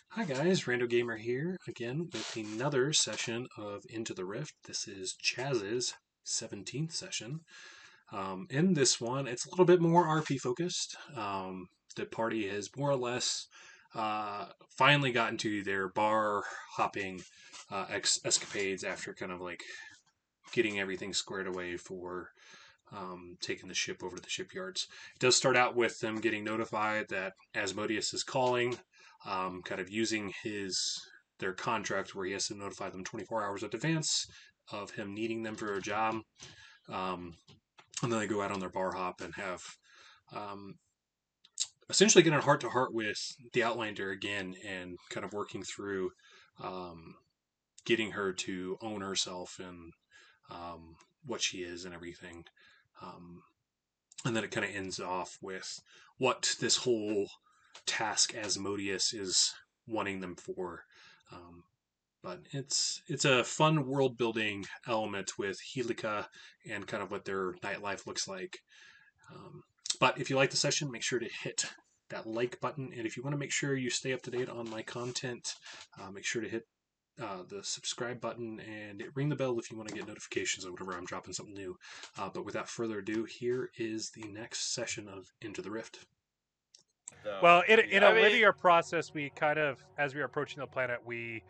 Hi guys, Rando Gamer here again with another session of Into the Rift. This is Chazz's 17th session. In this one, it's a little bit more RP focused. The party has more or less finally gotten to their bar hopping escapades after kind of like getting everything squared away for taking the ship over to the shipyards. It does start out with them getting notified that Asmodeus is calling, kind of using their contract where he has to notify them 24 hours in advance of him needing them for a job. And then they go out on their bar hop and have essentially get a heart to heart with the Outlander again and kind of working through getting her to own herself and what she is and everything. And then it kind of ends off with what this whole task Asmodeus is wanting them for. But it's a fun world building element with Helica and kind of what their nightlife looks like. But if you like the session, make sure to hit that like button. And if you want to make sure you stay up to date on my content, make sure to hit the subscribe button and ring the bell if you want to get notifications of whenever I'm dropping something new. But without further ado, here is the next session of Into the Rift. Well, in a linear process, we kind of, as we were approaching the planet, we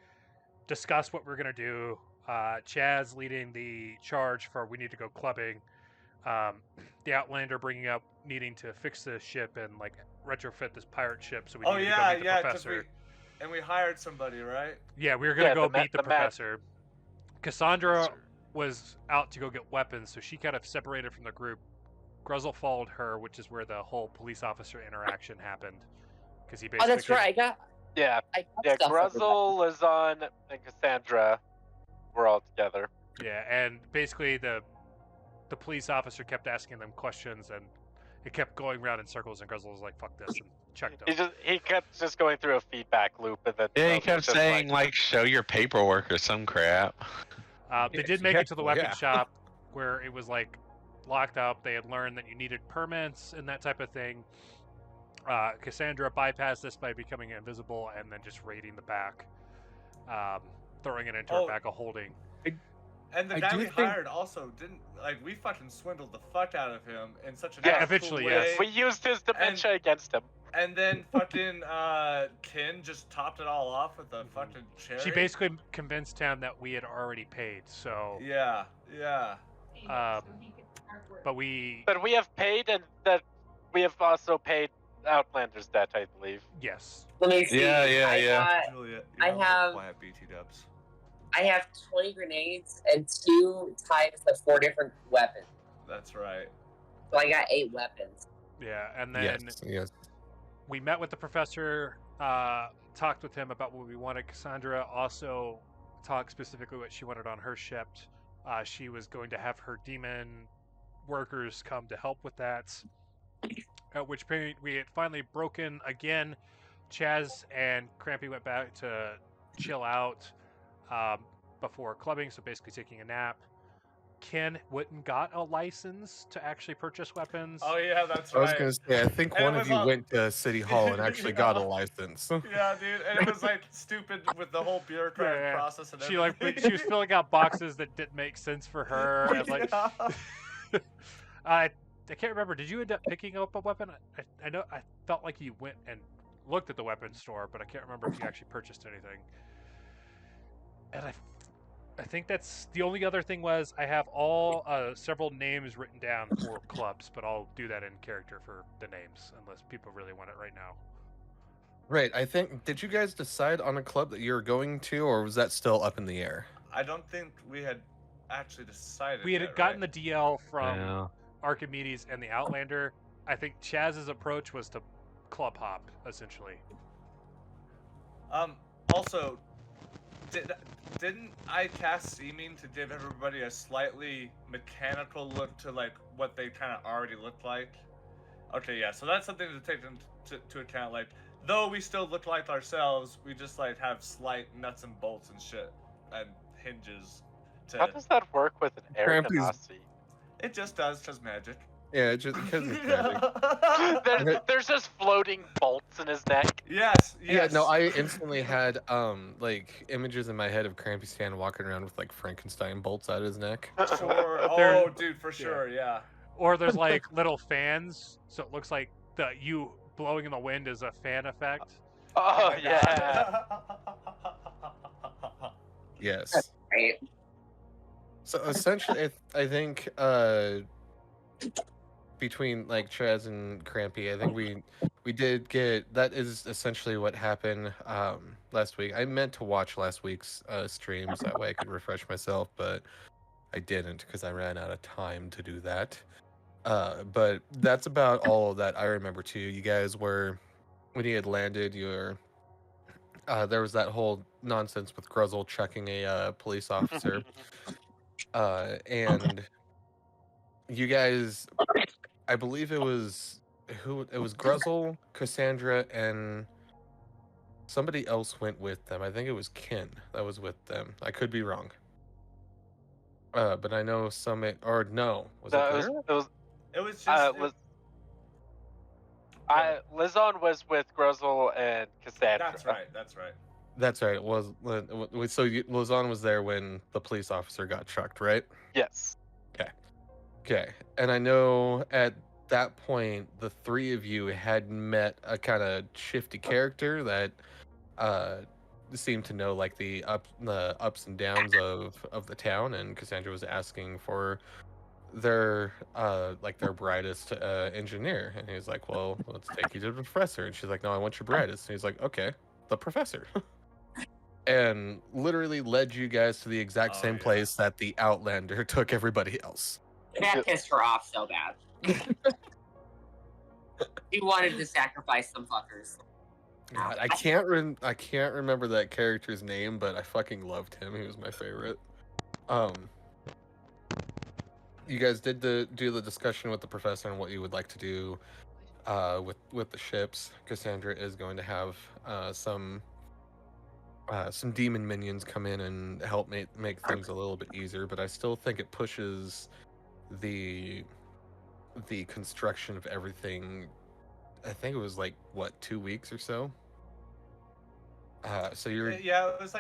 discussed what we're going to do. Chazz leading the charge for we need to go clubbing. The Outlander bringing up needing to fix the ship and like retrofit this pirate ship, so we need to go meet the professor. And we hired somebody, right? Yeah, we were going to go meet the professor. Cassandra was out to go get weapons, so she kind of separated from the group. Gruzzle followed her, which is where the whole police officer interaction happened. Because he basically. Oh, that's right. Gruzzle is on, and Cassandra were all together. Yeah, and basically the police officer kept asking them questions, and it kept going around in circles, and Gruzzle was like, "Fuck this," and checked him. He kept just going through a feedback loop, and then he kept saying like, "Show your paperwork" or some crap. They did make it to the weapon shop, where it was like locked up. They had learned that you needed permits and that type of thing. Cassandra bypassed this by becoming invisible and then just raiding the back, throwing it into her bag of holding. And the guy we hired also didn't, like, we fucking swindled the fuck out of him in such a eventually, cool way. yes. We used his dementia against him. And then fucking Kin just topped it all off with a fucking cherry. She basically convinced him that we had already paid, so... Yeah. But we have paid, and that we have also paid Outlander's debt, I believe. Yes. Let me see. Yeah. Juliet, I have 20 grenades and 2 types of 4 different weapons. That's right. So I got 8 weapons. Yeah, and then yes. We met with the professor, talked with him about what we wanted. Cassandra also talked specifically what she wanted on her ship. She was going to have her demon workers come to help with that. At which point we had finally broken again. Chazz and Crampy went back to chill out before clubbing, so basically taking a nap. Ken went and got a license to actually purchase weapons. Oh yeah, that's right. I was gonna say, I think one of you went to City Hall and actually got a license. Yeah, dude, and it was like stupid with the whole bureaucratic process and everything. She was filling out boxes that didn't make sense for her. And like, I can't remember. Did you end up picking up a weapon? I know. I felt like you went and looked at the weapons store, but I can't remember if you actually purchased anything. And I think that's the only other thing was I have all several names written down for clubs, but I'll do that in character for the names unless people really want it right now. Right. I think. Did you guys decide on a club that you're going to, or was that still up in the air? I don't think we had actually decided. We had gotten the DL from Archimedes and the Outlander. I think Chazz's approach was to club hop essentially. Also, didn't I cast Seeming to give everybody a slightly mechanical look to like what they kind of already look like? Okay, yeah. So that's something to take into account. Like, though we still look like ourselves, we just like have slight nuts and bolts and shit and hinges. How does that work with an air ganassi? It just does, cause magic. Yeah, just because it's magic. There's just floating bolts in his neck. Yes, Yeah, yes. no, I instantly had like images in my head of Crampy Stan walking around with like Frankenstein bolts out of his neck. Sure. There- Oh, dude, for sure. Yeah. Or there's like little fans, so it looks like you blowing in the wind is a fan effect. Oh my yeah. God. Yes. Right. So essentially, I think between like Chaz and Crampy, I think we did get that is essentially what happened last week. I meant to watch last week's streams that way I could refresh myself, but I didn't because I ran out of time to do that. But that's about all that I remember too. You guys were when you had landed, there was that whole nonsense with Gruzzle chucking a police officer. And you guys, I believe it was Gruzzle, Cassandra, and somebody else went with them. I think it was Kin that was with them. I could be wrong. But I know or no, was it there? It was just. Lizon was with Gruzzle and Cassandra. That's right. That's right. That's right. It was so Lozon was there when the police officer got chucked, right? Yes. Okay. And I know at that point the three of you had met a kind of shifty character that seemed to know like the ups and downs of the town, and Cassandra was asking for their brightest engineer, and he's like, well, let's take you to the professor, and she's like, no, I want your brightest, and he's like, okay, the professor. And literally led you guys to the exact same place that the Outlander took everybody else. That pissed her off so bad. She wanted to sacrifice some fuckers. God, I can't remember that character's name, but I fucking loved him. He was my favorite. You guys did do the discussion with the professor on what you would like to do with the ships. Cassandra is going to have some demon minions come in and help make things a little bit easier, but I still think it pushes the construction of everything. I think it was like what, 2 weeks or so. So you're it was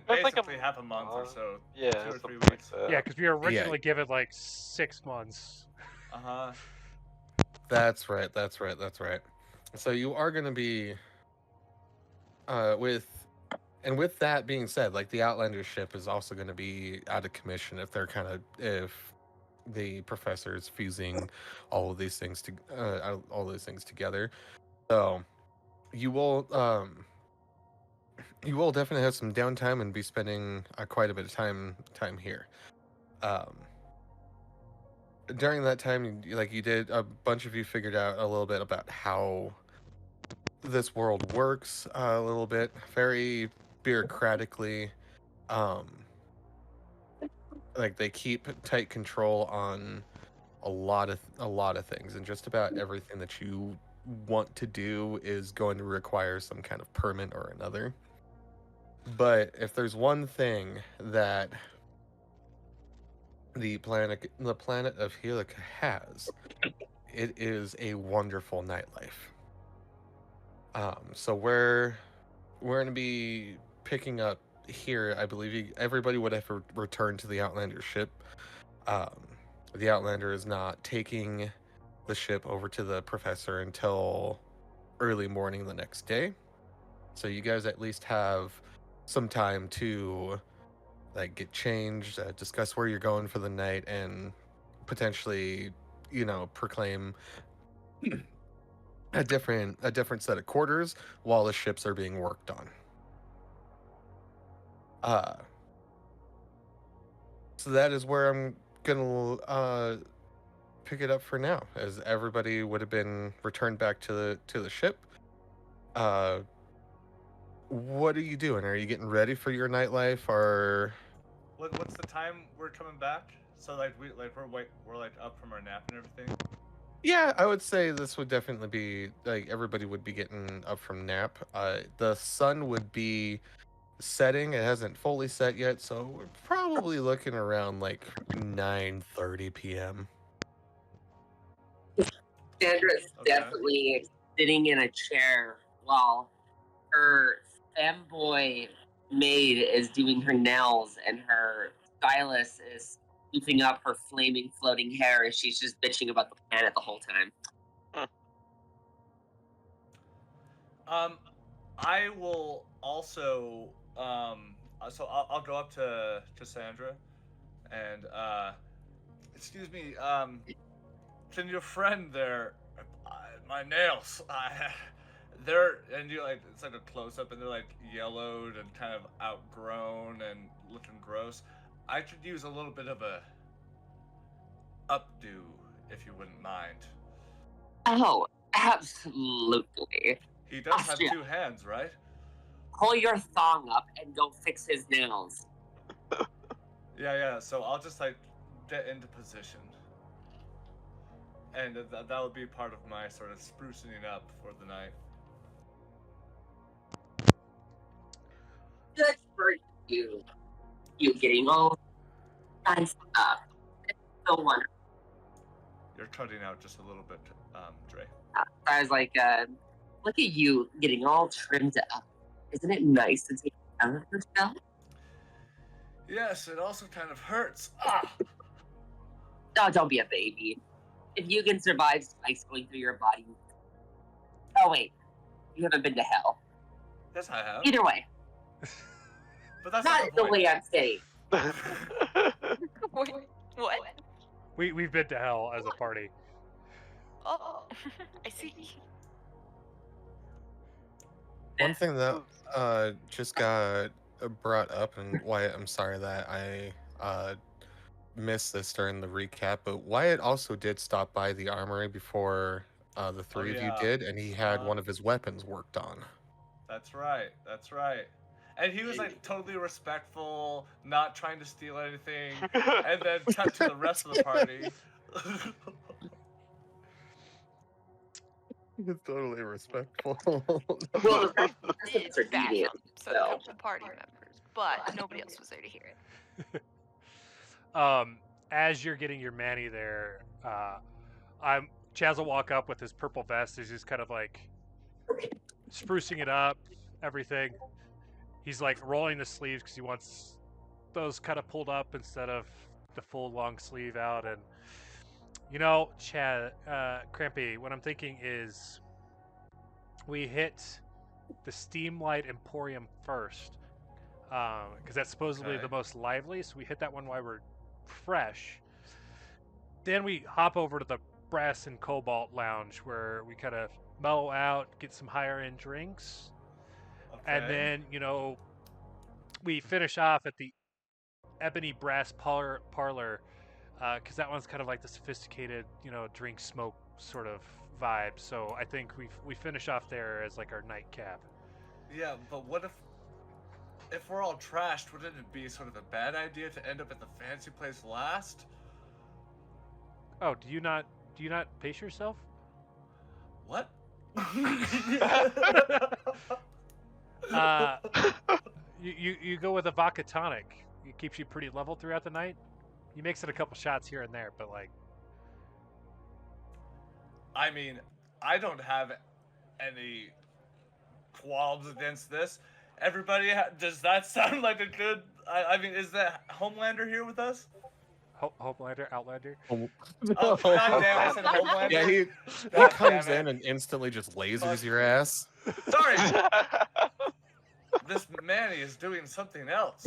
basically half a month or so. Yeah, 2 or 3 something weeks. like that. Yeah, because we were originally given like 6 months. That's right. So you are going to be with that being said, like the Outlander ship is also going to be out of commission if the professor is fusing all of these things together. So you will definitely have some downtime and be spending quite a bit of time here. During that time, you did, a bunch of you figured out a little bit about how this world works, a little bit, very bureaucratically. Like they keep tight control on a lot of things, and just about everything that you want to do is going to require some kind of permit or another. But if there's one thing that the planet of Helica has, it is a wonderful nightlife. So we're going to be picking up here. I believe everybody would have to return to the Outlander ship. The Outlander is not taking the ship over to the professor until early morning the next day. So you guys at least have some time to get changed, discuss where you're going for the night, and potentially, proclaim a different set of quarters while the ships are being worked on. So that is where I'm gonna pick it up for now, as everybody would have been returned back to the ship. What are you doing? Are you getting ready for your nightlife, or what's the time we're coming back? So we're up from our nap and everything. Yeah, I would say this would definitely be everybody would be getting up from nap. The sun would be setting. It hasn't fully set yet, so we're probably looking around 9:30 p.m. Sandra's Okay. definitely sitting in a chair while her femboy maid is doing her nails and her stylist is scooping up her flaming floating hair as she's just bitching about the planet the whole time. I will also so I'll go up to Sandra and excuse me, can your friend there, my nails, they're, and you like, it's like a close up and they're like yellowed and kind of outgrown and looking gross. I could use a little bit of a updo if you wouldn't mind. Oh, absolutely. He does have Yeah. 2 hands, right? Pull your thong up and go fix his nails. Yeah. So I'll just like get into position, and that would be part of my sort of sprucing up for the night. Good for you. You getting all nice up. It's so wonderful. You're cutting out just a little bit, Dre. I was like, look at you getting all trimmed up. Isn't it nice to take care of yourself? Yes, it also kind of hurts. Ah! Oh, don't be a baby. If you can survive spikes going through your body. Oh, wait. You haven't been to hell. Yes, I have. Either way. But that's Not not the point. way I'm saying. Wait, what? We've been to hell as a party. Oh, I see. One thing that just got brought up, and Wyatt, I'm sorry that I missed this during the recap, but Wyatt also did stop by the armory before the three of you yeah. did, and he had one of his weapons worked on. That's right. And he was like totally respectful, not trying to steal anything, and then cut to the rest of the party. It's totally respectful. Well, the Did rest are bash deviant, on some so. of the party members, but nobody else was there to hear it. As you're getting your Manny there, Chazz will walk up with his purple vest. He's just kind of like sprucing it up, everything. He's like rolling the sleeves because he wants those kind of pulled up instead of the full long sleeve out. And you know, Crampy, what I'm thinking is we hit the Steamlight Emporium first because that's supposedly the most lively. So we hit that one while we're fresh. Then we hop over to the Brass and Cobalt Lounge where we kind of mellow out, get some higher end drinks. And then, you know, we finish off at the Ebony Brass Parlor because that one's kind of like the sophisticated, you know, drink smoke sort of vibe. So I think we finish off there as like our nightcap. Yeah, but what if we're all trashed? Wouldn't it be sort of a bad idea to end up at the fancy place last? Oh, do you not pace yourself? What? You go with a vodka tonic. It keeps you pretty level throughout the night. You mix it a couple shots here and there, but like. I mean, I don't have any qualms against this. Everybody, does that sound like a good? I mean, is that Homelander here with us? Homelander, Outlander. Oh, goddamn, I said Homelander. Yeah, he God comes damn it. in and instantly just lasers your ass. Sorry. This Manny is doing something else.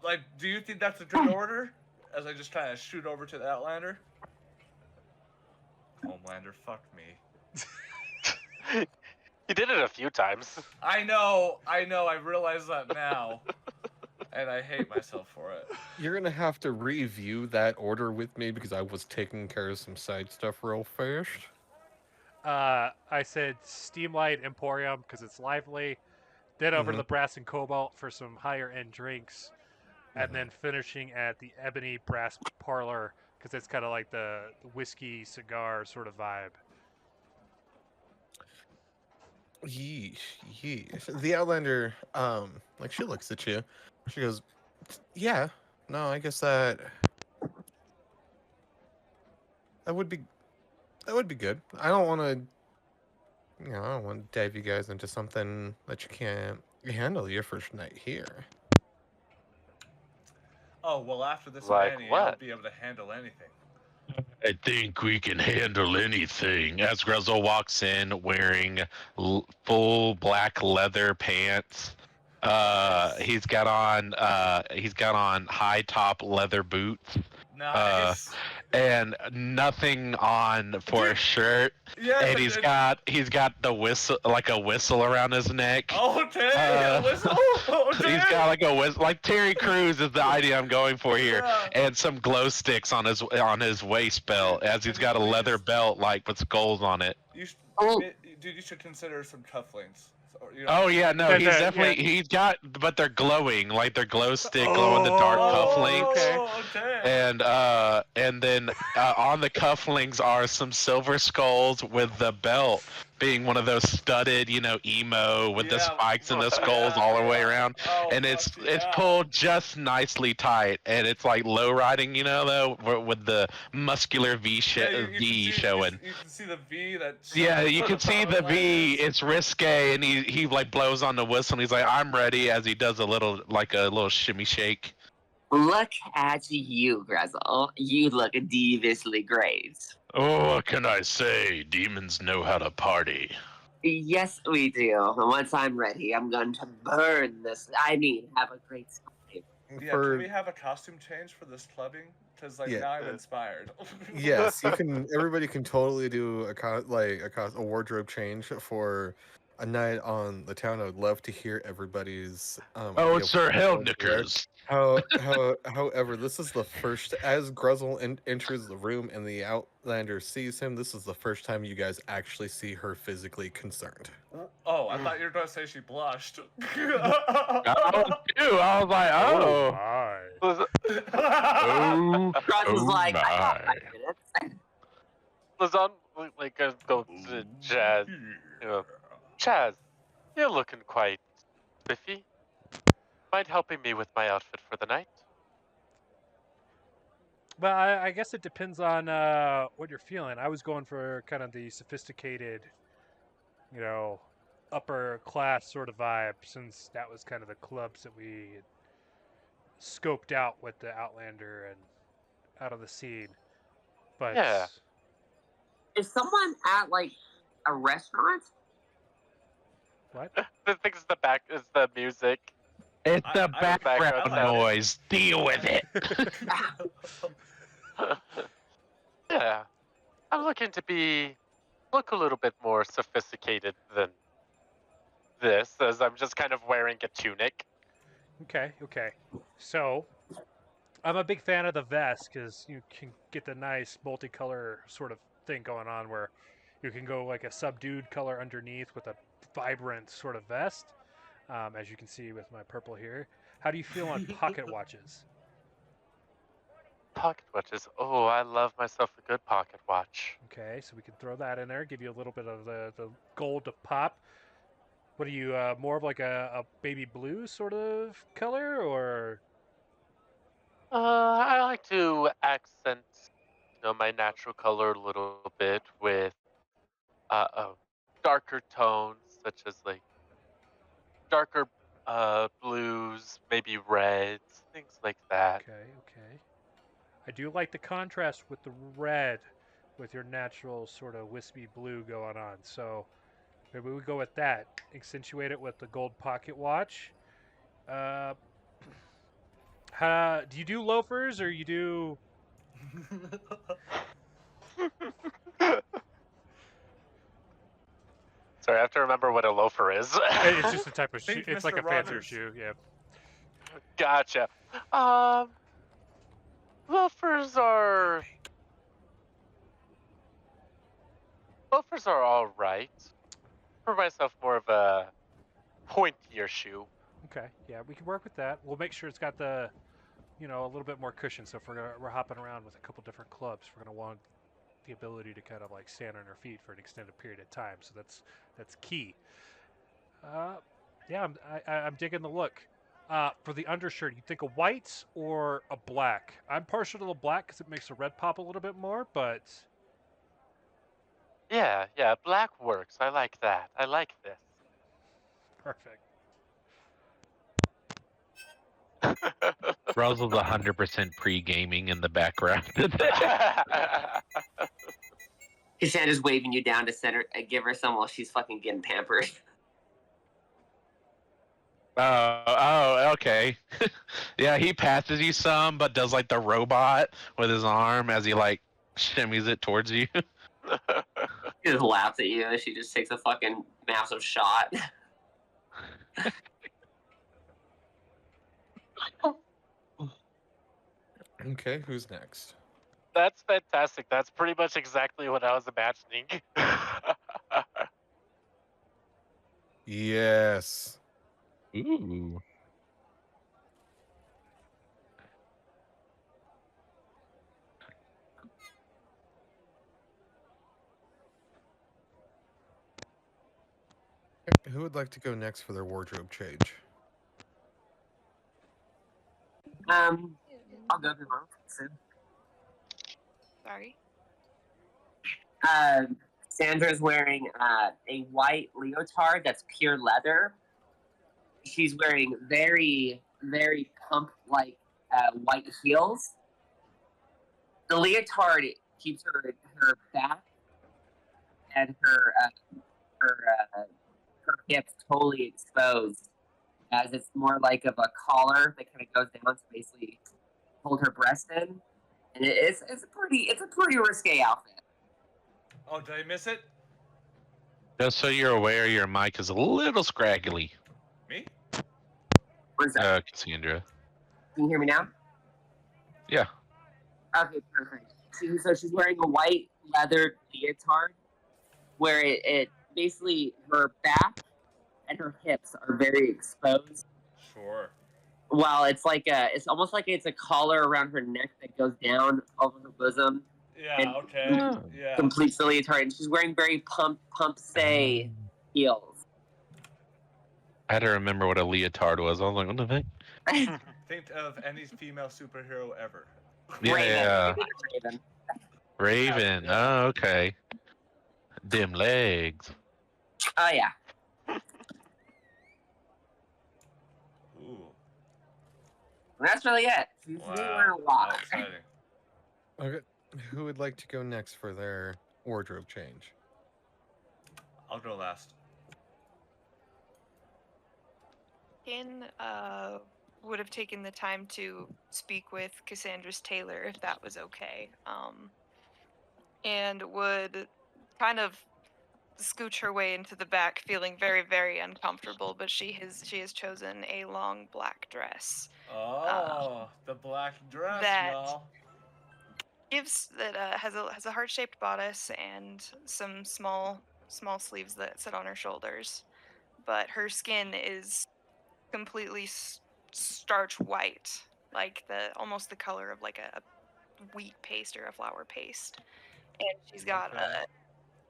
Like, do you think that's a good order? As I just kind of shoot over to the Outlander. Homelander, fuck me. You did it a few times. I know, I realize that now. And I hate myself for it. You're gonna have to review that order with me because I was taking care of some side stuff real fast. I said Steamlight Emporium because it's lively. Then over to the Brass and Cobalt for some higher end drinks. And then finishing at the Ebony Brass Parlor because it's kind of like the whiskey cigar sort of vibe. Yeesh. The Outlander, like she looks at you. She goes, "Yeah, no, I guess that would be That would be good. I don't want to, I don't want to dive you guys into something that you can't handle your first night here. Oh, well, after this Like Manny, I'll what? be able to handle anything. I think we can handle anything. As Gruzzle walks in wearing full black leather pants, he's got on high top leather boots, Nice. and nothing on for a shirt. Yeah, And but he's got the whistle, like a whistle around his neck. Oh, dang! A whistle! Oh, dang! He's got like a whistle, like Terry Crews is the idea I'm going for here, Yeah. and some glow sticks on his waist belt, as he's got a leather belt like with skulls on it. You should, Oh. dude, you should consider some cufflinks. So, Oh yeah, no, Yeah, he's yeah. definitely he's got, but they're glowing, like they're glow stick, glow in the dark cufflinks. okay. And then on the cufflinks are some silver skulls with the belt being one of those studded, emo with the Yeah. spikes and the skulls all the way around. Oh, And fuck it's yeah. pulled just nicely tight, and it's like low riding, though, with the muscular V showing. You can see the V that. Yeah, you can see the V. It's risque, and he like blows on the whistle, and he's like, "I'm ready," as he does a little shimmy shake. Look at you, Grizzle. You look deviously great. Oh, what can I say? Demons know how to party. Yes, we do. And once I'm ready, I'm going to burn this. I mean, have a great time. Yeah, can we have a costume change for this clubbing? Because Yeah. now I'm inspired. Yes, you can. Everybody can totally do a wardrobe change for a night on the town. I would love to hear everybody's. Oh, it's Sir Hellknickers. However, this is the first, as Gruzzle enters the room and the Outlander sees him, this is the first time you guys actually see her physically concerned. Oh, I thought you were going to say she blushed. I was like, oh. Oh, Gruzzle's like, I got my. 5 minutes. Lazan go to Chazz. Chazz, you're looking quite spiffy. Mind helping me with my outfit for the night? Well, I guess it depends on what you're feeling. I was going for kind of the sophisticated, upper class sort of vibe, since that was kind of the clubs that we had scoped out with the Outlander and out of the scene. But Yeah. Is someone at, like, a restaurant? what? The thing is the music. It's the I background like it. noise. Deal with it. Yeah. I'm looking to look a little bit more sophisticated than this, as I'm just kind of wearing a tunic. Okay. So, I'm a big fan of the vest because you can get the nice multicolor sort of thing going on where you can go like a subdued color underneath with a vibrant sort of vest, as you can see with my purple here. How do you feel on pocket watches? Pocket watches. Oh, I love myself a good pocket watch. Okay, so we can throw that in there, give you a little bit of the gold to pop. What are you, more of like a baby blue sort of color, or? I like to accent, my natural color a little bit with darker tones, such as like darker blues, maybe reds, things like that. Okay. I do like the contrast with the red, with your natural sort of wispy blue going on. So maybe we go with that. Accentuate it with the gold pocket watch. Do you do loafers or you do? Sorry, I have to remember what a loafer is. It's just a type of shoe. Think It's like Mr. a fancier Rogers. shoe. Yeah. Gotcha. Loafers are all right. For myself, more of a pointier shoe. Okay. Yeah, we can work with that. We'll make sure it's got the, a little bit more cushion. So if we're hopping around with a couple different clubs, we're gonna want the ability to kind of like stand on our feet for an extended period of time. So that's key. Yeah, I'm digging the look. For the undershirt, you think a white or a black? I'm partial to the black because it makes the red pop a little bit more, but Yeah, black works. I like that. I like this. Perfect. Russell's 100% pre-gaming in the background. Cassandra's waving you down to send her, give her some while she's fucking getting pampered. Oh, okay. Yeah, he passes you some, but does like the robot with his arm as he like shimmies it towards you. She just laughs at you and she just takes a fucking massive shot. Okay, who's next? That's fantastic. That's pretty much exactly what I was imagining. Yes. Ooh. Who would like to go next for their wardrobe change? I'll go through mine soon. Sorry. Sandra's wearing a white leotard that's pure leather. She's wearing very, very pump-like white heels. The leotard keeps her back and her hips totally exposed, as it's more like of a collar that kind of goes down to basically hold her breast in, and it's a pretty risque outfit. Oh, did I miss it? Just so you're aware, your mic is a little scraggly, Me? Where's that? Cassandra. Can you hear me now? Yeah. Okay, perfect. So she's wearing a white leather leotard, where it basically her back and her hips are very exposed. Sure. While it's almost like it's a collar around her neck that goes down over her bosom. Yeah, And okay. Yeah. completes the leotard, and she's wearing very say heels. I had to remember what a leotard was. I was like, what the heck? Think of any female superhero ever. Yeah. Raven. Raven. Yeah. Oh, okay. Dim legs. Oh yeah. Ooh. And that's really it. She's Wow. wearing a lot. How exciting. Okay, who would like to go next for their wardrobe change? I'll go last. Ken would have taken the time to speak with Cassandra's tailor if that was okay, and would kind of scooch her way into the back, feeling very, very uncomfortable. But she has chosen a long black dress. Oh, the black dress, that- y'all. Has a heart-shaped bodice and some small sleeves that sit on her shoulders, but her skin is completely starch white, like almost the color of like a wheat paste or a flour paste, and she's got Okay. a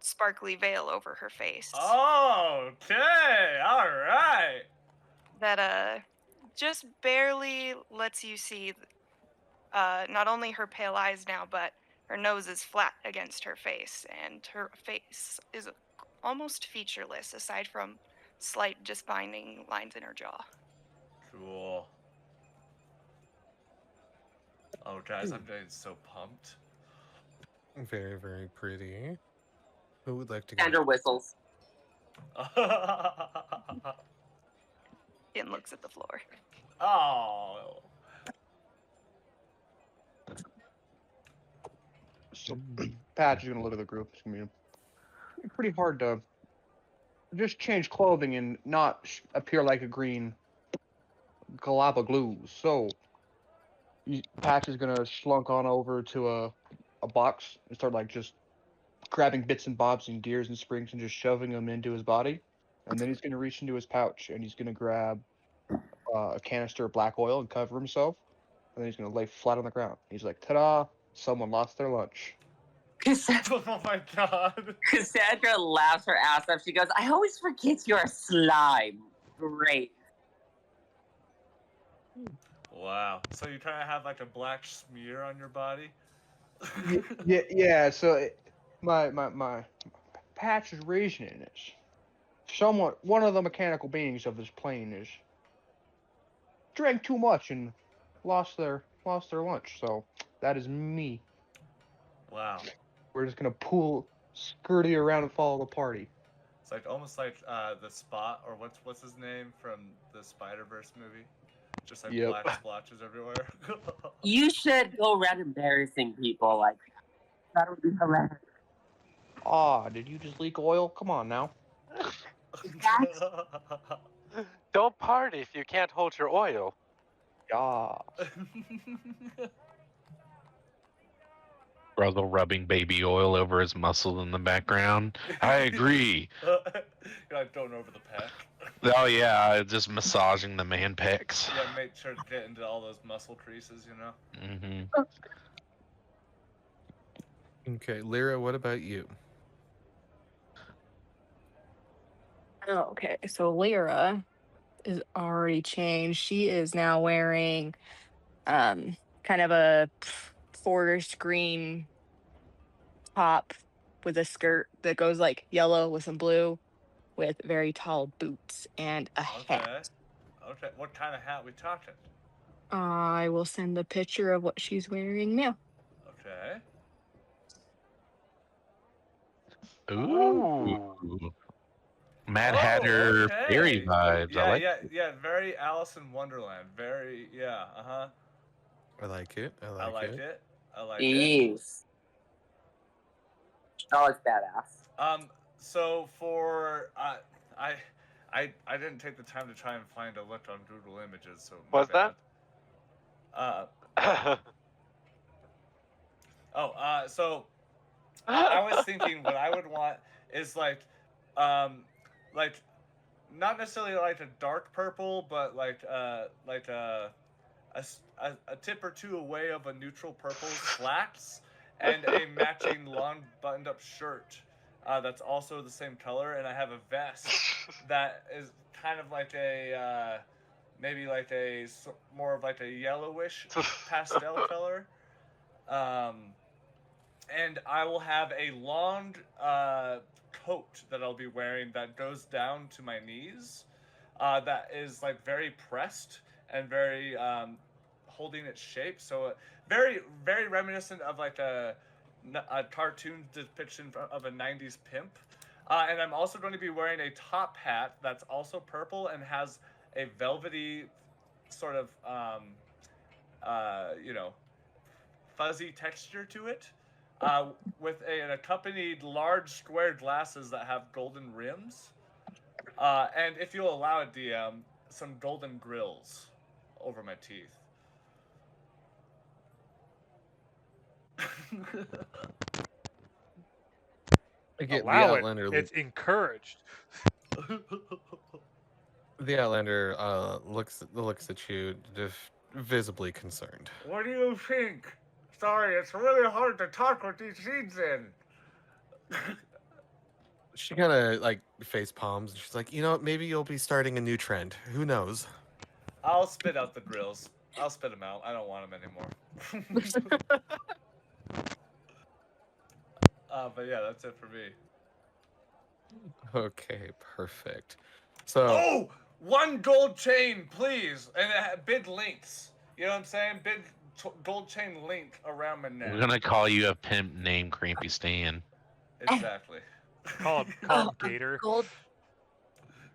sparkly veil over her face. Okay, all right. That just barely lets you see not only her pale eyes now, but her nose is flat against her face, and her face is almost featureless aside from slight defining lines in her jaw. Cool. Oh, guys, I'm getting so pumped. Very, very pretty. Who would like to go? Sandra whistles. Ken looks at the floor. Oh. So Patch is gonna look at the group. It's gonna be pretty hard to just change clothing and not appear like a green glue. So Patch is gonna slunk on over to a box and start like just grabbing bits and bobs and gears and springs and just shoving them into his body. And then he's gonna reach into his pouch and he's gonna grab a canister of black oil and cover himself. And then he's gonna lay flat on the ground. He's like, "Ta-da! Someone lost their lunch." Oh my god. Cassandra laughs her ass off. She goes, "I always forget you're a slime." Great. Wow. So you're trying to have like a black smear on your body? Yeah. So my Patch's reasoning is one of the mechanical beings of this plane is drank too much and lost their lunch. So that is me. Wow. We're just gonna pull Skirty around and follow the party. It's like almost like the Spot, or what's his name from the Spider-Verse movie? Just like Yep. black splotches everywhere. You should go around embarrassing people like that. That would be hilarious. Ah, did you just leak oil? Come on now. Don't party if you can't hold your oil. Yeah. Russell rubbing baby oil over his muscle in the background. I agree. You're like going over the pack. Oh yeah, just massaging the man pecs. Yeah, make sure to get into all those muscle creases, you know? Mm-hmm. Okay, Lyra, what about you? Okay, so Lyra is already changed. She is now wearing kind of a forest green top with a skirt that goes like yellow with some blue, with very tall boots and a hat. Okay, what kind of hat we talking? I will send a picture of what she's wearing now. Okay. Ooh. Mad Hatter fairy vibes. Yeah, I like yeah, very Alice in Wonderland. Very, yeah, uh-huh. I like it. I I like like it. it. I like it. Jeez. That looks badass. So for I didn't take the time to try and find a look on Google Images, so my What's that? bad. So I was thinking what I would want is like not necessarily like a dark purple, but like a tip or two away of a neutral purple slacks and a matching long buttoned up shirt that's also the same color, and I have a vest that is kind of like a maybe like a more of like a yellowish pastel color. And I will have a long coat that I'll be wearing that goes down to my knees. That is like very pressed and very holding its shape. So very, very reminiscent of like a cartoon depiction of a 90s pimp. And I'm also going to be wearing a top hat that's also purple and has a velvety sort of, fuzzy texture to it. With an accompanied large square glasses that have golden rims. And if you'll allow it, DM, some golden grills over my teeth. Again, Allow the it. Outlander. It's encouraged. The Outlander looks at you, visibly concerned. What do you think? Sorry, it's really hard to talk with these seeds in. She kind of like face palms, and she's like, maybe you'll be starting a new trend. Who knows? I'll spit out the grills. I'll spit them out. I don't want them anymore. But yeah, that's it for me. Okay, perfect. So. Oh, one gold chain, please, and it had big links. You know what I'm saying? Big gold chain link around my neck. We're gonna call you a pimp named Crampy Stan. Exactly. Call him Gator.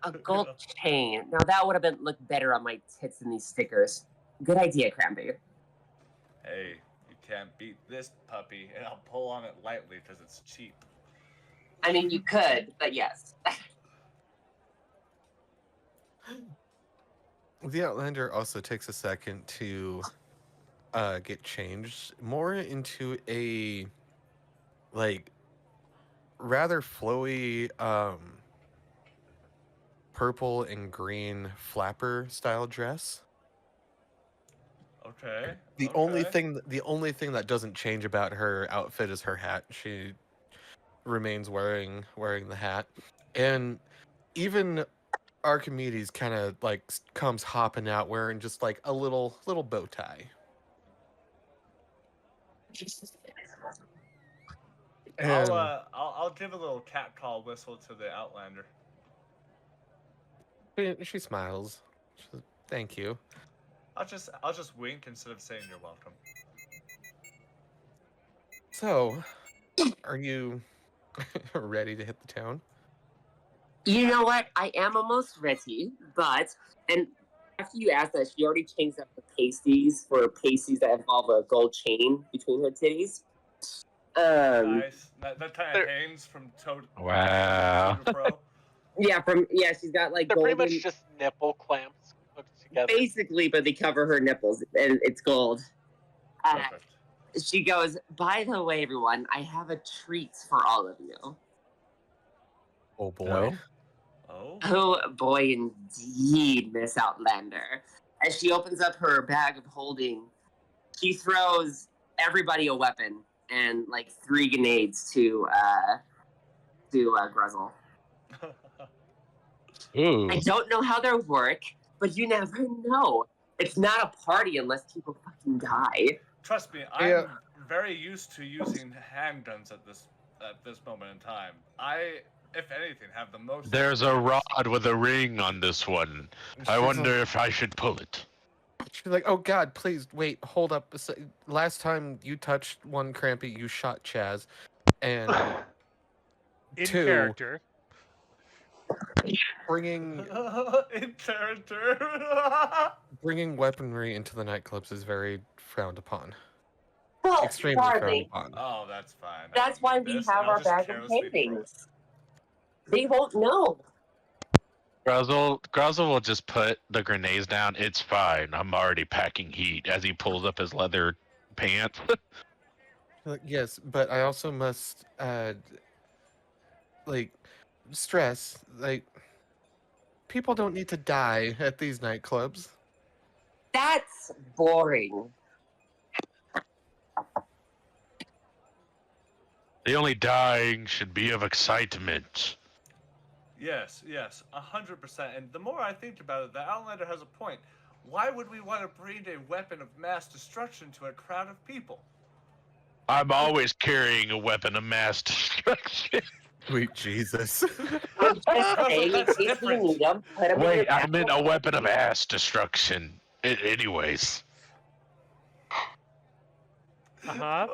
A gold chain. Now that would have looked better on my tits than these stickers. Good idea, Crampy. Hey, you can't beat this puppy, and I'll pull on it lightly because it's cheap. I mean, you could, but yes. The Outlander also takes a second to get changed more into a rather flowy purple and green flapper style dress. Okay. The only thing that doesn't change about her outfit is her hat. She remains wearing the hat, and even Archimedes kind of comes hopping out wearing just like a little bow tie. And I'll give a little cat call whistle to the Outlander. she smiles. She says, "Thank you." I'll just wink instead of saying you're welcome. So, are you ready to hit the town? You know what? I am almost ready, but and after you asked that, she already changed up the pasties for pasties that involve a gold chain between her titties. Nice. That kind of hangs from Toad. Wow. Pro. Yeah, she's got like They're golden. pretty much just nipple clamps hooked together. Basically, but they cover her nipples and it's gold. Perfect. She goes, by the way, everyone, I have a treat for all of you. Oh boy. Oh. Oh boy, indeed, Miss Outlander. As she opens up her bag of holding, she throws everybody a weapon and like 3 grenades to Gruzzle. Ooh. I don't know how they work, but you never know. It's not a party unless people fucking die. Trust me, I'm very used to using handguns at this moment in time. I, if anything, have the most. There's a rod with a ring on this one. I wonder if I should pull it. She's like, "Oh God, please wait, hold up. Last time you touched one Crampy, you shot Chazz, and In 2, character. bringing in character. bringing weaponry into the nightclubs is very frowned upon. Well, Extremely frowned darling, upon. Oh, that's fine. that's why we have our bag of holdings. They won't know. Gruzzle will just put the grenades down. It's fine. I'm already packing heat as he pulls up his leather pants. Yes, but I also must stress, people don't need to die at these nightclubs. That's boring. The only dying should be of excitement. Yes, 100%. And the more I think about it, the Outlander has a point. Why would we want to bring a weapon of mass destruction to a crowd of people? I'm always carrying a weapon of mass destruction. Sweet Jesus. I'm just saying, in case we need them, put them in Wait, your I meant a bag. weapon of ass destruction. Anyways. Uh-huh.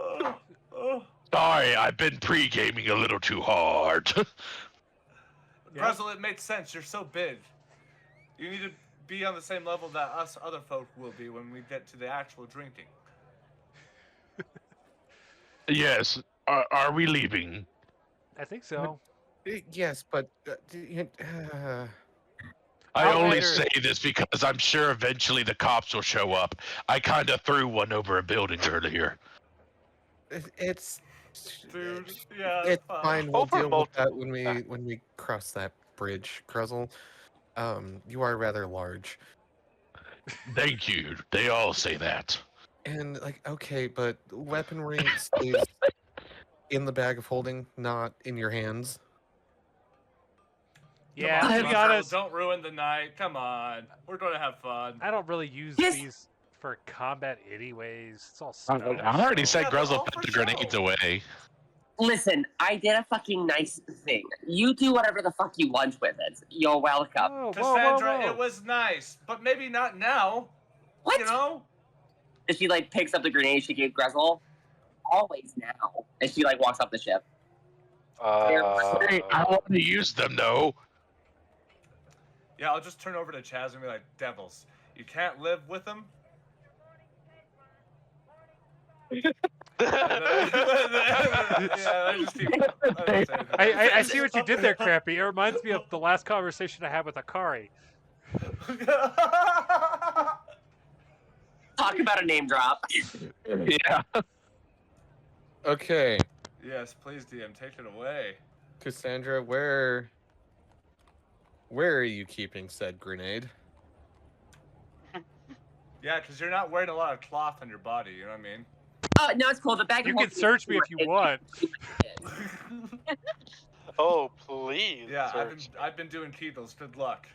Oh. Sorry, I've been pre-gaming a little too hard. Gruzzle, it makes sense. You're so big. You need to be on the same level that us other folk will be when we get to the actual drinking. Yes. Are we leaving? I think so. Yes, but I only Outlander- say this because I'm sure eventually the cops will show up. I kind of threw one over a building earlier. it's Dude, yeah, it's fine. We'll Over deal with that multiple- when we cross that bridge, Gruzzle. You are rather large. Thank you. They all say that. And okay, but weaponry stays in the bag of holding, not in your hands. Yeah, Come on, to be Gruzzle, honest, don't ruin the night. Come on. We're going to have fun. I don't really use Yes. these for combat anyways. It's all I stuff. already said Yeah, they're Gruzzle all put for the grenades show. away. Listen, I did a fucking nice thing. You do whatever the fuck you want with it. You're welcome. Whoa, Cassandra, whoa. it was nice, but maybe not now. What? You know? And she picks up the grenade she gave Gruzzle. Always now. And she walks off the ship. Hey, I want to use them though. Yeah, I'll just turn over to Chazz and be like, devils, you can't live with them? I just keep... I see what you did there, Crampy. It reminds me of the last conversation I had with Akari. Talk about a name drop. Yeah. Okay, Yes, please, DM, take it away. Cassandra, where are you keeping said grenade? Yeah, because you're not wearing a lot of cloth on your body, you know what I mean? Oh, no, it's cool. The bag You of can holding search is me if you in- want. Oh, please. Yeah, search. I've been doing Kegels. Good luck.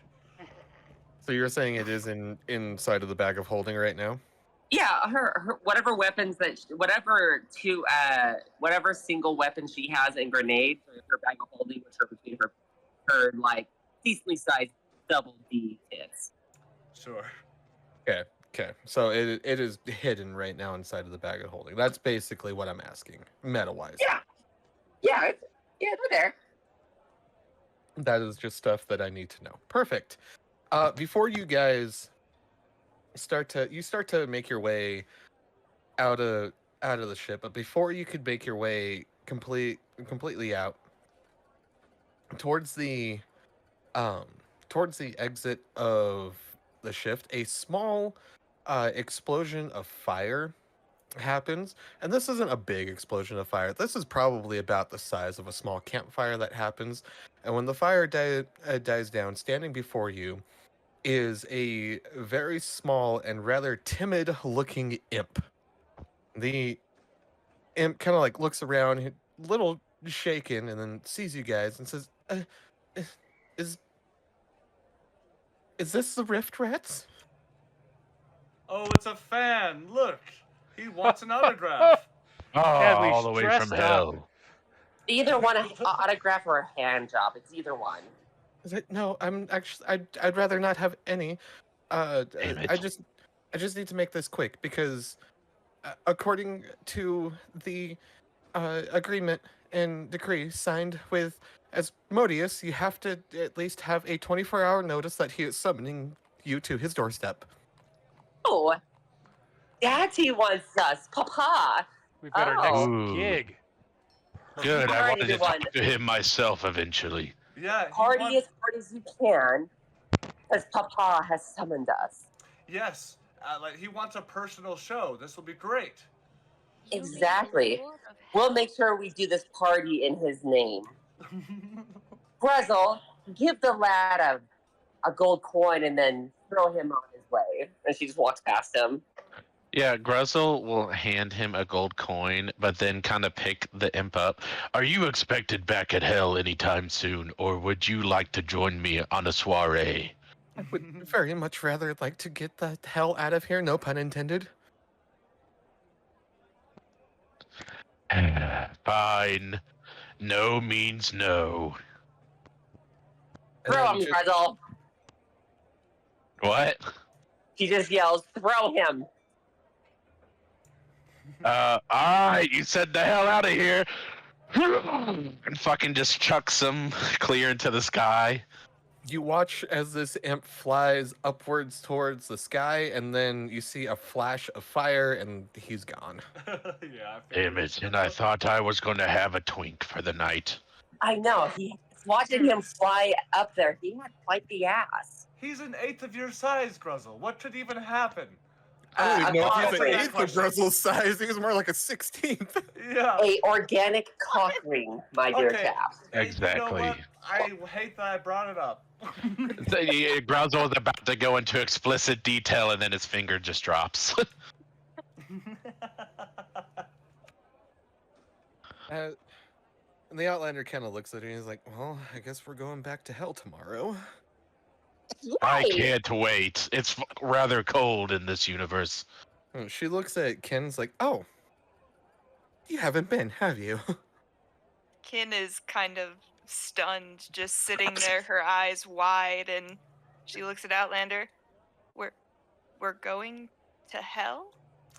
So you're saying it is inside of the bag of holding right now? Yeah, her whatever weapons that whatever single weapon she has and grenades, her bag of holding, which are between her like decently sized double D tits. Sure. Okay. So it is hidden right now inside of the bag of holding. That's basically what I'm asking, meta-wise. Yeah, they're there. That is just stuff that I need to know. Perfect. Before you guys start to make your way out of the ship, but before you could make your way completely out towards the exit of the shift, a small explosion of fire happens, and this isn't a big explosion of fire. This is probably about the size of a small campfire that happens, and when the fire dies down, standing before you is a very small and rather timid looking imp. The imp kind of like looks around, a little shaken, and then sees you guys and says, is this the Rift Rats? Oh, it's a fan. Look, he wants an autograph. Oh, Sadly, all the way from stressed up. hell. They either want an autograph or a hand job. It's either one. No, I'm actually. I'd rather not have any. Damn it. I just need to make this quick because, according to the agreement and decree signed with Asmodeus, you have to at least have a 24-hour notice that he is summoning you to his doorstep. Oh, Daddy wants us, Papa. We've got our next Ooh. gig. Good, I Alright, wanted to everyone. talk to him myself eventually. Yeah. Party as hard as you can, because Papa has summoned us. Yes. Like he wants a personal show. This will be great. Exactly. We'll make sure we do this party in his name. Grezel, give the lad a gold coin and then throw him on his way. And she just walks past him. Yeah, Grezel will hand him a gold coin, but then kind of pick the imp up. Are you expected back at hell anytime soon, or would you like to join me on a soiree? I would very much rather like to get the hell out of here. No pun intended. Fine. No means no. Throw him, Grezel. What? He just yells, throw him. Alright, you said the hell out of here. And fucking just chucks him clear into the sky. You watch as this imp flies upwards towards the sky, and then you see a flash of fire, and he's gone. Yeah. Damn it, and I thought I was going to have a twink for the night. I know. Watching him fly up there, he had quite the ass. He's an eighth of your size, Gruzzle. What could even happen? I don't even know if he's an I'll eighth of Gruzzle's size. He was more like a 16th. Yeah. A organic cock ring, my dear Okay. chap. Exactly. You know what? I hate that I brought it up. Gruzzle was about to go into explicit detail, and then his finger just drops. And the Outlander kind of looks at her and he's like, well, I guess we're going back to hell tomorrow. I can't wait. It's rather cold in this universe. She looks at Ken's like, oh, you haven't been, have you? Kin is kind of stunned, just sitting there, her eyes wide, and she looks at Outlander. We're going to hell?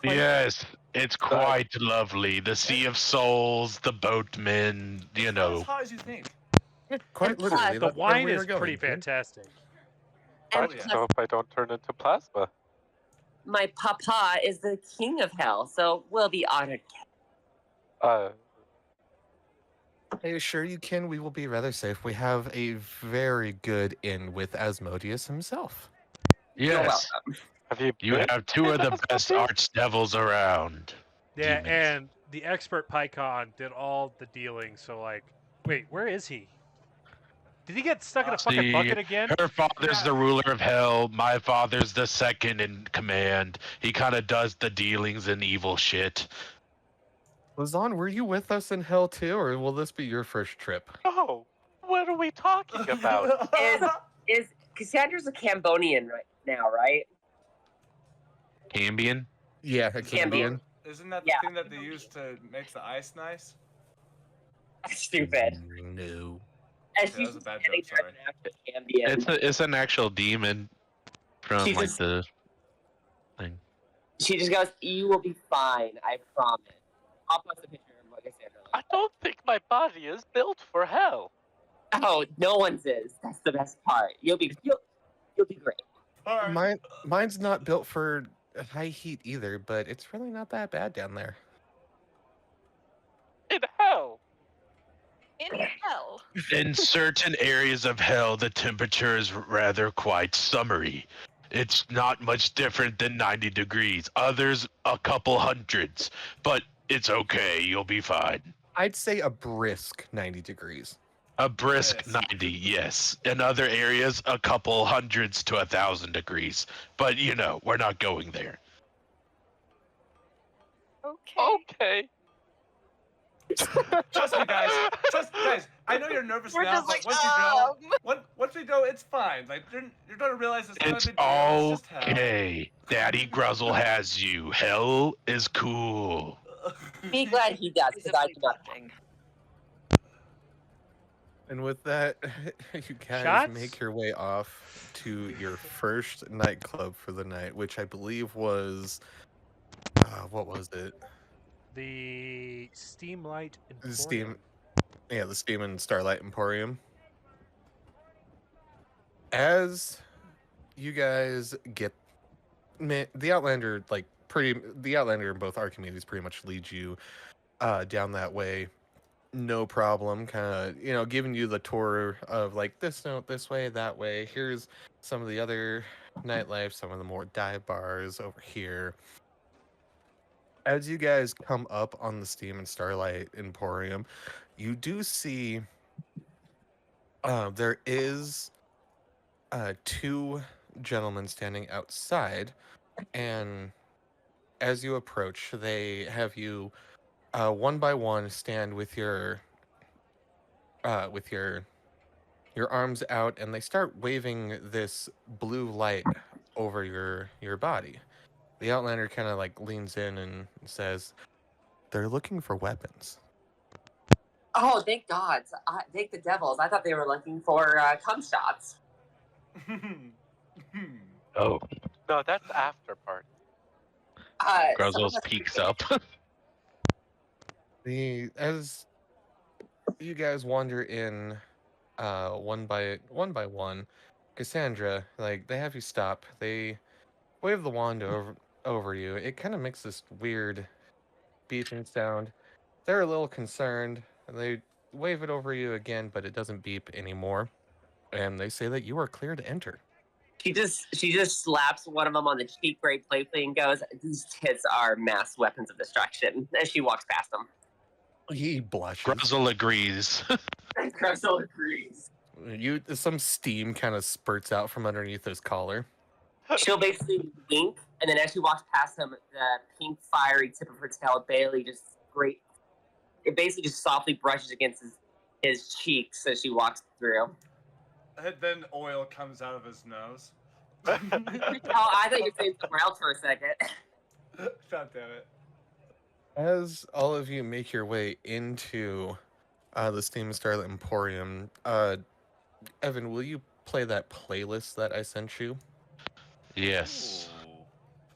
Yes, it's quite lovely. The Sea of Souls, the boatmen, you Not as know. high as you think. Quite And plus, literally. The that's where wine we is were going, pretty Ken. fantastic. And yeah. I hope I don't turn into plasma. my Papa is the king of hell, so we'll be honored. Uh, I assure you, Ken, we will be rather safe. We have a very good inn with Asmodeus himself. You're Yes, welcome. have you? you been have two to of the Asmodeus? best archdevils around. Yeah, Demons. and the expert Pykon did all the dealing, so like, wait, where is he? Did he get stuck in a fucking See, bucket again? Her father's the ruler of hell. My father's the second in command. He kind of does the dealings and evil shit. Lazan, were you with us in hell too, or will this be your first trip? Oh, what are we talking about? Is Cassandra's a Cambonian right now, right? Cambion? Yeah, a Is it Cambion. Isn't that the Yeah. thing that they use to make the ice nice? Stupid. No. And that she's was a just bad standing joke, there as an actual Cambion. It's an actual demon from She like just- the thing. She just goes, "You will be fine, I promise." I'll post a picture of what I said. I don't think my body is built for hell. Oh, no one's is. That's the best part. You'll be great. Mine, mine's not built for high heat either, but it's really not that bad down there. In hell. In hell. In certain areas of hell, the temperature is rather quite summery. It's not much different than 90 degrees. Others, a couple hundreds. But it's okay. You'll be fine. I'd say a brisk 90 degrees. A brisk Yes. 90, yes. In other areas, a couple hundreds to 1,000 degrees. But, you know, we're not going there. Okay. Okay. Trust me, guys. Guys. I know you're nervous We're now, just but like, once we go, it's fine. Like you're gonna realize it's not It's a big deal. It's just hell. okay. Daddy Gruzzle has you. Hell is cool. Be glad he does, because I do not. And with that, you guys Shots? make your way off to your first nightclub for the night, which I believe was, what was it? The Steamlight The Emporium. the Steam and Starlight Emporium. As you guys get, the Outlander, the Outlander in both Archimedes pretty much leads you down that way. No problem, kind of, giving you the tour of like this note, this way, that way. Here's some of the other nightlife, some of the more dive bars over here. As you guys come up on the Steam and Starlight Emporium, you do see there is two gentlemen standing outside, and as you approach, they have you one by one stand with your arms out, and they start waving this blue light over your body. The Outlander kind of like leans in and says, "They're looking for weapons." Oh, thank God! Thank the devils. I thought they were looking for cum shots. Oh, No, that's after part. Gruzzles some of us- peeks up. As you guys wander in, one by one, Cassandra, like, they have you stop. They wave the wand over you. It kind of makes this weird beeping sound. They're a little concerned. They wave it over you again, but it doesn't beep anymore. And they say that you are clear to enter. She just slaps one of them on the cheek very playfully and goes, "These tits are mass weapons of destruction." As she walks past them. He blushes. Gruzzle agrees. Gruzzle agrees. Some steam kind of spurts out from underneath his collar. She'll basically wink, and then as she walks past him, the pink fiery tip of her tail it basically just softly brushes against his cheeks as she walks through. And then oil comes out of his nose. Oh, I thought you were saying somewhere else for a second. God damn it. As all of you make your way into the Steam and Starlight Emporium, Evan, will you play that playlist that I sent you? Yes. Ooh,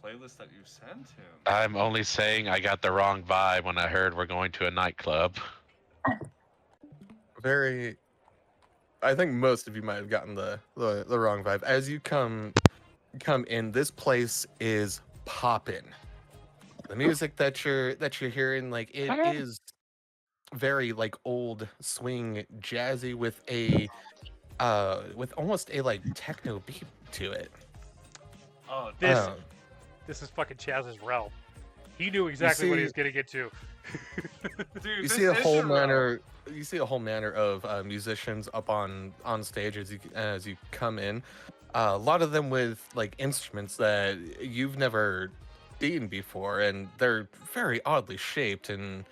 playlist that you sent him. I'm only saying I got the wrong vibe when I heard we're going to a nightclub. I think most of you might have gotten the wrong vibe. As you come in, this place is poppin'. The music that you're hearing, like, it is very like old swing jazzy with almost a like techno beat to it. Oh, This is fucking Chazz's realm. He knew exactly what he was getting into. dude, You this see a is whole your realm. manner. You see a whole manner of musicians up on stage as you come in. A lot of them with like instruments that you've never seen before, and they're very oddly shaped and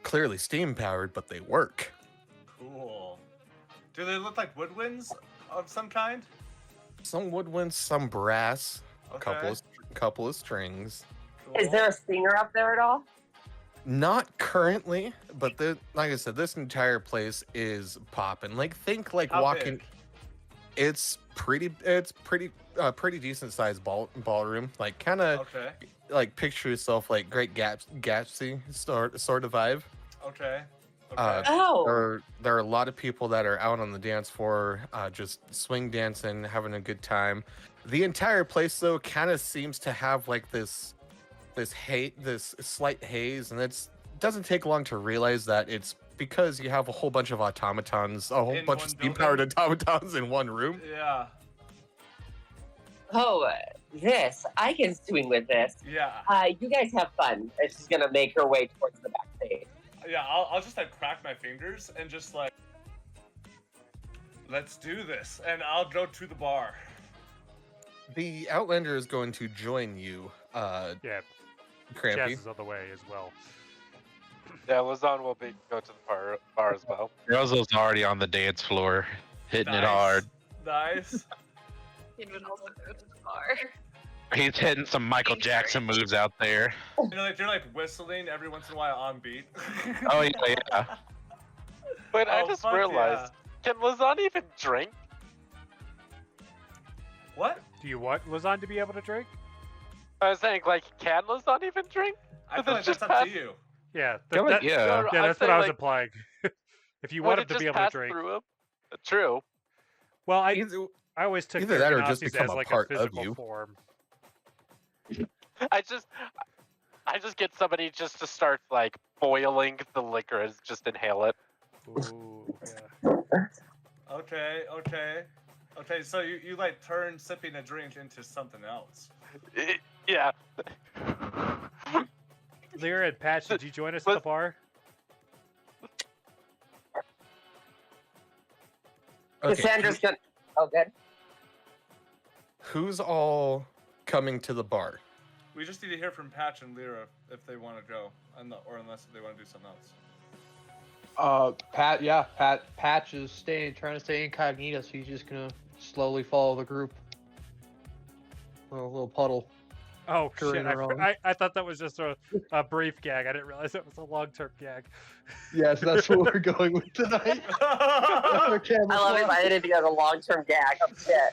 clearly steam powered, but they work. Cool. Do they look like woodwinds of some kind? Some woodwinds, some brass, a Okay. couple of strings. Is there a singer up there at all? Not currently, but like I said, this entire place is popping. Like think like How walking. big? It's pretty decent sized ballroom. Like kind of Okay. like picture yourself like Great Gatsby sort of vibe. Okay. Oh. There are a lot of people that are out on the dance floor, just swing dancing, having a good time. The entire place though kind of seems to have like this slight haze, and it doesn't take long to realize that it's because you have a whole bunch of automatons, a whole In bunch one of steam-powered building? automatons in one room. Yeah. Oh, I can swing with this. Yeah. You guys have fun. She's gonna make her way towards the backstage. Yeah. I'll just like crack my fingers and just like, let's do this, and I'll go to the bar. The Outlander is going to join you, Yeah, Crampy. Chazz is on the way as well. Yeah, Lazan will go to the bar as well. Rosal's already on the dance floor, hitting it hard. Nice. He would also go to the bar. He's hitting some Michael Jackson moves out there. You're like whistling every once in a while on beat. Oh yeah. But I Oh, just fuck realized, can Lazan even drink? What? Do you want Lazan to be able to drink? I was saying, like, can Lazan even drink? I But feel that's like that's just up to pass- you. Yeah, Yeah, that, yeah. No, yeah, I'm that's what saying, I was like, implying. If you would want it him to just be able to pass drink. through him? True. Well, Either, I always took either that or just Nazis become as a like part a of physical you. form. I just get somebody just to start like boiling the liquor and just inhale it. Ooh, yeah. Okay. So you like turn sipping a drink into something else. Yeah. Lyra and Patch, did you join us at the bar? Okay, Cassandra's gonna. Oh, good. who's all coming to the bar? We just need to hear from Patch and Lyra if they want to go, or unless they want to do something else. Patch is trying to stay incognito, so he's just gonna slowly follow the group. A little puddle. Oh Scurrying shit! around. I thought that was just a brief gag. I didn't realize it was a long-term gag. Yes, that's what we're going with tonight. I love it. I didn't think that was a long-term gag. Oh shit.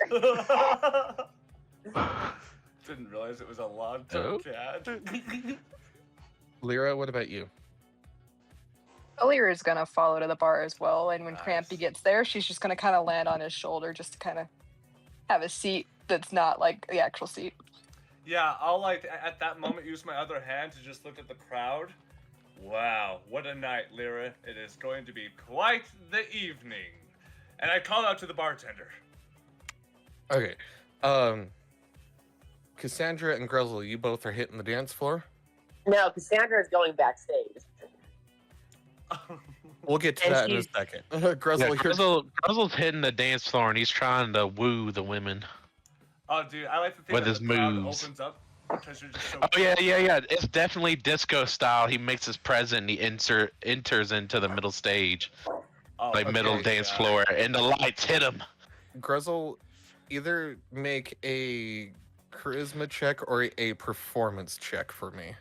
Didn't realize it was a long-term cat. Lyra, what about you? Lyra's gonna follow to the bar as well, and when Nice. Crampy gets there, she's just gonna kind of land on his shoulder, just to kind of have a seat that's not like the actual seat. Yeah, I'll like at that moment use my other hand to just look at the crowd. Wow, what a night, Lyra. It is going to be quite the evening. And I call out to the bartender. Okay. Cassandra and Grezel, you both are hitting the dance floor. No, Cassandra is going backstage. We'll get to And that in a she's- second. Yeah, Grezel, you're Grizzle's hitting the dance floor and he's trying to woo the women. Oh, dude, I like to think With that his the crowd moves. opens up because you're just so. Oh yeah. It's definitely disco style. He makes his present and he enters into the middle stage, Oh, like middle okay, dance yeah. floor, and the lights hit him. Grezel, either make a charisma check or a performance check for me.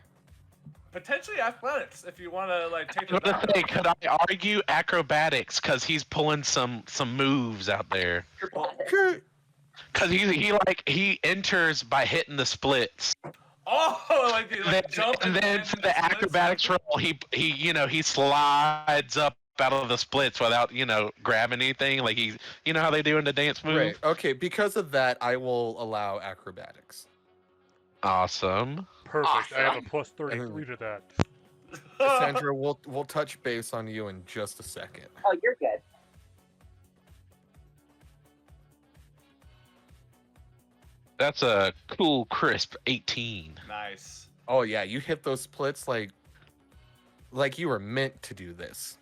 Potentially athletics if you want to like take I it was gonna back. say, could I argue acrobatics? Cause he's pulling some moves out there. Cause he enters by hitting the splits. Oh, like you like jump and then land for in the splits. acrobatics roll, he slides up out of the splits without grabbing anything. Like he's how they do in the dance move. Right. Okay. Because of that, I will allow acrobatics. Awesome. Perfect. I have a Awesome. plus 33 to that. Cassandra, we'll touch base on you in just a second. Oh, you're good. That's a cool, crisp 18. Nice. Oh yeah, you hit those splits like you were meant to do this.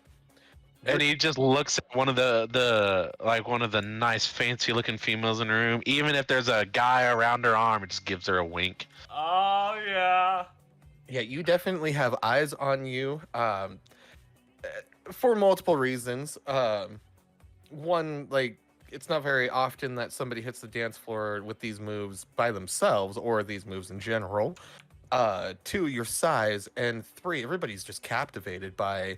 And he just looks at one of the nice, fancy-looking females in the room. Even if there's a guy around her arm, it just gives her a wink. Oh yeah. Yeah, you definitely have eyes on you. For multiple reasons. One, like, it's not very often that somebody hits the dance floor with these moves by themselves or these moves in general. 2, your size, and 3, everybody's just captivated by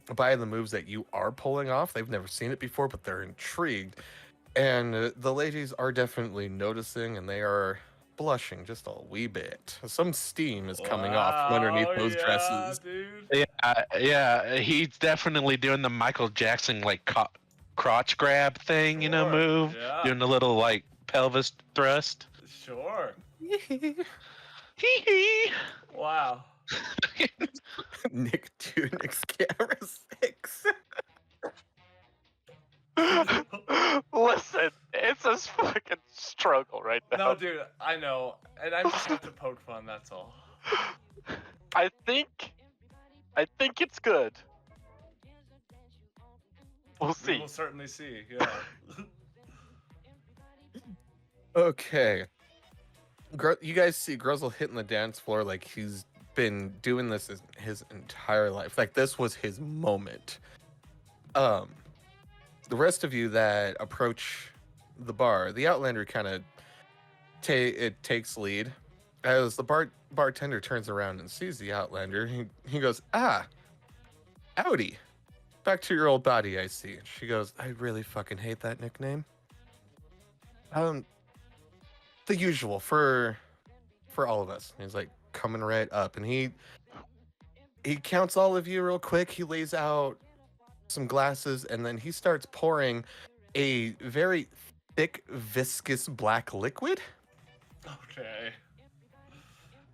the moves that you are pulling off. They've never seen it before, but they're intrigued. And the ladies are definitely noticing, and they are blushing just a wee bit. Some steam is coming off from underneath Wow, those yeah, dresses. dude. Yeah, he's definitely doing the Michael Jackson like crotch grab thing, Sure, move, yeah. doing the little like pelvis thrust. Sure. Hee hee. Wow. Nick 2, Nick's camera 6. Listen, it's a fucking struggle right now. No, dude, I know, and I just have to poke fun. That's all. I think it's good. We'll We see. will certainly see. Yeah. Okay. You guys see Gruzzle hitting the dance floor like he's been doing this his entire life. Like this was his moment. The rest of you that approach the bar, the Outlander kind of takes lead. As the bartender turns around and sees the Outlander, he goes, "Ah, howdy. Back to your old body, I see." She goes, "I really fucking hate that nickname. The usual for all of us." He's like coming right up, and he counts all of you real quick. He lays out some glasses, and then he starts pouring a very thick, viscous black liquid. Okay.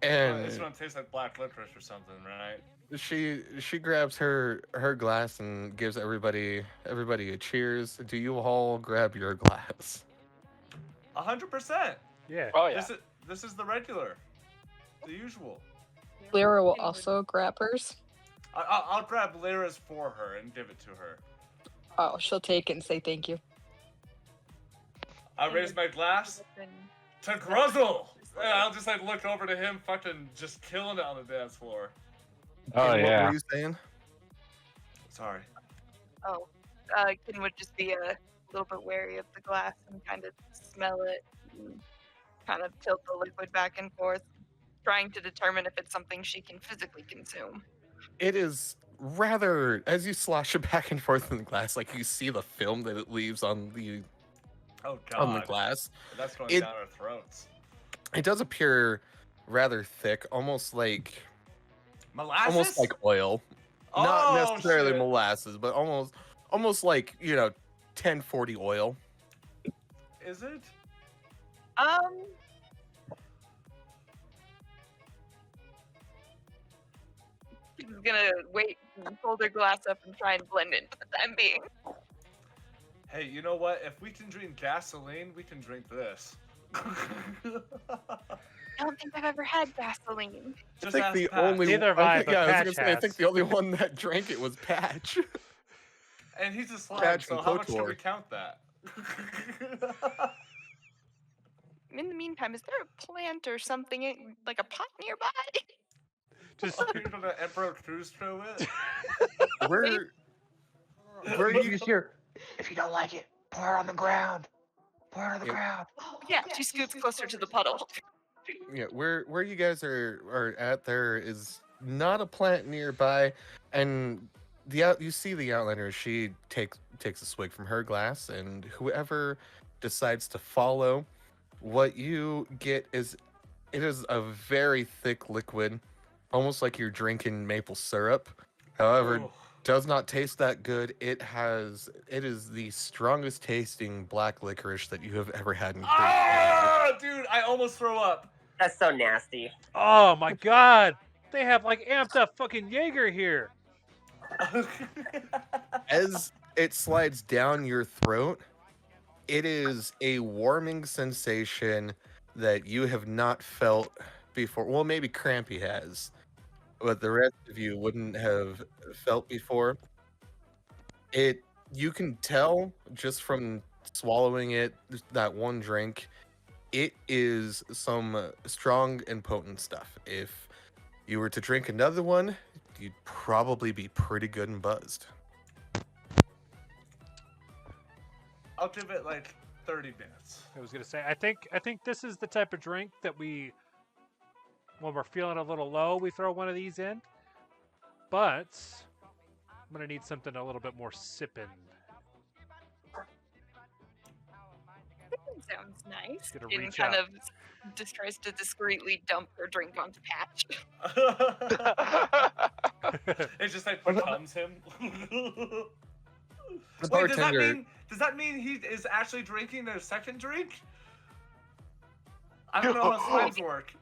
And This one tastes like black licorice or something, right? she grabs her glass and gives everybody a cheers. Do you all grab your glass? 100%. Yeah. Oh yeah. This is the regular, the usual. Lyra will also grab hers. I'll grab Lyra's for her and give it to her. Oh, she'll take it and say thank you. I raise my glass to Gruzzle. And I'll just like look over to him, fucking just killing it on the dance floor. Oh And What yeah. were you saying? Sorry. Oh, Ken would just be a little bit wary of the glass and kind of smell it and kind of tilt the liquid back and forth, trying to determine if it's something she can physically consume. It is rather, as you slosh it back and forth in the glass, like you see the film that it leaves on the Oh god. on the glass. That's going It- down our throats. It does appear rather thick, almost like Molasses? oil. Oh, Not necessarily shit. molasses, but almost like 1040 oil. Is it? She's gonna wait and hold her glass up and try and blend it for the time being. Hey, you know what? If we can drink gasoline, we can drink this. I don't think I've ever had Vaseline. Just I ask think the Pat. only Neither have I, but yeah, I was Patch gonna say I think has. the only one that drank it was Patch. And he's a slime, Patch so and how much should KOTOR. we count that? In the meantime, is there a plant or something, like a pot nearby? Just You're gonna Emperor Cruise through it? Where Where you just hear, if you don't like it, pour it on the ground. Pour it on the Yep. ground. Yeah, she scoots closer to the puddle. where you guys are at, there is not a plant nearby, and you see the Outlander. She takes a swig from her glass, and whoever decides to follow, what you get is a very thick liquid, almost like you're drinking maple syrup. However, Ooh. does not taste that good. It is the strongest tasting black licorice that you have ever had in your life. Ah, dude, I almost throw up. That's so nasty. oh my god, they have like amped up fucking Jaeger here. As it slides down your throat, it is a warming sensation that you have not felt before. Well, maybe Crampy has, but the rest of you wouldn't have felt before. You can tell just from swallowing it, that one drink, it is some strong and potent stuff. If you were to drink another one, you'd probably be pretty good and buzzed. I'll give it like 30 minutes. I was gonna say, I think this is the type of drink that we when we're feeling a little low, we throw one of these in. But I'm gonna need something a little bit more sipping. Sounds nice. Gonna And reach kind out. of just tries to discreetly dump her drink onto Patch. It just like becomes him. The Wait, bartender. does that mean he is actually drinking their second drink? I don't know how slimes work.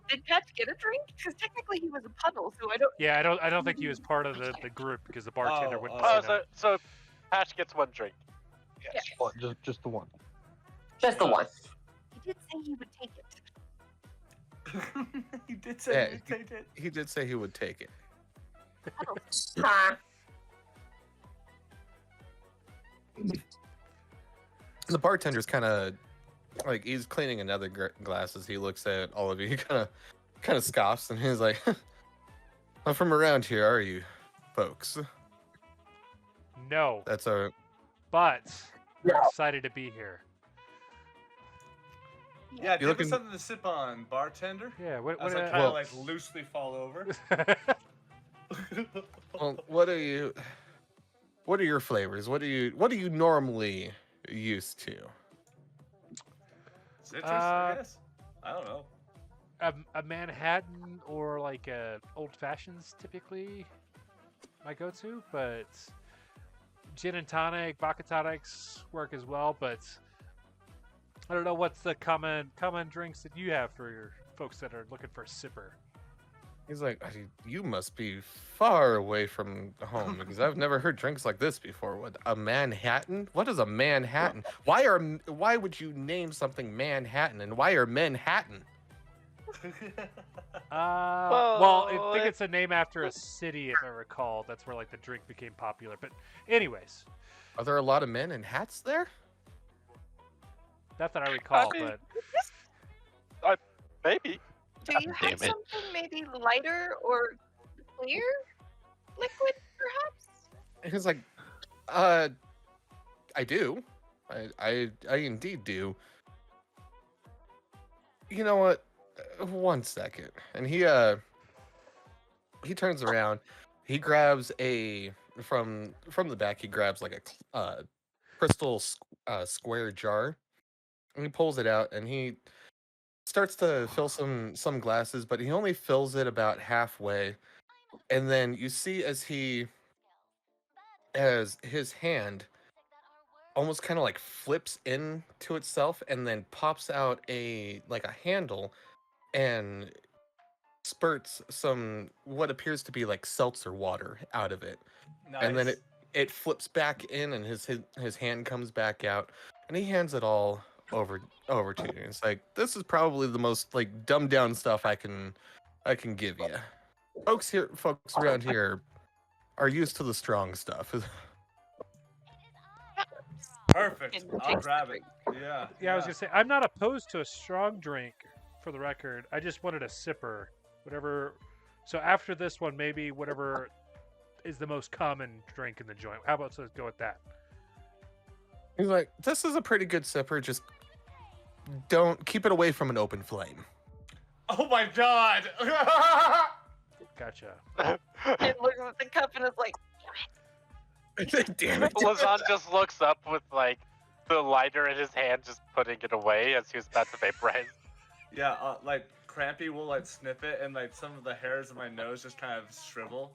Did Patch get a drink? Because technically he was a puddle, so I don't. Yeah, I don't think he was part of the group because the bartender went. So Patch gets one drink. Yes. Just the one. Just the one. He did say he would take it. He did say Yeah, he would take it. He did say he would take it. Huh. The bartender's kind of like he's cleaning another glass as he looks at all of you. He kind of scoffs and he's like, "Not from around here, are you, folks?" No, That's a but we're No. excited to be here. Yeah, give looking- us something to sip on, bartender. Yeah, what? As I kind of Well- like loosely fall over. well. What are your flavors? What are you normally used to? Citrus, I guess. I don't know. a Manhattan or like a old fashions typically my go-to, but gin and tonic, vodka tonics work as well. But I don't know what's the common drinks that you have for your folks that are looking for a sipper. He's like, "You must be far away from home because I've never heard drinks like this before. What, a Manhattan? What is a Manhattan? Why would you name something Manhattan? And why are Manhattan?" Well, I think it's a name after a city, if I recall. That's where like the drink became popular. But anyways, Are there a lot of men in hats there? not that I recall, mean- but Maybe. Do you Damn have it. something maybe lighter or clear liquid, perhaps? He's like, I do. I indeed do. You know what? 1 second." And he turns around. He grabs from the back. He grabs like a crystal square jar, and he pulls it out, and he starts to fill some glasses, but he only fills it about halfway. And then you see as his hand almost kind of like flips into itself and then pops out a handle and spurts some what appears to be like seltzer water out of it. Nice. And then it flips back in and his hand comes back out and he hands it all over to you. It's like, this is probably the most like dumbed down stuff I can give you. Folks around here are used to the strong stuff. Perfect. And I'll takes grab the it. Yeah. yeah, I was gonna say I'm not opposed to a strong drink. For the record, I just wanted a sipper, whatever. So after this one, maybe whatever is the most common drink in the joint. How about let's go with that? He's like, this is a pretty good sipper. Just don't keep it away from an open flame. Oh my god. Gotcha. It looks at the cup and it's like, Damn it. Lazan just looks up with like the lighter in his hand, just putting it away as he was about to vaporize. Yeah, like Crampy will like sniff it and like some of the hairs of my nose just kind of shrivel.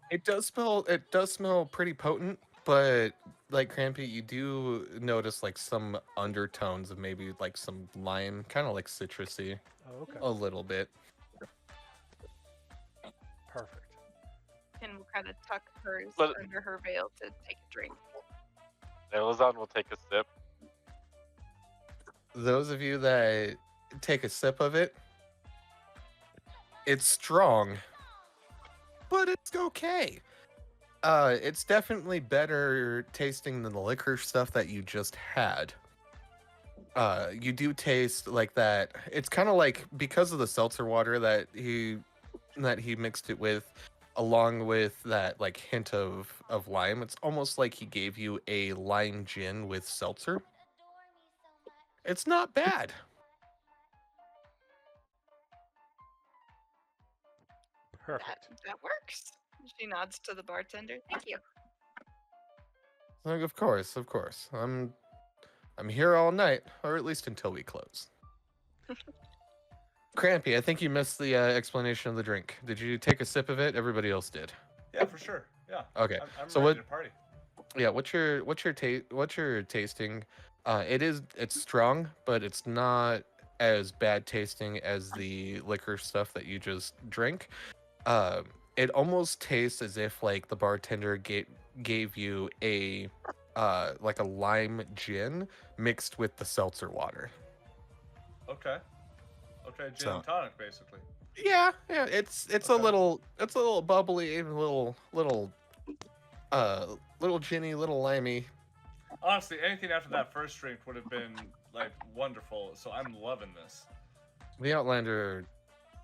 It does smell pretty potent, but like Crampy, you do notice like some undertones of maybe like some lime, kind of like citrusy, Oh, okay. a little bit. Perfect. and will kind of tuck hers Let- under her veil to take a drink. Lazan will take a sip. Those of you that take a sip of it, it's strong, but it's okay. It's definitely better tasting than the liquor stuff that you just had. You do taste like that. It's kind of like, because of the seltzer water that he mixed it with, along with that like hint of lime. It's almost like he gave you a lime gin with seltzer. It's not bad. Perfect. That works. She nods to the bartender. Thank you. Like, of course. I'm here all night, or at least until we close. Crampy, I think you missed the explanation of the drink. Did you take a sip of it? Everybody else did. Yeah, for sure. Yeah. Okay. I'm So ready to party. Yeah, what's your tasting? It's strong, but it's not as bad tasting as the liquor stuff that you just drank. It almost tastes as if like the bartender gave you a like a lime gin mixed with the seltzer water. Okay. Okay, gin So- and tonic, basically. Yeah, it's Okay. a little bubbly, little ginny, little limey. Honestly, anything after that first drink would have been like wonderful. So I'm loving this. The Outlander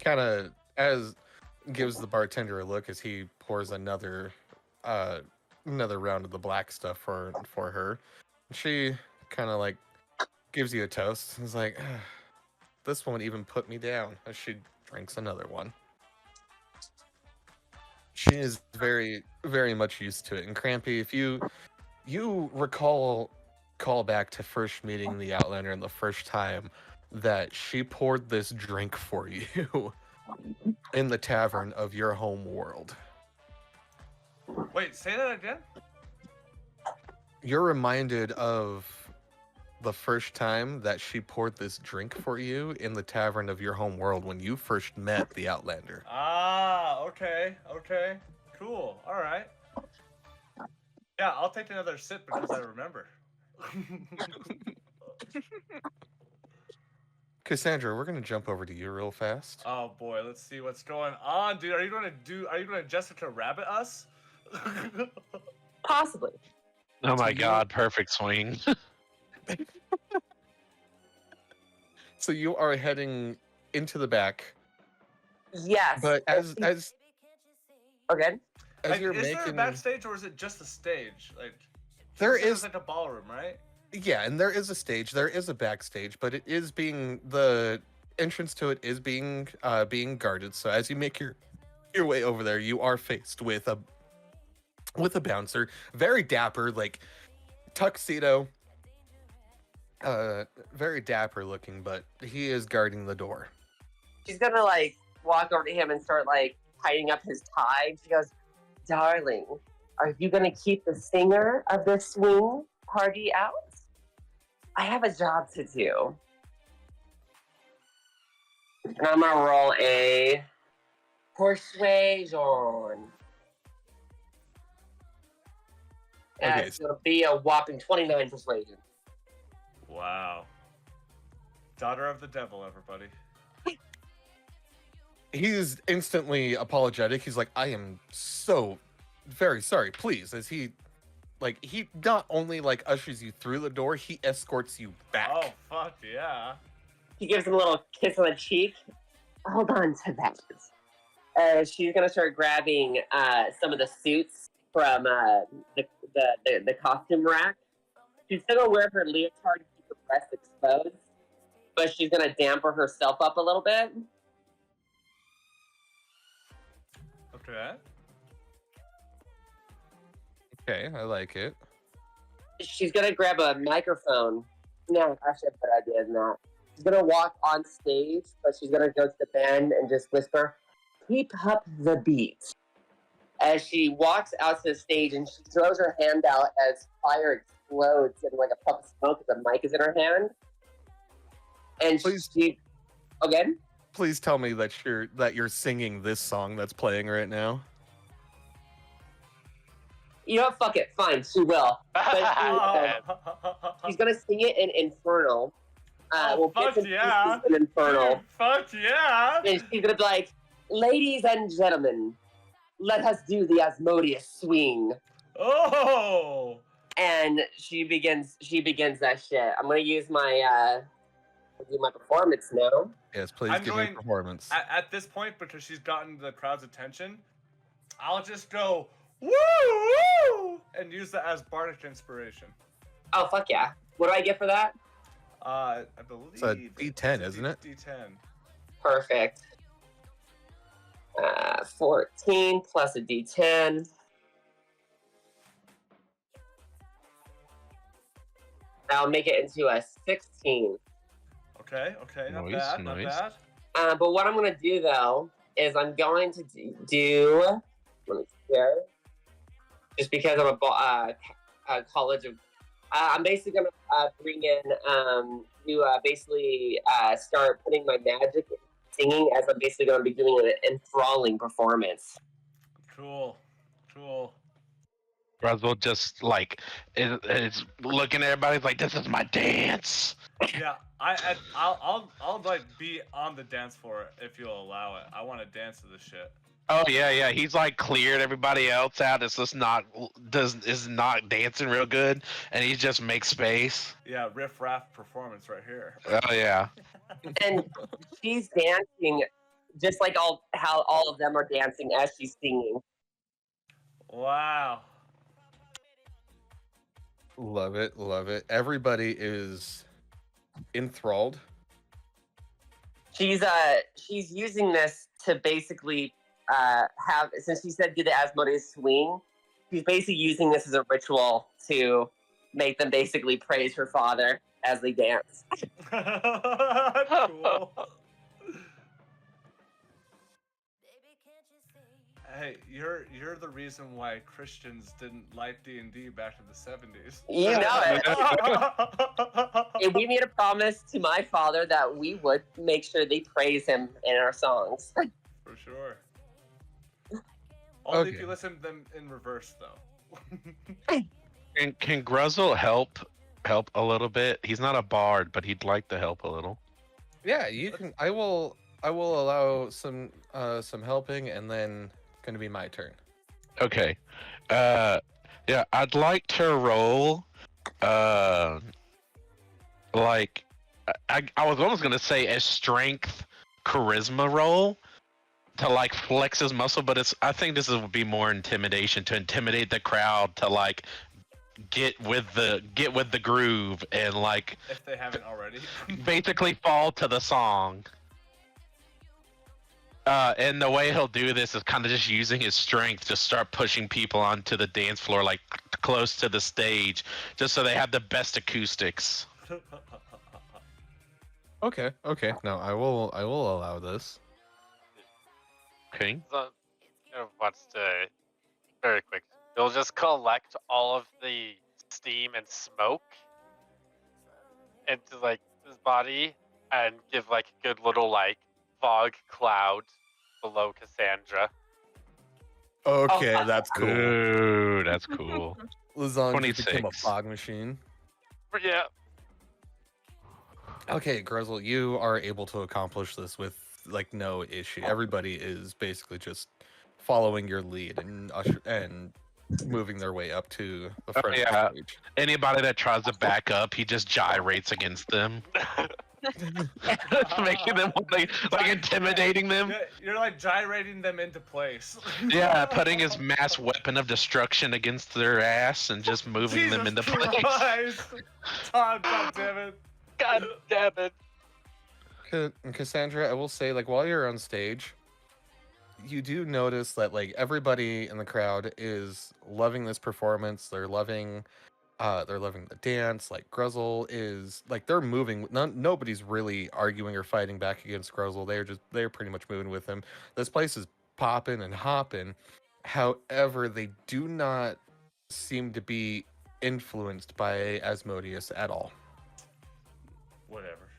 kind of gives the bartender a look as he pours another round of the black stuff for her. She kind of like gives you a toast. It's like, this won't even put me down as she drinks another one. She is very, very much used to it. And Crampy, if you call back to first meeting the Outlander and the first time that she poured this drink for you in the tavern of your home world. Wait, say that again? You're reminded of the first time that she poured this drink for you in the tavern of your home world when you first met the Outlander. Ah, okay. Cool. All right. Yeah, I'll take another sip because I remember. Cassandra, we're gonna jump over to you real fast. Oh boy, let's see what's going on, dude. Are you gonna Jessica Rabbit us? Possibly. Oh my god, perfect swing. So you are heading into the back, Yes. but as Okay. Like, you're is there a making backstage or is it just a stage? Like, there you said it was is like a ballroom, right? yeah, and there is a stage, there is a backstage, but the entrance to it is being guarded. So as you make your way over there, you are faced with a bouncer, very dapper, like tuxedo, very dapper looking, but he is guarding the door. She's gonna like walk over to him and start like tightening up his tie. She goes, "Darling, are you gonna keep the singer of the swing party out? I have a job to do." And I'm gonna roll a persuasion. And Okay. it's gonna be a whopping 29 persuasion. Wow. Daughter of the devil, everybody. He's instantly apologetic. He's like, "I am so very sorry, please." As he not only like ushers you through the door, he escorts you back. Oh, fuck yeah. He gives him a little kiss on the cheek. Hold on to that. She's gonna start grabbing some of the suits from the costume rack. She's still gonna wear her leotard to keep her breasts exposed, but she's gonna damper herself up a little bit. Okay. Okay, I like it. She's gonna grab a microphone. No, actually, a better idea than that. She's gonna walk on stage, but she's gonna go to the band and just whisper, "Keep up the beat." As she walks out to the stage and she throws her hand out as fire explodes in like a puff of smoke as the mic is in her hand. And Please. she again. Please tell me that you're singing this song that's playing right now. You know what? Fuck it. Fine, she will. But she's gonna sing it in Infernal. Oh, fuck bits and yeah. pieces in Infernal. Dude, fuck yeah. And she's gonna be like, "Ladies and gentlemen, let us do the Asmodeus swing." Oh. And she begins that shit. I'm gonna use my do my performance now. Yes, please I'm give me going- performance. At this point, because she's gotten the crowd's attention, I'll just go, "Woo, woo," and use that as bardic inspiration. Oh fuck yeah. What do I get for that? I believe It's a D10, isn't it? D10. Perfect. 14 plus a d10. I'll make it into a 16. Okay, not Nice, bad, not nice. bad. But what I'm going to do, though, is I'm going to do... Let me see here. Just because I'm a college of... I'm basically going to bring in... basically start putting my magic in singing, as I'm basically going to be doing an enthralling performance. Cool. Roswell just like is looking at everybody like, this is my dance. Yeah, I'll like be on the dance floor if you'll allow it. I want to dance to this shit. Oh yeah. He's like cleared everybody else out. It's just is not dancing real good, and he just makes space. Yeah, riff raff performance right here. Oh yeah. And she's dancing just like how all of them are dancing as she's singing. Wow. Love it. Everybody is enthralled. She's using this to basically have, since she said do the Asmodeus swing, she's basically using this as a ritual to make them basically praise her father as they dance. Cool. Hey, you're the reason why Christians didn't like D&D back in the 70s. You know it. And we made a promise to my father that we would make sure they praise him in our songs. For sure. Only if Okay. you listen to them in reverse, though. Can Gruzzle help a little bit? He's not a bard, but he'd like to help a little. Yeah, you can. I will allow some helping, and then going to be my turn. Okay. Yeah, I'd like to roll. Like, I was almost gonna say a strength charisma roll to like flex his muscle, but I think this would be more intimidation, to intimidate the crowd, to like get with the groove and like If they haven't already. basically fall to the song. And the way he'll do this is kind of just using his strength to start pushing people onto the dance floor, like close to the stage, just so they have the best acoustics. Okay. No, I will allow this. Okay. So, wants to very quick. He'll just collect all of the steam and smoke into like his body and give like a good little like fog cloud below Cassandra. Okay, Oh, that's cool. Ooh, that's cool. Lazan just became a 26. fog machine. But yeah, Okay, Gruzzle, you are able to accomplish this with like no issue. Everybody is basically just following your lead and moving their way up to the front yeah. of the stage. Anybody that tries to back up, he just gyrates against them, making them like intimidating them. You're like gyrating them into place. Yeah, putting his mass weapon of destruction against their ass and just moving them into place. place. God damn it. God damn it. Cassandra, I will say, like, while you're on stage, you do notice that like everybody in the crowd is loving this performance. They're loving the dance. Like Gruzzle is like they're moving. Nobody's really arguing or fighting back against Gruzzle. They're pretty much moving with him. This place is popping and hopping. However, they do not seem to be influenced by Asmodeus at all. Whatever.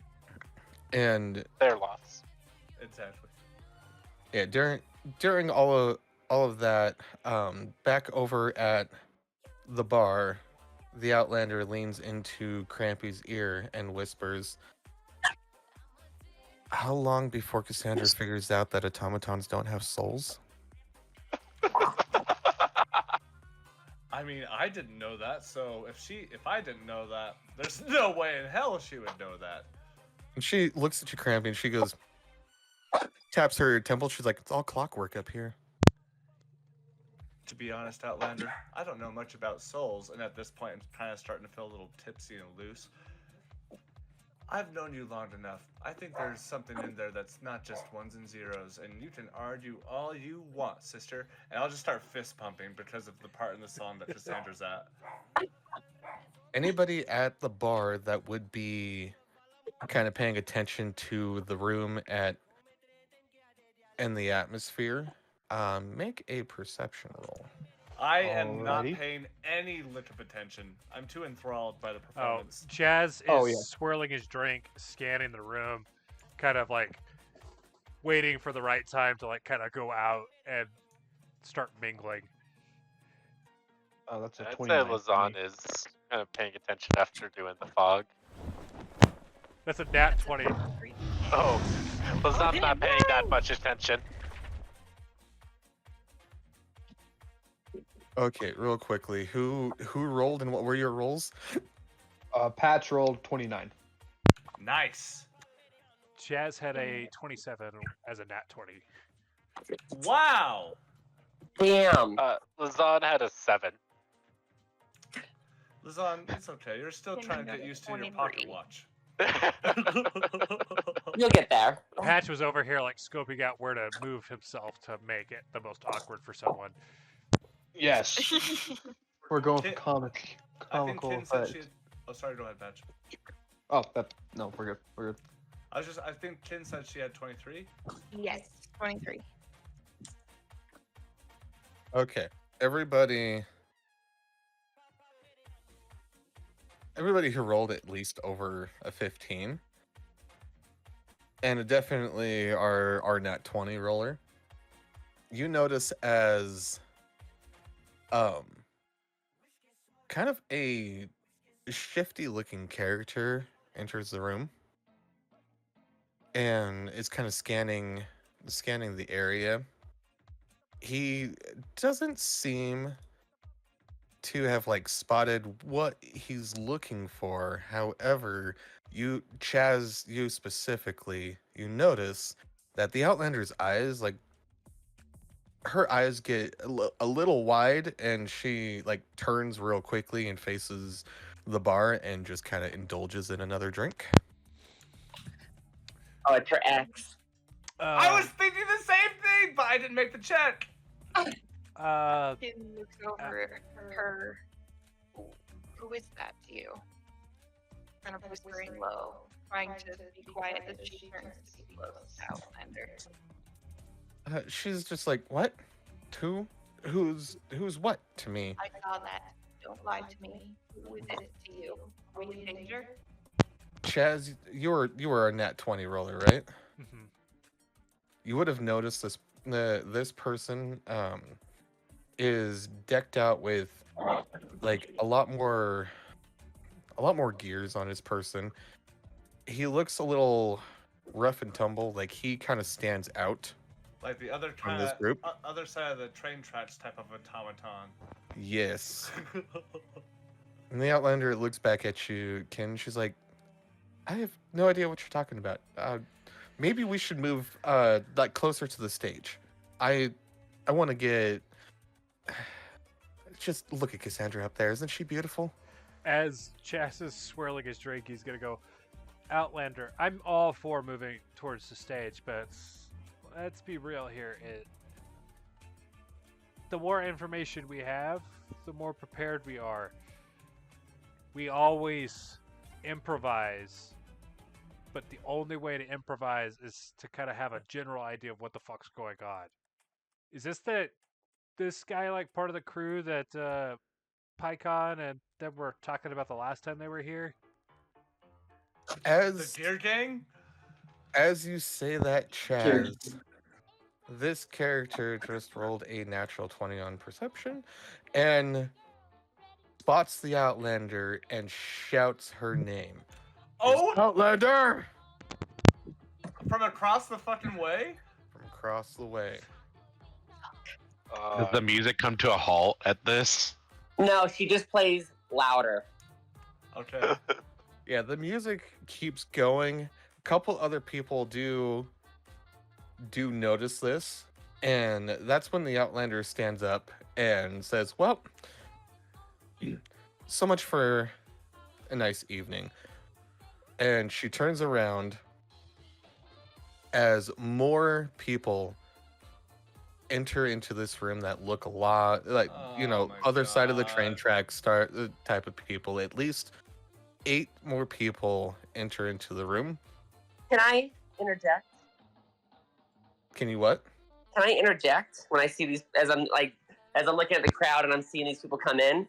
And Their loss. Exactly. yeah, during all of that, back over at the bar, the Outlander leans into Crampy's ear and whispers, "How long before Cassandra figures out that automatons don't have souls?" I mean, I didn't know that, so if I didn't know that, there's no way in hell she would know that. And she looks at you, Crampy, and she goes, taps her temple. She's like, "It's all clockwork up here." To be honest, Outlander, I don't know much about souls, and at this point, I'm kind of starting to feel a little tipsy and loose. I've known you long enough. I think there's something in there that's not just ones and zeros, and you can argue all you want, sister. And I'll just start fist pumping because of the part in the song that Cassandra's at. Anybody at the bar that would be kind of paying attention to the room and the atmosphere, make a perception roll. I am not Alrighty. paying any lick of attention. I'm too enthralled by the Oh, performance. Chazz is Oh, yeah. swirling his drink, scanning the room, kind of like waiting for the right time to like kind of go out and start mingling. Oh, that's a I'd say 29. for Lazan me. is kind of paying attention after doing the fog. That's a nat 20. Oh, Lazan's damn, not paying that much attention. Okay, real quickly, who rolled and what were your rolls? Patch rolled 29. Nice. Chazz had a 27 as a nat 20. Wow. Damn. Lazan had a 7. Lazan, it's okay. You're still trying to get used to your pocket 23. watch. You'll get there. Patch was over here like scoping out where to move himself to make it the most awkward for someone. Yes. We're going for Kit- comic. I think Comical Kin said effect. she had... Oh, sorry, go ahead, Badge. Oh, no, we're good. We're good. I think Kin said she had 23. Yes, 23. Okay, everybody who rolled at least over a 15, and definitely our nat 20 roller, you notice as kind of a shifty looking character enters the room and is kind of scanning the area. He doesn't seem to have like spotted what he's looking for. However, Chazz, you specifically, you notice that the Outlander's eyes, like her eyes get a little wide, and she like turns real quickly and faces the bar and just kind of indulges in another drink. Oh, it's her ex. I was thinking the same thing, but I didn't make the check. Kin looks over at her. Who is that to you? Kind of whispering low, trying to be quiet as she turns to be close to Outlander. She's just like, what? Who's what to me? I saw that. Don't lie to me. Who is it to you? Are we in danger? Chazz, you were a nat 20 roller, right? Mhm. You would have noticed this person is decked out with like a lot more gears on his person. He looks a little rough and tumble, like he kind of stands out Like the other from this group. other side of the train tracks type of automaton. Yes. And the Outlander looks back at you, Ken. She's like, I have no idea what you're talking about. Maybe we should move like closer to the stage. I want to get. Just look at Cassandra up there. Isn't she beautiful? As Chazz is swirling his drink, he's gonna go, Outlander, I'm all for moving towards the stage, but let's be real here. The more information we have, the more prepared we are. We always improvise, but the only way to improvise is to kind of have a general idea of what the fuck's going on. Is this guy like part of the crew that Pykon and them were talking about the last time they were here? The Deer Gang? As you say that, Chazz, this character just rolled a natural 20 on perception and spots the Outlander and shouts her name. Oh! Outlander! From across the fucking way? From across the way. Does the music come to a halt at this? No, she just plays louder. Okay. Yeah, the music keeps going. A couple other people do notice this, and that's when the Outlander stands up and says, well, so much for a nice evening. and she turns around as more people enter into this room that look a lot like Oh my other side of the train God. track start the type of people. At least 8 more people enter into the room. Can I interject? Can you what? Can I interject when I see these as I'm looking at the crowd and I'm seeing these people come in?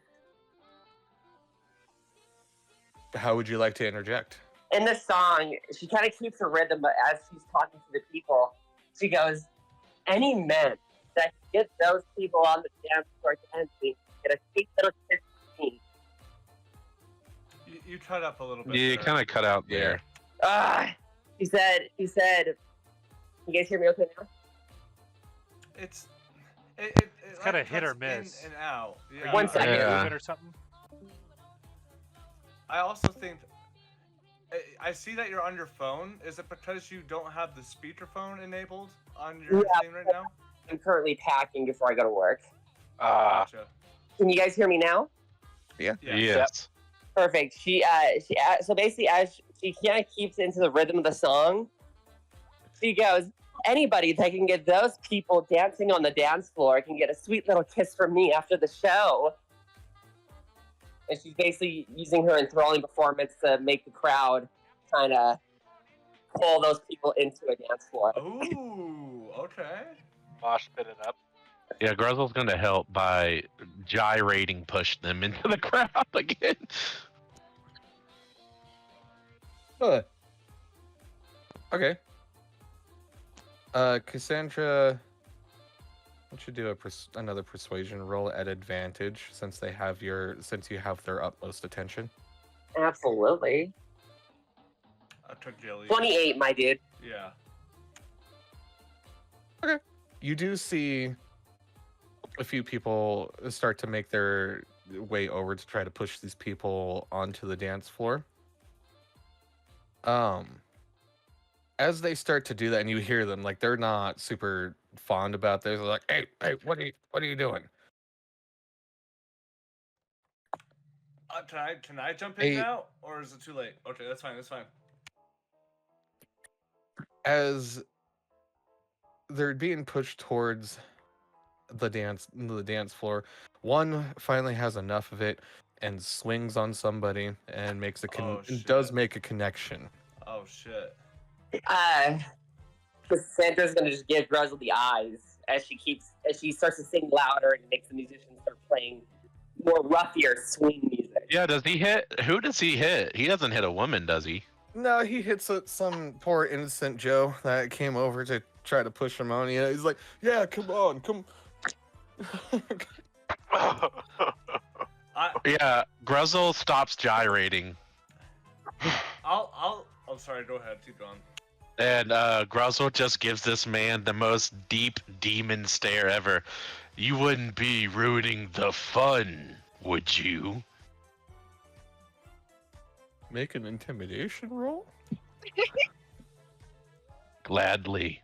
How would you like to interject? In the song, she kind of keeps a rhythm, but as she's talking to the people, she goes, "Any men that get those people on the dance floor dancing get a sweet little kiss from me." You cut up a little bit. Yeah, you there. kind of cut out there. He said, you guys hear me okay now? It's kinda like hit or cuts miss. in and out. Are Yeah. you, One are second. you Yeah. moving or something? I also think I see that you're on your phone. Is it because you don't have the speakerphone enabled on your thing right now? I'm currently packing before I go to work. Gotcha. Can you guys hear me now? Yeah. Yes. Perfect. So basically, as she kind of keeps into the rhythm of the song, she goes, "Anybody that can get those people dancing on the dance floor can get a sweet little kiss from me after the show." And she's basically using her enthralling performance to make the crowd kind of pull those people into a dance floor. Ooh. Okay. Mosh pit it up. Yeah, Gruzzle's going to help by gyrating push them into the crowd again. Okay. Cassandra, why don't you do another persuasion roll at advantage since you have their utmost attention. Absolutely. I took Gilly. 28, my dude. Yeah. You do see a few people start to make their way over to try to push these people onto the dance floor. As they start to do that, and you hear them, like, they're not super fond about this. They're like, hey, what are you doing? Can I jump in Hey. now, or is it too late? Okay, that's fine. As they're being pushed towards the dance floor, one finally has enough of it and swings on somebody and makes does make a connection. Oh shit. Cassandra's gonna just give Gruzzle the eyes as she starts to sing louder and makes the musicians start playing more ruffier swing music. Yeah, does he hit? Who does he hit? He doesn't hit a woman, does he? No, he hits some poor innocent Joe that came over to try to push him on. Yeah, he's like, yeah, come on, come. Yeah, Gruzzle stops gyrating. I'm sorry. Go ahead. Keep going. And Gruzzle just gives this man the most deep demon stare ever. You wouldn't be ruining the fun, would you? Make an intimidation roll? Gladly.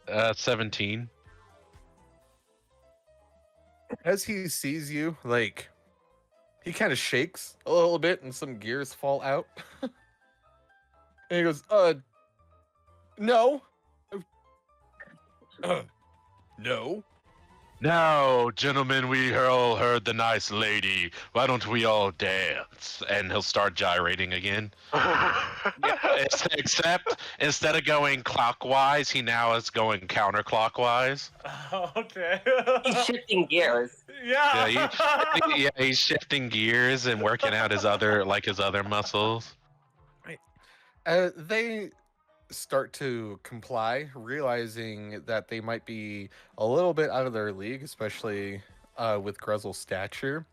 Uh, 17. As he sees you, like, he kind of shakes a little bit and some gears fall out. And he goes, no. No. Now, gentlemen, we all heard the nice lady. Why don't we all dance? And he'll start gyrating again. Except instead of going clockwise, he now is going counterclockwise. Okay. He's shifting gears. Yeah. He's shifting gears and working out his other muscles. They start to comply, realizing that they might be a little bit out of their league, especially with Gruzzle's stature.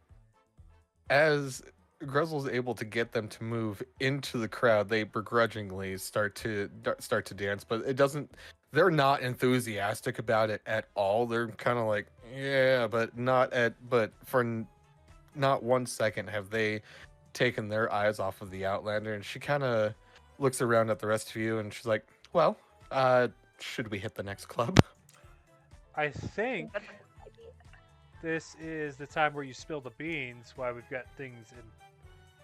As Gruzzle's able to get them to move into the crowd, they begrudgingly start to dance, but they're not enthusiastic about it at all. They're kind of like, yeah, but for not 1 second have they taken their eyes off of the Outlander. And she kind of looks around at the rest of you and she's like, well, should we hit the next club? I think this is the time where you spill the beans while we've got things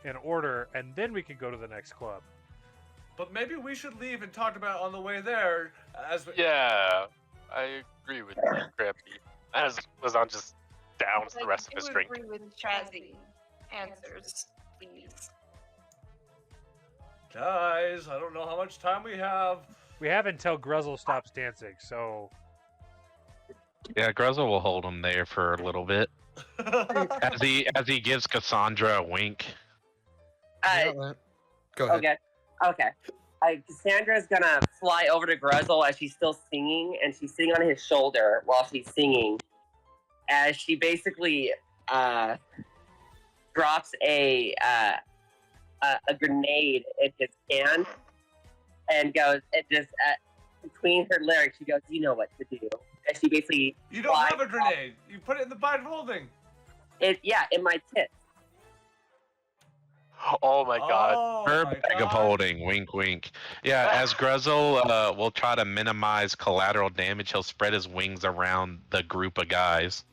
in order, and then we can go to the next club. But maybe we should leave and talk about it on the way there. Yeah, I agree with you, Crampy. As Lazan just downs the rest of his drink. I do agree with Chazzy answers, please. Guys, I don't know how much time we have. We have until Gruzzle stops dancing, so Yeah, Gruzzle will hold him there for a little bit as he gives Cassandra a wink. Go ahead. Okay. Cassandra's gonna fly over to Gruzzle as she's still singing, and she's sitting on his shoulder while she's singing. As she basically drops a grenade in his hand, and goes and just between her lyrics, she goes, "You know what to do." And she basically You don't have a grenade. You put it in the bind holding. in my tits. Oh my god. Oh Her my bag of God. holding, wink, wink. Yeah, as Gruzzle will try to minimize collateral damage, he'll spread his wings around the group of guys.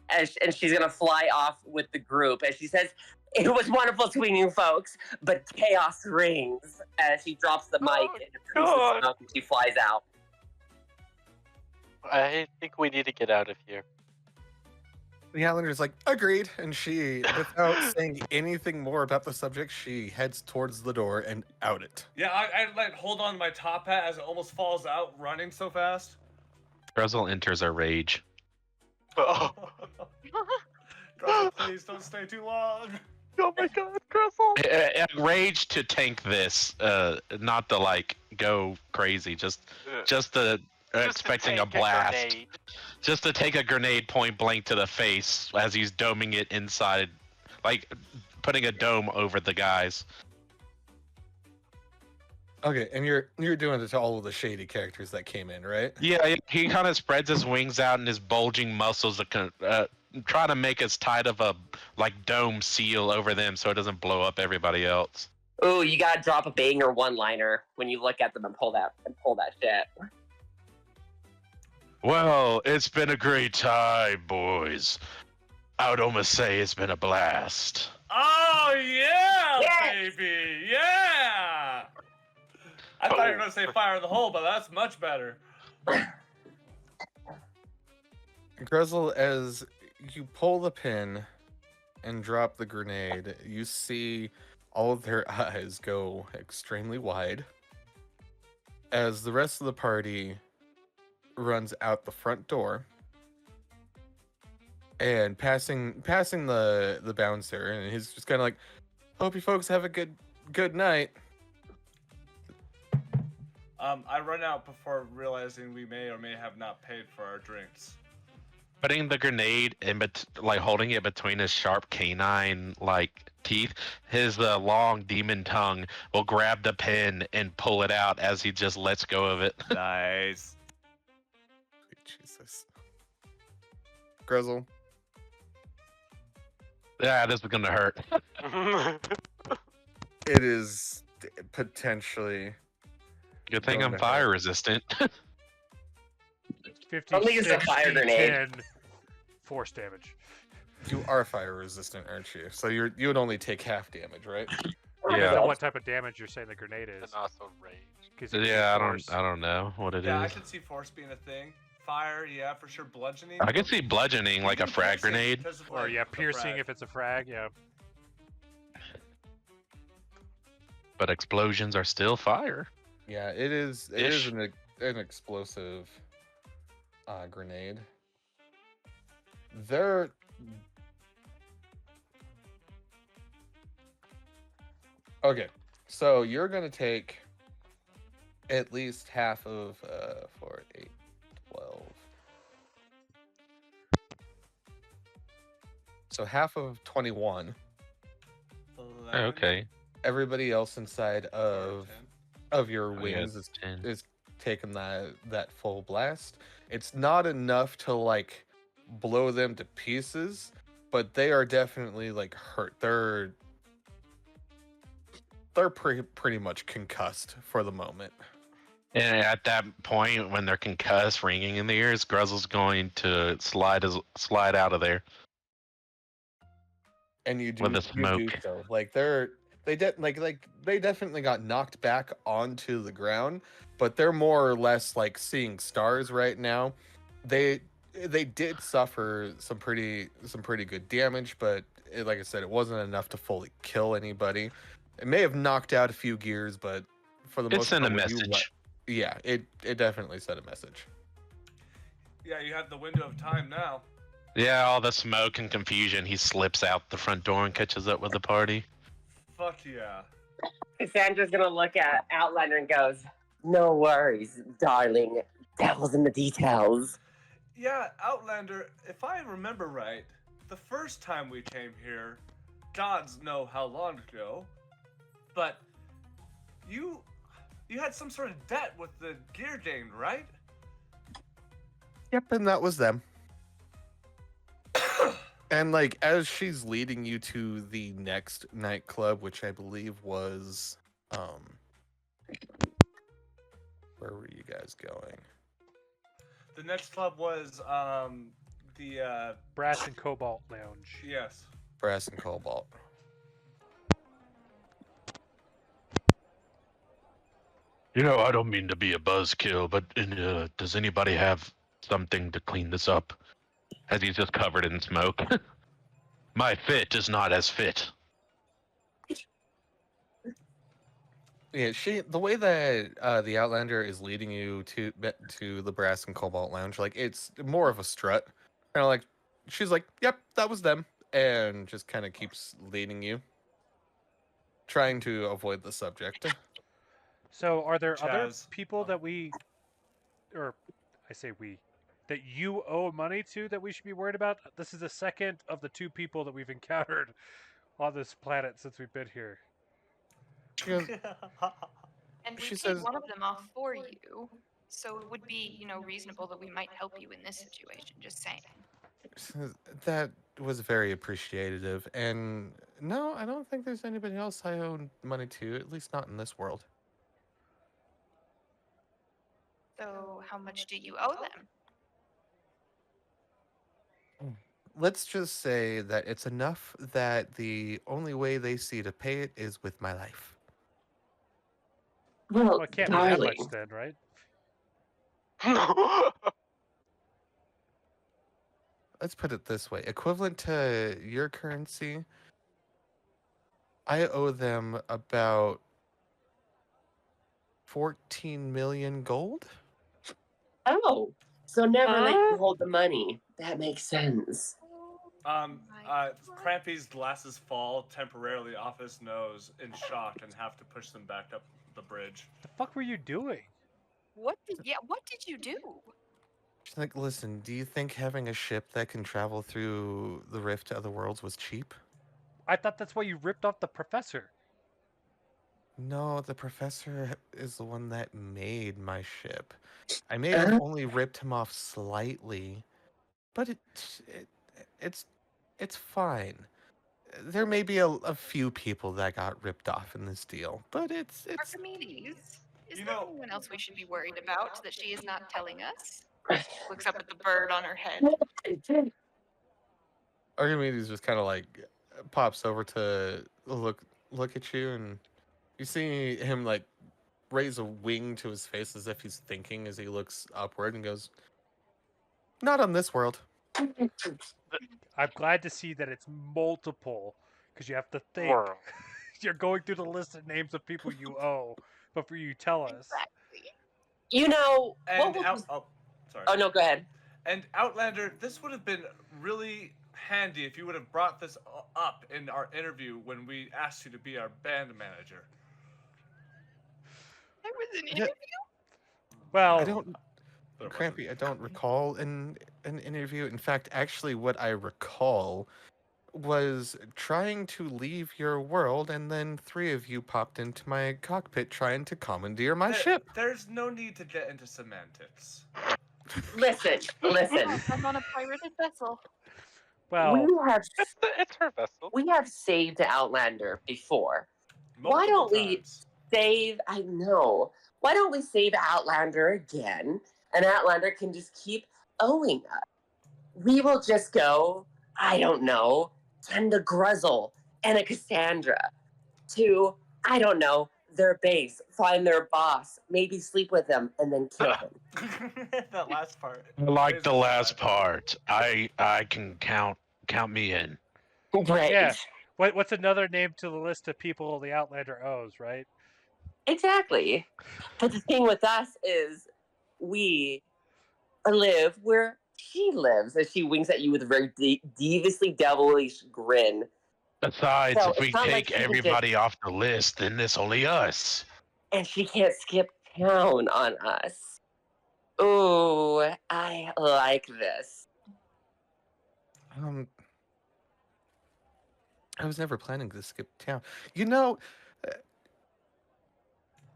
And she's gonna fly off with the group, and she says, "It was wonderful seeing you folks, but chaos rings." As she drops the mic and God. smoke, and she flies out. I think we need to get out of here. The Outlander's like, agreed. And she, without saying anything more about the subject, she heads towards the door and out it. Yeah, I like hold on to my top hat as it almost falls out, running so fast. Gruzzle enters a rage. Gruzzle, please don't stay too long. Oh my god, Gruzzle! Rage to tank this, not to like go crazy, just to expecting a take blast. grenade. Just to take a grenade point blank to the face as he's doming it inside, like putting a dome over the guys. Okay, and you're doing it to all of the shady characters that came in, right? Yeah, he kind of spreads his wings out and his bulging muscles try to make as tight of a like dome seal over them so it doesn't blow up everybody else. Ooh, you gotta drop a banger one-liner when you look at them and pull that shit. Well, it's been a great time, boys. I would almost say it's been a blast. Oh yeah, Yes! baby, yeah. I thought you were gonna say fire in the hole, but that's much better. Gruzzle, as you pull the pin and drop the grenade, you see all of their eyes go extremely wide as the rest of the party runs out the front door and passing the bouncer, and he's just kind of like, hope you folks have a good night. I run out before realizing we may or may have not paid for our drinks. Putting the grenade like holding it between his sharp canine like teeth, his long demon tongue will grab the pin and pull it out as he just lets go of it. Nice. Jesus. Gruzzle. Yeah, this is gonna hurt. It is potentially. Good thing Going I'm to fire hurt. resistant. 56, Only use a fire grenade. 10 force damage. You are fire resistant, aren't you? So you would only take half damage, right? Depends Yeah. on what type of damage you're saying the grenade is. And also rage. 'Cause if Yeah, it's I don't know what it Yeah, I is. can see force being a thing. Fire, yeah, for sure. Bludgeoning. I can see bludgeoning like a Even frag piercing, grenade. because of, Or like, yeah, the piercing frag. if it's a frag, yeah. But explosions are still fire. Yeah, it is. It Ish. is an explosive grenade. They're okay. So you're gonna take at least half of 4, 8, 12. So half of 21. 11, Okay. Everybody else inside or of your Oh, yeah, wings it's 10. is taking that full blast. It's not enough to like blow them to pieces, but they are definitely like hurt. They're pretty much concussed for the moment. And at that point, when they're concussed, ringing in the ears, Gruzzle's going to slide out of there And you with do the smoke. so. Like they definitely got knocked back onto the ground, but they're more or less like seeing stars right now. They did suffer some pretty good damage, but like I said, it wasn't enough to fully kill anybody. It may have knocked out a few gears, but for the It most sent a part, message. yeah, it definitely sent a message. Yeah, you have the window of time now. Yeah, all the smoke and confusion. He slips out the front door and catches up with the party. Fuck yeah. Cassandra's gonna look at Outlander and goes, "No worries, darling. Devil's in the details." Yeah, Outlander, if I remember right, the first time we came here, gods know how long ago, but you had some sort of debt with the gear gained, right? Yep, and that was them. And like as she's leading you to the next nightclub, which I believe was where were you guys going? The next club was the Brass and Cobalt Lounge. yes. Brass and Cobalt. You know, I don't mean to be a buzzkill, but does anybody have something to clean this up? As he's just covered in smoke. My fit is not as fit. Yeah, the way that the Outlander is leading you to the Brass and Cobalt Lounge, like it's more of a strut. Kind of like she's like, "Yep, that was them," and just kind of keeps leading you, trying to avoid the subject. So, are there other Chazz. people that or I say we, that you owe money to that we should be worried about? This is the second of the 2 people that we've encountered on this planet since we've been here. She goes, And we She paid says- one of them off for you, so it would be, reasonable that we might help you in this situation. Just saying. "That was very appreciative, and no, I don't think there's anybody else I owe money to, at least not in this world." So, how much do you owe them? Let's just say that it's enough that the only way they see to pay it is with my life. Well, Well, it can't be that darling, much then, right? Let's put it this way. Equivalent to your currency, I owe them about 14 million gold. oh, so never let Huh? you hold the money. That makes sense. Crampy's glasses fall temporarily off his nose in shock and have to push them back up the bridge. The fuck were you doing? What did you do? She's like, "Listen, do you think having a ship that can travel through the rift to other worlds was cheap?" I thought that's why you ripped off the professor. No, the professor is the one that made my ship. I may have only ripped him off slightly, but it's fine. There may be a few people that got ripped off in this deal, but it's Archimedes, is You there know- anyone else we should be worried about that she is not telling us? Looks up at the bird on her head. Archimedes just kind of like pops over to look at you, and you see him like raise a wing to his face as if he's thinking as he looks upward and goes, "Not on this world." I'm glad to see that it's multiple, because you have to think. World. You're going through the list of names of people you owe before you tell us. Exactly. What And was... sorry. Oh no, go ahead. And Outlander, this would have been really handy if you would have brought this up in our interview when we asked you to be our band manager. There was an Yeah. interview. Well, I don't, There Crampy, I don't recall an interview. In fact, actually, what I recall was trying to leave your world, and then 3 of you popped into my cockpit trying to commandeer my ship. There's no need to get into semantics. Listen. I'm on a pirated vessel. well, It's her vessel. We have saved Outlander before. Why Multiple don't we times. save? I know. why don't we save Outlander again? And Outlander can just keep owing us. We will just go, I don't know, tend a Gruzzle and a Cassandra to, I don't know, their base, find their boss, maybe sleep with them, and then kill him. That last part. I like the Amazing last part. part. I can count me in. Right. Yeah. What's another name to the list of people the Outlander owes, right? Exactly. But the thing with us is we live where she lives, as she winks at you with a very deviously devilish grin. Besides, So if it's we not like take she can just, everybody off the list, then it's only us. and she can't skip town on us. Ooh, I like this. I was never planning to skip town. You know,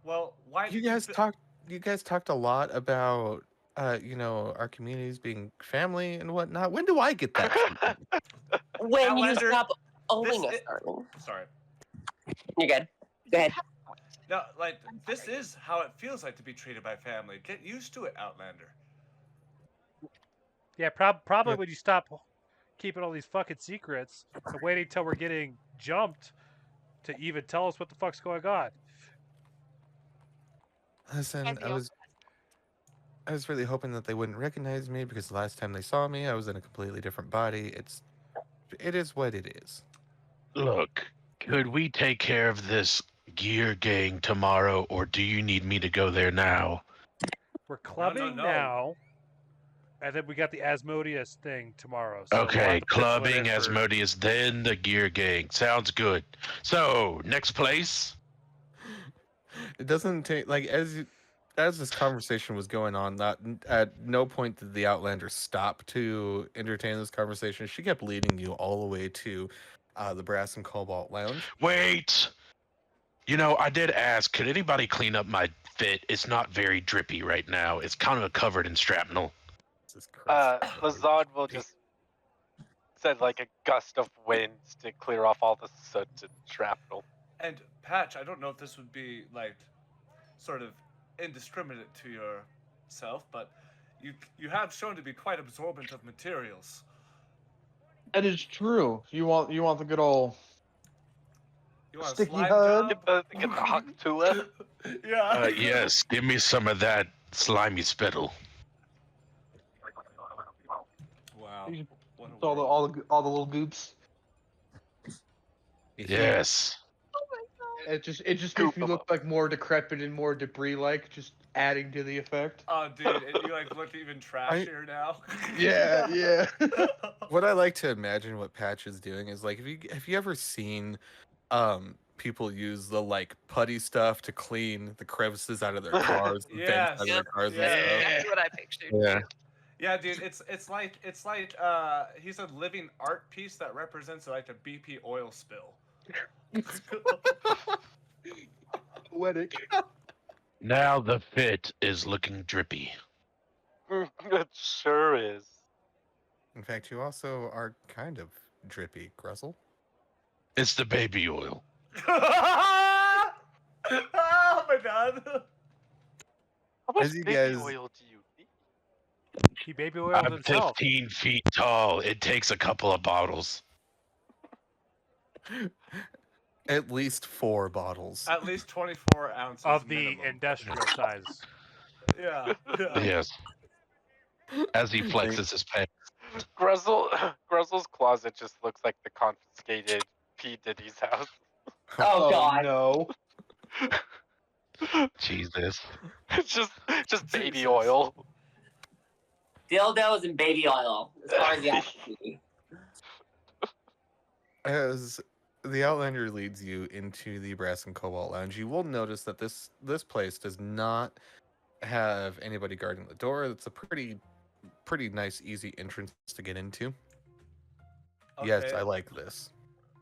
Well, why you guys talked a lot about our communities being family and whatnot. When do I get that treatment? When Outlander, you stop owing this us, darling. Sorry. You're good. Go ahead. No, like this is how it feels like to be treated by family. Get used to it, Outlander. Yeah, probably when you stop keeping all these fucking secrets and waiting till we're getting jumped to even tell us what the fuck's going on. Listen, I was really hoping that they wouldn't recognize me because the last time they saw me, I was in a completely different body. It is what it is. Look, could we take care of this gear gang tomorrow, or do you need me to go there now? We're clubbing no. now, and then we got the Asmodeus thing tomorrow. So we'll Okay, have to pencil it in clubbing, for- Asmodeus, then the gear gang. Sounds good. So, next place? It doesn't take as this conversation was going on, not at no point did the Outlander stop to entertain this conversation. She kept leading you all the way to the Brass and Cobalt Lounge. Wait! I did ask, could anybody clean up my fit? It's not very drippy right now. It's kind of covered in shrapnel. Lazard will just send like a gust of winds to clear off all the soot and shrapnel. And Patch, I don't know if this would be like sort of indiscriminate to yourself, but you have shown to be quite absorbent of materials. That is true. You want the good old You want a sticky slime hug? job? Get the hug to it. Yeah. Yes, give me some of that slimy spittle. Wow. You- What a all the world. all the little goops. Yes. It just makes Scoop me 'em look up. like more decrepit and more debris like, just adding to the effect. Oh, dude, and you like look even trashier now. Yeah. What I like to imagine what Patch is doing is like, have you ever seen people use the like putty stuff to clean the crevices out of their cars, and vents Yes. out of their cars Yeah. and stuff? That's what I pictured. Yeah. Yeah, dude, it's like he's a living art piece that represents like a BP oil spill. Poetic. Now the fit is looking drippy. It sure is. In fact, you also are kind of drippy, Gruzzle. It's the baby oil. Oh my god. How much As you baby guys- oil do you need? He baby oiled I'm himself. 15 feet tall. It takes a couple of bottles. At least 4 bottles. At least 24 ounces Of the minimum. industrial size. Yeah. Yes. As he flexes his pants. Gruzzle's closet just looks like the confiscated P. Diddy's house. Oh, God. No. Jesus. It's just baby oil. Dildos and baby oil, as far as the eye can see. As the Outlander leads you into the Brass and Cobalt Lounge, you will notice that this place does not have anybody guarding the door. It's a pretty nice, easy entrance to get into. Yes, Okay. I like this.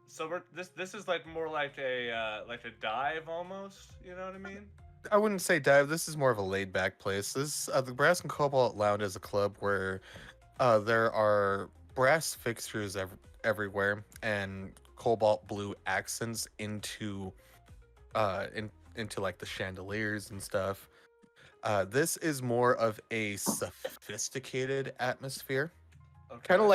So this is like more like a dive almost. You know what I mean? I wouldn't say dive. This is more of a laid-back place. This the Brass and Cobalt Lounge is a club where there are brass fixtures everywhere and cobalt blue accents into like the chandeliers and stuff. This is more of a sophisticated atmosphere, Okay. kind of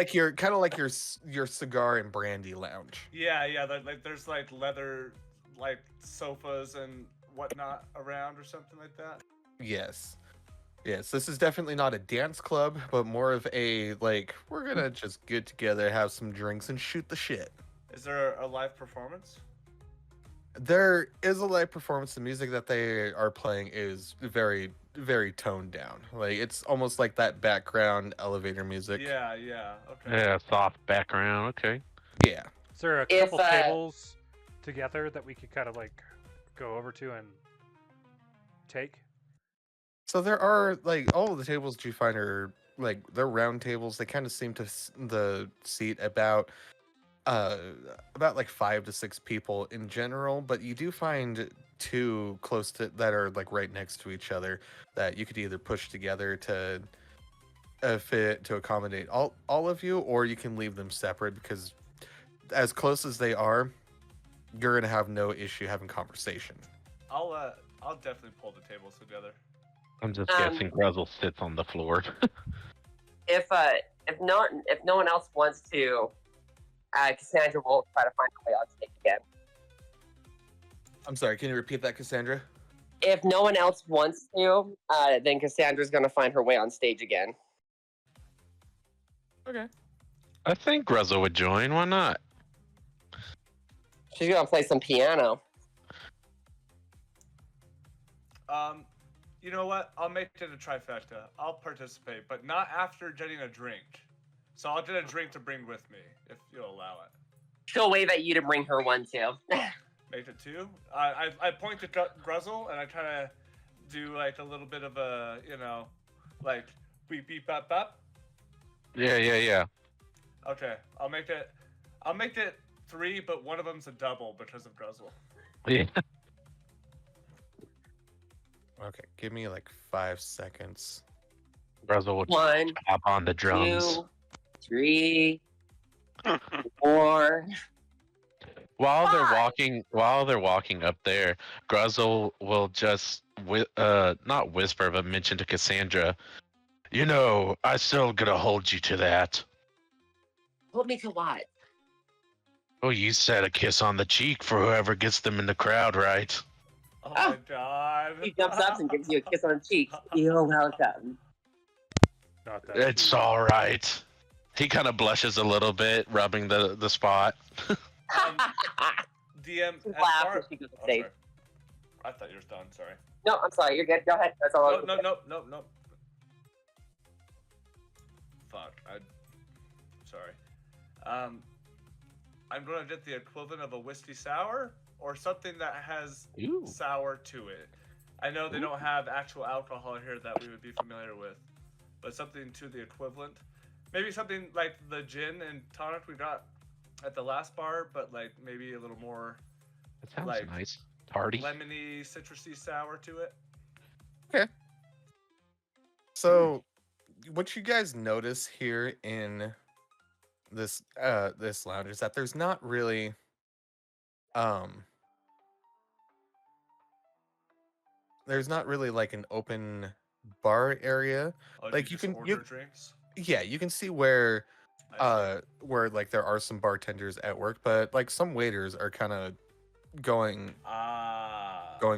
like your cigar and brandy lounge. Yeah, like there's like leather, like sofas and whatnot around or something like that. Yes. Yes, this is definitely not a dance club, but more of a, like, we're gonna just get together, have some drinks, and shoot the shit. Is there a live performance? There is a live performance. The music that they are playing is very, very toned down. Like, it's almost like that background elevator music. Yeah, okay. Yeah, soft background. Okay. Yeah. Is there a If, couple tables together that we could kind of like go over to and take? So there are, like, all of the tables that you find are, like, they're round tables. They kind of seem to the seat about like 5 to 6 people in general, but you do find two close to that are like right next to each other that you could either push together to fit to accommodate all of you, or you can leave them separate because as close as they are, you're gonna have no issue having conversation. I'll definitely pull the tables together. I'm just guessing Gruzzle sits on the floor. If no one else wants to, Cassandra will try to find a way on stage again. I'm sorry, can you repeat that, Cassandra? If no one else wants to, then Cassandra's gonna find her way on stage again. Okay. I think Gruzzle would join. Why not? She's gonna play some piano. You know what? I'll make it a trifecta. I'll participate, but not after getting a drink. So I'll get a drink to bring with me, if you'll allow it. She'll wave at you to bring her one too. Make it two? I point to Gruzzle, and I kind of do like a little bit of a, like beep beep bop bop. Yeah. Okay, I'll make it 3, but one of them's a double because of Gruzzle. Yeah. Okay, give me like 5 seconds. Gruzzle would 1, hop on the drums. 2, 3, 4. While they're 5. walking up there, Gruzzle will just not whisper, but mention to Cassandra, "You know, I still gotta hold you to that." Hold me to what? Oh, you said a kiss on the cheek for whoever gets them in the crowd, right? Oh my god. He jumps up and gives you a kiss on the cheek. You're welcome. Not that. It's all right. He kind of blushes a little bit, rubbing the spot. DM. She laughs as she goes to stage. Sorry. I thought you were done. Sorry. No, I'm sorry. You're good. Go ahead. That's all. No. Fuck. Sorry. I'm gonna get the equivalent of a whiskey sour or something that has sour to it. I know they don't have actual alcohol here that we would be familiar with, but something to the equivalent. Maybe something like the gin and tonic we got at the last bar, but like maybe a little more. That sounds like nice. Tardy. Lemony, citrusy sour to it. Okay. So, what you guys notice here in this lounge is that there's not really like an open bar area. Oh, Like you just can order drinks. Yeah, you can see where I see. where like there are some bartenders at work, but like some waiters are kind of going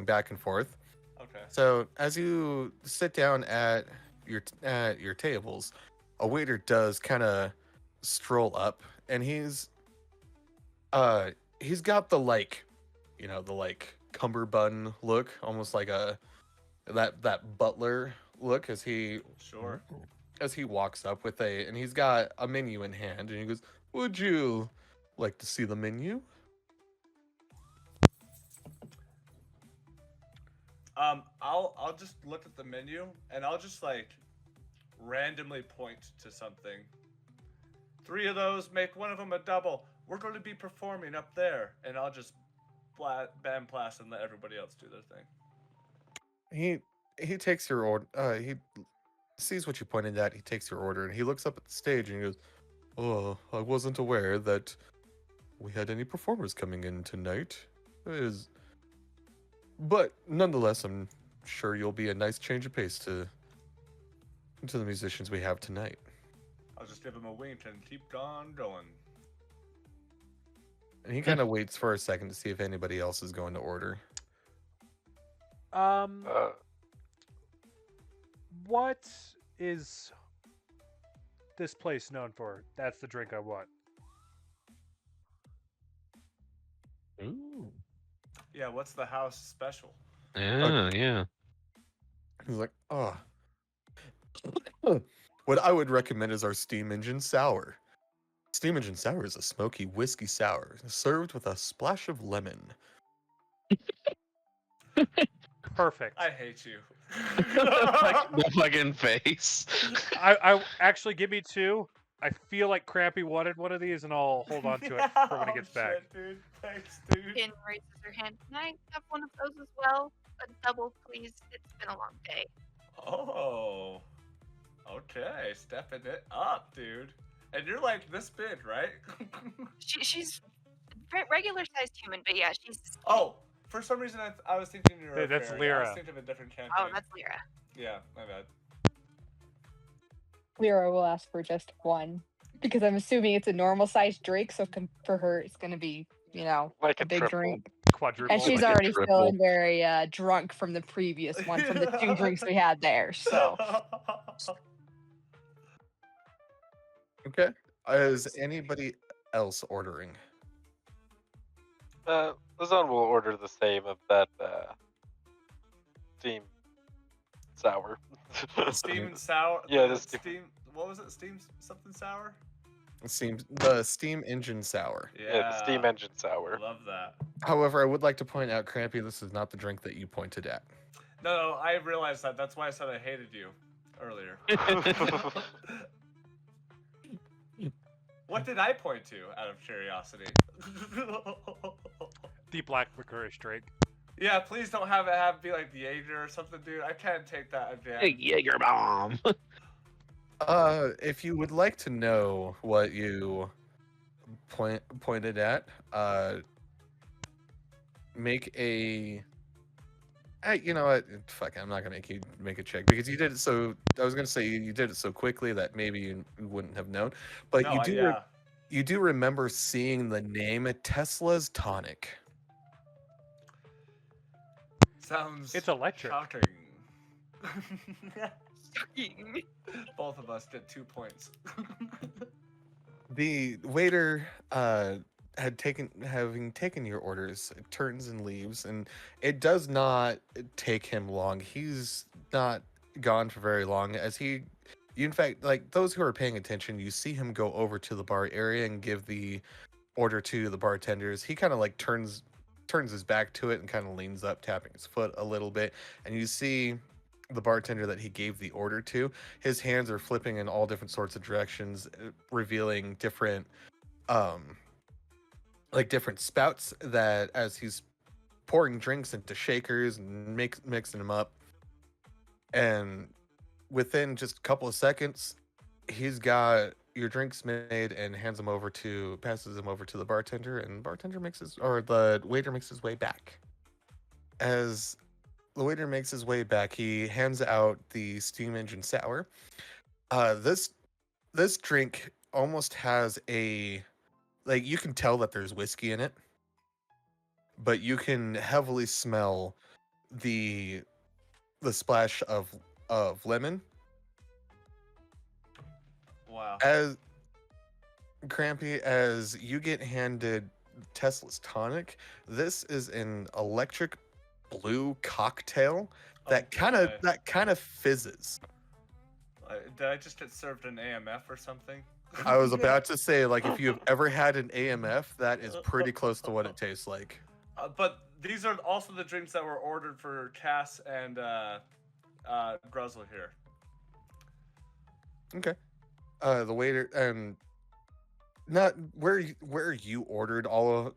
back and forth. Okay. So as you sit down at your tables, a waiter does kind of stroll up, and he's got the like, the like cummerbund look, almost like that butler look as he walks up with and he's got a menu in hand, and he goes, "Would you like to see the menu?" I'll just look at the menu, and I'll just like randomly point to something. 3 of those, make one of them a double. We're going to be performing up there, and I'll just bam blast and let everybody else do their thing. He takes your order. He sees what you pointed at. He takes your order, and he looks up at the stage, and he goes, "Oh, I wasn't aware that we had any performers coming in tonight. But nonetheless, I'm sure you'll be a nice change of pace to the musicians we have tonight. I'll just give him a wink and keep on going. And he kind of waits for a second to see if anybody else is going to order. What is this place known for? That's the drink I want. Ooh. Yeah, what's the house special? Yeah. He's like, oh. What I would recommend is our Steam Engine Sour. Steam Engine Sour is a smoky whiskey sour served with a splash of lemon. Perfect. I hate you. The fucking face. I actually give me 2. I feel like Crampy wanted one of these, and I'll hold on to it for when he gets back. Shit, dude. Thanks, dude. Finn raises her hand. Can I have one of those as well? A double, please. It's been a long day. Oh. Okay, stepping it up, dude. And you're like this big, right? She's regular sized human, but yeah, she's. Oh, for some reason I was thinking you were. Hey, that's I Lyra. was thinking of a different campaign. Oh, that's Lyra. Yeah, my bad. Lyra will ask for just one because I'm assuming it's a normal sized drink. So for her, it's going to be, Like a a big triple. drink. Quadruple. And she's Like a already triple. feeling very drunk from the previous one, from the 2 drinks we had there. So Okay. Is anybody else ordering? Lazan will order the same of that steam sour. Steam and sour. Yeah, the the steam- steam. What was it? Steam something sour. The Steam Engine Sour. Yeah, the steam engine sour. Love that. However, I would like to point out, Crampy, this is not the drink that you pointed at. No, I realized that. That's why I said I hated you earlier. What did I point to, out of curiosity? The black licorice drink. Yeah, please don't have it be like the Jaeger or something, dude. I can't take that again. Jaeger bomb. If you would like to know what you pointed at, make a. You know what? Fuck, I'm not gonna make you make a check because you did it so. I was gonna say you did it so quickly that maybe you wouldn't have known, but No, you do. yeah. You do remember seeing the name Tesla's Tonic. Sounds. It's electric. Shocking. Both of us get 2 points. The waiter having taken your orders, turns and leaves, and it does not take him long. He's not gone for very long, as you in fact, like those who are paying attention, you see him go over to the bar area and give the order to the bartenders. He kind of like turns his back to it and kind of leans up, tapping his foot a little bit, and you see the bartender that he gave the order to, his hands are flipping in all different sorts of directions, revealing different different spouts that as he's pouring drinks into shakers and mixing them up, and within just a couple of seconds he's got your drinks made and passes them over to the bartender, and the waiter makes his way back. As the waiter makes his way back, he hands out the Steam Engine Sour. This drink almost has you can tell that there's whiskey in it, but you can heavily smell the splash of lemon. Wow. As Crampy, as you get handed Tesla's Tonic, this is an electric blue cocktail that kind of fizzes. Did I just get served an AMF or something? I was about to say, like, if you've ever had an AMF, that is pretty close to what it tastes like. But these are also the drinks that were ordered for Cass and Gruzzle here. Okay. The waiter and not where you ordered all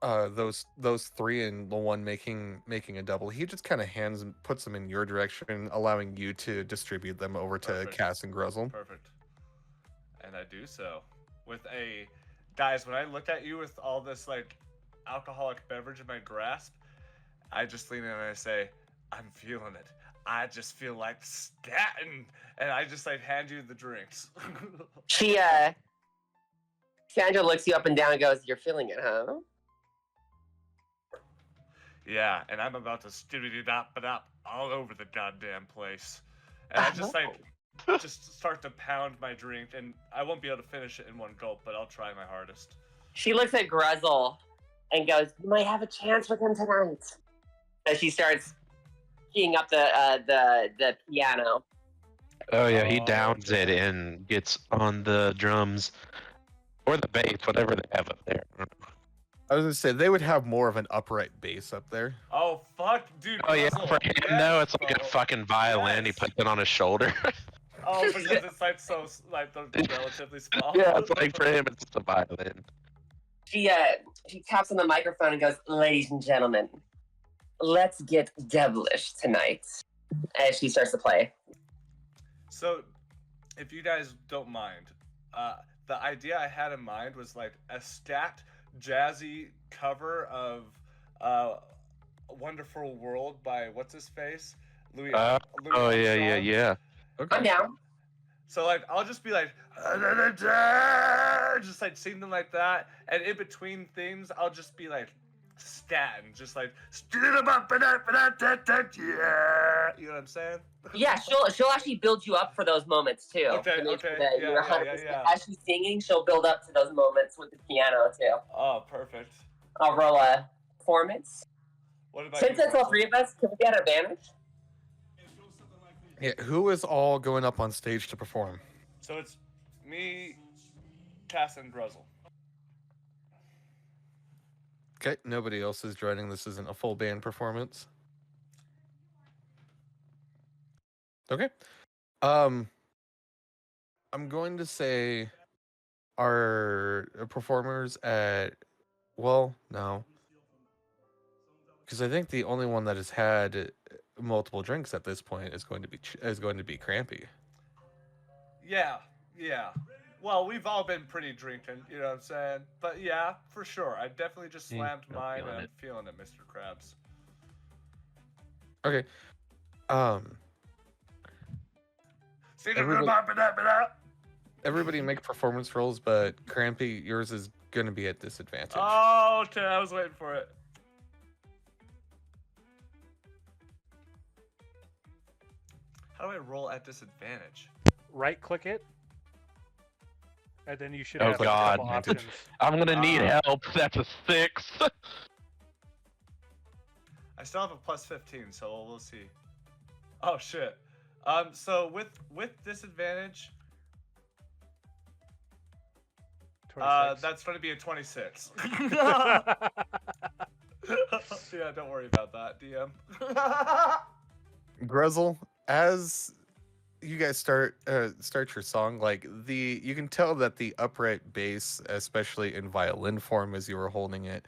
of those 3 and the one making a double. He just kind of puts them in your direction, allowing you to distribute them over to Perfect. Cass and Gruzzle. Perfect. And I do so with guys, when I look at you with all this like alcoholic beverage in my grasp, I just lean in and I say, I'm feeling it. I just feel like scatting, and I just like hand you the drinks. Sandra looks you up and down and goes, "You're feeling it, huh?" Yeah, and I'm about to skitty-dop-a-dop all over the goddamn place. And I just like just start to pound my drink, and I won't be able to finish it in one gulp, but I'll try my hardest. She looks at Gruzzle and goes, "You might have a chance with him tonight." As she starts keying up the piano. Oh yeah, he Oh, downs it damn. and gets on the drums or the bass, whatever they have up there. I was gonna say they would have more of an upright bass up there. Oh fuck, dude. Oh yeah, Russell, for him yes, though, it's like bro. a fucking violin. He Yes. puts it on his shoulder. Oh, because it's like so like the relatively small. Yeah, it's like for him, it's just a violin. She taps on the microphone and goes, "Ladies and gentlemen, let's get devilish tonight." As she starts to play. So, if you guys don't mind, the idea I had in mind was like a scat jazzy cover of "Wonderful World" by what's his face, Louis. Oh Louis yeah, Armstrong. yeah. I'm down. So like I'll just be like just like sing them like that, and in between things I'll just be like scatting, just like yeah. You know what I'm saying? Yeah, she'll actually build you up for those moments too. Okay, to make sure okay, that yeah, you're yeah, 100%. yeah. As she's singing, she'll build up to those moments with the piano too. Oh, perfect. I'll roll a performance. What about Since you, it's all Russell? three of us, can we get advantage? Yeah, who is all going up on stage to perform? So it's me, Cass, and Gruzzle. Okay, nobody else is joining. This isn't a full band performance. Okay. I'm going to say our performers at no. Because I think the only one that has had multiple drinks at this point is going to be Crampy. Yeah. Well, we've all been pretty drinking, you know what I'm saying? But yeah, for sure. I definitely just slammed I'm mine, feeling and I'm it. feeling it, Mr. Krabs. Okay. Everybody make performance rolls, but Crampy, yours is going to be at disadvantage. Oh, okay. I was waiting for it. How do I roll at disadvantage? Right click it, and then you should Oh, have God. a couple options. I'm gonna need help. That's a 6. I still have a plus 15, so we'll see. Oh shit. So with disadvantage, 26. that's going to be a 26. Yeah, don't worry about that, DM. Gruzzle, as you guys start your song, like you can tell that the upright bass, especially in violin form as you were holding it,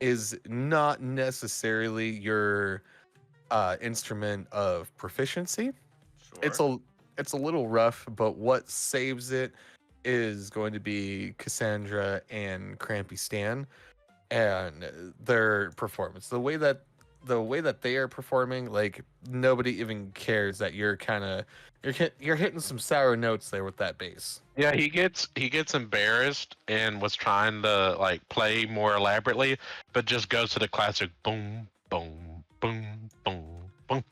is not necessarily your instrument of proficiency. Sure. It's a little rough, but what saves it is going to be Cassandra and Crampy Stan and their performance. The way that they are performing, like nobody even cares that you're hitting some sour notes there with that bass. Yeah, he gets embarrassed and was trying to like play more elaborately, but just goes to the classic boom, boom, boom, boom, boom.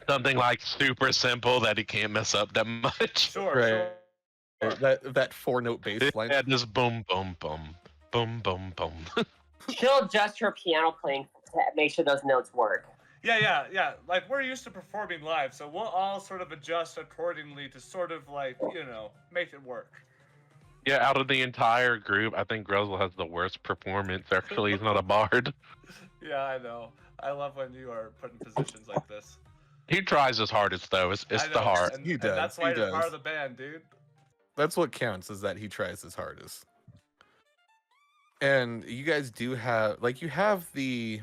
Something like super simple that he can't mess up that much. Sure, Right. sure. That 4-note bass line. Yeah, just boom, boom, boom, boom, boom, boom. She'll adjust her piano playing to make sure those notes work. Yeah. Like, we're used to performing live, so we'll all sort of adjust accordingly to sort of like, make it work. Yeah, out of the entire group, I think Gruzzle has the worst performance. Actually, he's not a bard. Yeah, I know. I love when you are put in positions like this. He tries his hardest though. It's I the know, heart. And, He and does, that's why he you're part does. of the band, dude. That's what counts, is that he tries his hardest. And you guys do have, like, you have the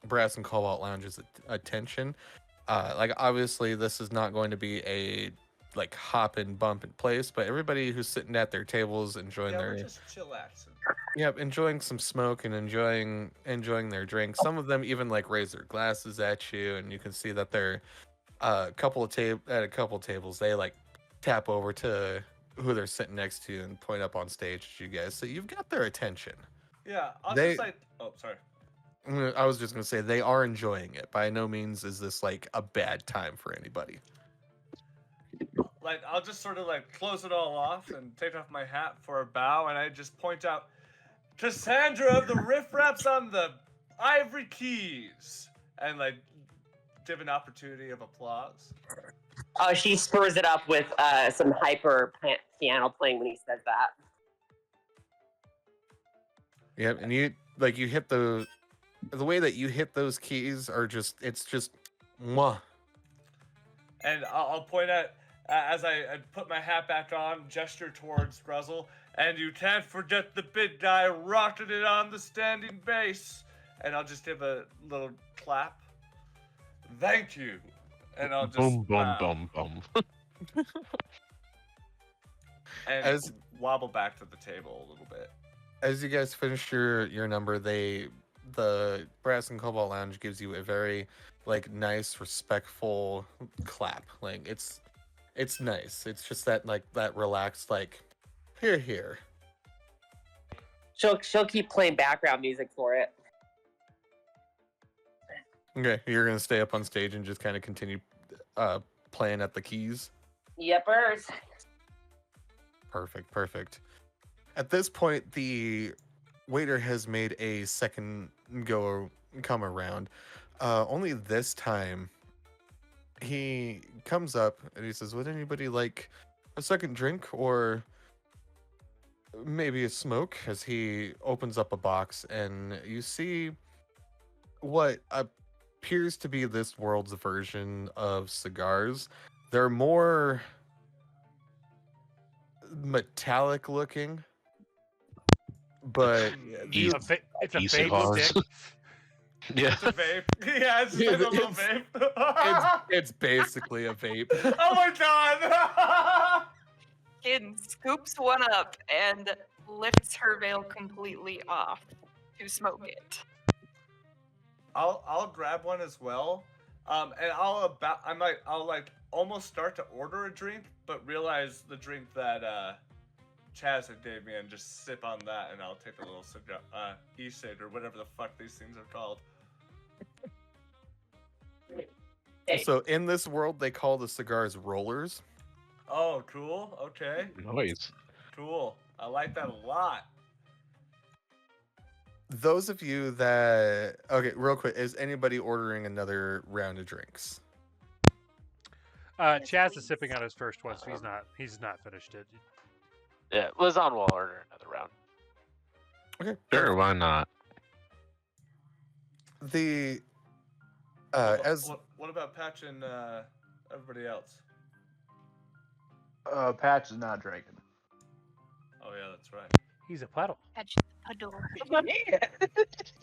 Brass and Cobalt Lounge's attention. Like, obviously, this is not going to be a, like, hop and bump in place, but everybody who's sitting at their tables enjoying Yeah, their... we're just chillaxing. Yep, enjoying some smoke and enjoying their drink. Some of them even like raise their glasses at you, and you can see that they're at a couple tables. They like tap over to who they're sitting next to and point up on stage at you guys. So you've got their attention. Yeah, I'll They- just like. Oh, sorry. I was just gonna say they are enjoying it. By no means is this like a bad time for anybody. Like, I'll just sort of like close it all off and take off my hat for a bow, and I just point out, Cassandra of the Riff Raps on the Ivory Keys, and like give an opportunity of applause. Oh, she spurs it up with some hyper piano playing when he says that. Yep, and you hit the way that you hit those keys are just mwah. And I'll point at as I put my hat back on, gesture towards Gruzzle, and you can't forget the big guy rocking it on the standing bass. And I'll just give a little clap. Thank you. And I'll just Boom, boom, bow boom, boom. and As- wobble back to the table a little bit. As you guys finish your number, the Brass and Cobalt Lounge gives you a very like nice, respectful clap. Like it's nice. It's just that like that relaxed like here. She'll keep playing background music for it. Okay, you're gonna stay up on stage and just kind of continue playing at the keys. Yepers. Perfect. At this point, the waiter has made a second come around. Only this time, he comes up and he says, "Would anybody like a second drink or maybe a smoke?" As he opens up a box and you see what appears to be this world's version of cigars. They're more metallic looking, but Easy. It's a Easy vape bars. stick. Yeah. It's a vape. Yeah, it's just like a little vape. it's basically a vape. Oh my god! Kid scoops one up and lifts her veil completely off to smoke it. I'll grab one as well. And I'll like almost start to order a drink, but realize the drink that Chazz had gave me and just sip on that, and I'll take a little cigar, e-cig or whatever the fuck these things are called. So in this world, they call the cigars rollers. Oh, cool. Okay, Nice. cool. I like that a lot. Those of you that real quick, is anybody ordering another round of drinks? Chazz is sipping on his first one, so he's not finished it. Yeah, Lizon will order another round. Okay, Sure, why not? The What about Patch and everybody else? Patch is not drinking. Oh yeah, that's right. He's a puddle. Adore.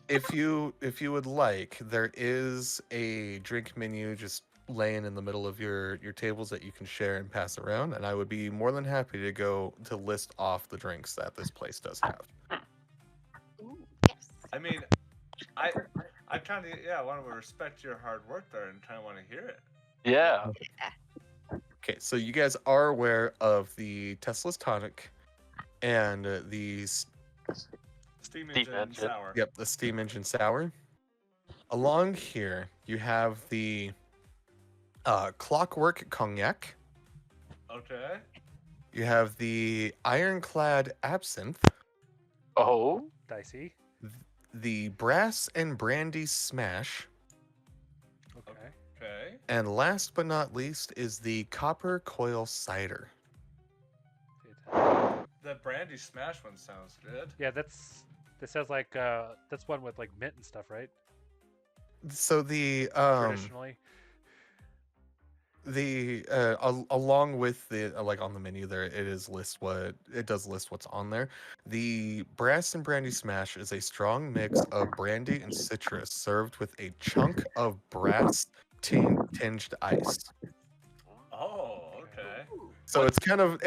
if you would like, there is a drink menu just laying in the middle of your tables that you can share and pass around, and I would be more than happy to go to list off the drinks that this place does have. Ooh, yes. I mean, I kind of want to respect your hard work there and kind of want to hear it. Yeah. Okay, so you guys are aware of the Tesla's tonic and the Steam Steam engine engine. sour. the steam engine sour. Along here, you have the clockwork cognac. Okay. You have the ironclad absinthe, Oh. Dicey. the brass and brandy smash, Okay. Okay. and last but not least is the copper coil cider. The brandy smash one sounds good. Yeah, this sounds like that's one with like mint and stuff, right? So the Traditionally. along with the like on the menu there, it does list what's on there. The brass and brandy smash is a strong mix of brandy and citrus served with a chunk of brass tinged ice. Oh, okay. So it's kind of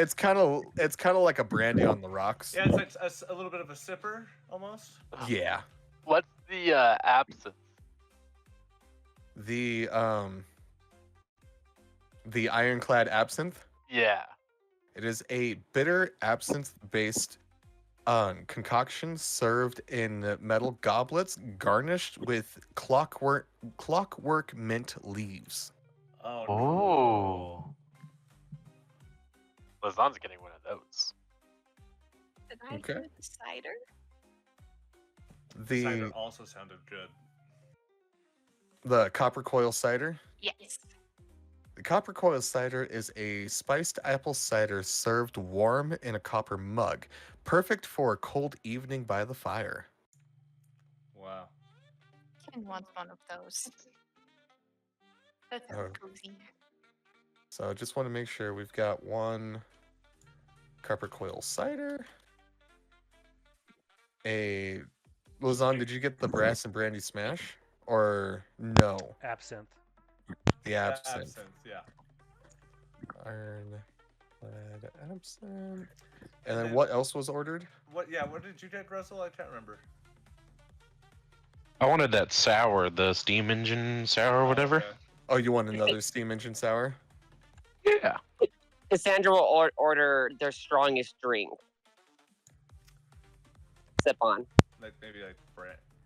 like a brandy on the rocks. Yeah, it's like a little bit of a sipper almost. Yeah. What's the absinthe? The ironclad absinthe. Yeah. It is a bitter absinthe-based concoction served in metal goblets, garnished with clockwork mint leaves. Oh. Oh. Lazan's getting one of those. Did I Okay. hear the cider? Cider The also sounded good. copper coil cider. Yes. The copper coil cider is a spiced apple cider served warm in a copper mug, perfect for a cold evening by the fire. Wow. Ken wants one of those. That's Oh. cozy. So I just want to make sure we've got one copper coil cider. Lazan, did you get the brass and brandy smash? Or no? Absinthe. The absinthe. Yeah. Ironclad absinthe. And then what else was ordered? What did you get, Russell? I can't remember. I wanted that sour, the steam engine sour or whatever. Okay. Oh, you want another steam engine sour? Yeah. Cassandra will order their strongest drink. Sip on. Like maybe like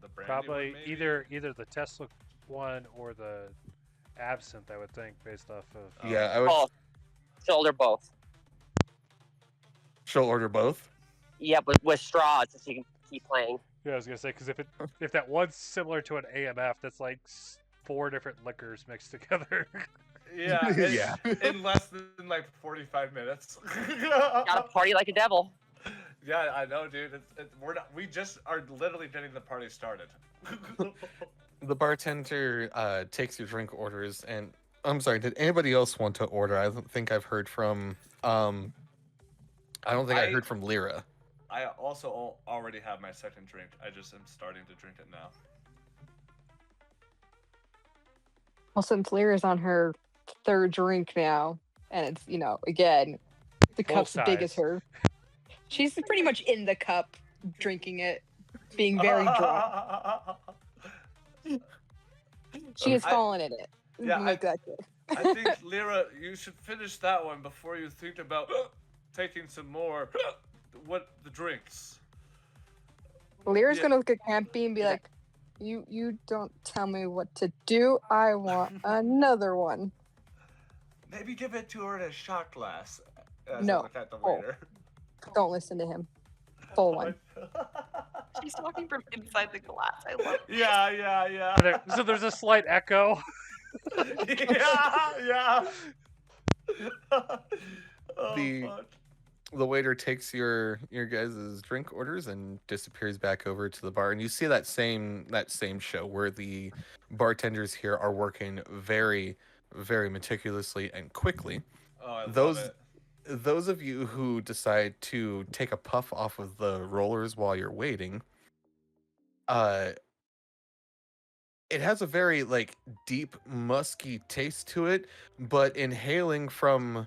the brandy. Probably one, maybe? either the Tesla one or the absinthe, I would think, based off of. Yeah, I would. Oh, shoulder both. She'll order both. Yeah, but with straws, so you can keep playing. Yeah, I was gonna say because if that one's similar to an AMF, that's like 4 different liquors mixed together. Yeah. Yeah. In less than like 45 minutes. Gotta party like a devil. Yeah, I know, dude. We just are literally getting the party started. The bartender takes your drink orders, and I'm sorry. Did anybody else want to order? I don't think I've heard from. I don't think I heard from Lyra. I also already have my second drink. I just am starting to drink it now. Well, since Lyra's on her 3rd drink now, and it's, again, the Both cup's big as sides. her. She's pretty much in the cup, drinking it, being very drunk. She is fallen in it. Yeah, Make that clear. I think, Lyra, you should finish that one before you think about taking some more. The drinks. Lyra's Yeah. gonna look at Campy and be like, "You don't tell me what to do. I want another one." Maybe give it to her in a shot glass. As No. I look at the Oh. waiter. Don't listen to him. Full one. She's talking from inside the glass. I love it. Yeah. So there's a slight echo. Yeah. Oh, The- fuck. The waiter takes your guys' drink orders and disappears back over to the bar, and you see that same show where the bartenders here are working very, very meticulously and quickly. Oh, I Those- love it. Those of you who decide to take a puff off of the rollers while you're waiting, it has a very deep musky taste to it, but inhaling from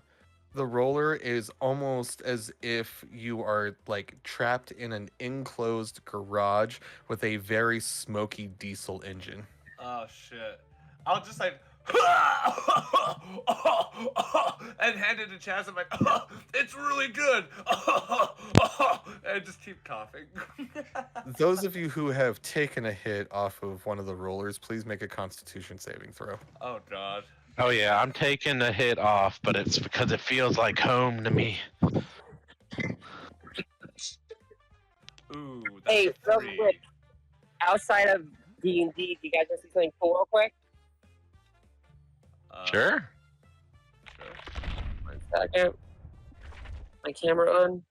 the roller is almost as if you are trapped in an enclosed garage with a very smoky diesel engine. Oh shit! I'll just and hand it to Chaz. I'm like, it's really good. And just keep coughing. Those of you who have taken a hit off of one of the rollers, please make a Constitution saving throw. Oh god. Oh yeah, I'm taking a hit off, but it's because it feels like home to me. Ooh, that's Hey, a real 3. quick. Outside of D&D, do you guys want to see something cool real quick? Sure. Sure. 1 second. My camera on.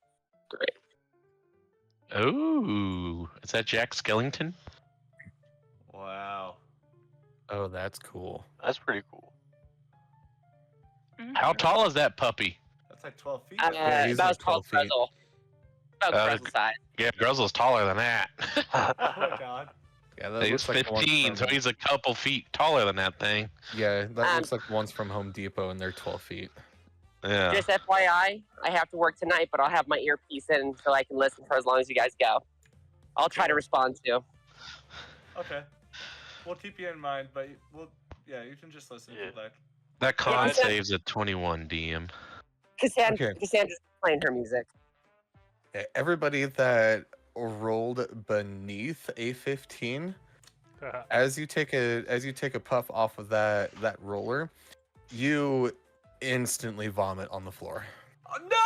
Great. Ooh, is that Jack Skellington? Wow. Oh, that's cool. That's pretty cool. How tall is that puppy? That's like 12 feet. Yeah, he's about like 12 feet. Grezel. About Grezel size. Yeah, Gruzzle's taller than that. Oh my god. Yeah, that He's looks like the one 15, so from- he's a couple feet taller than that thing. Yeah, that looks like the ones from Home Depot, and they're 12 feet. Yeah. Just FYI, I have to work tonight, but I'll have my earpiece in so I can listen for as long as you guys go. I'll try to respond to. Okay. We'll keep you in mind, but you can just listen if you'd like. That con Yeah. saves a 21 DM. Cassandra's playing her music. Okay, everybody that rolled beneath a 15, as you take a puff off of that roller, you instantly vomit on the floor. Oh, no!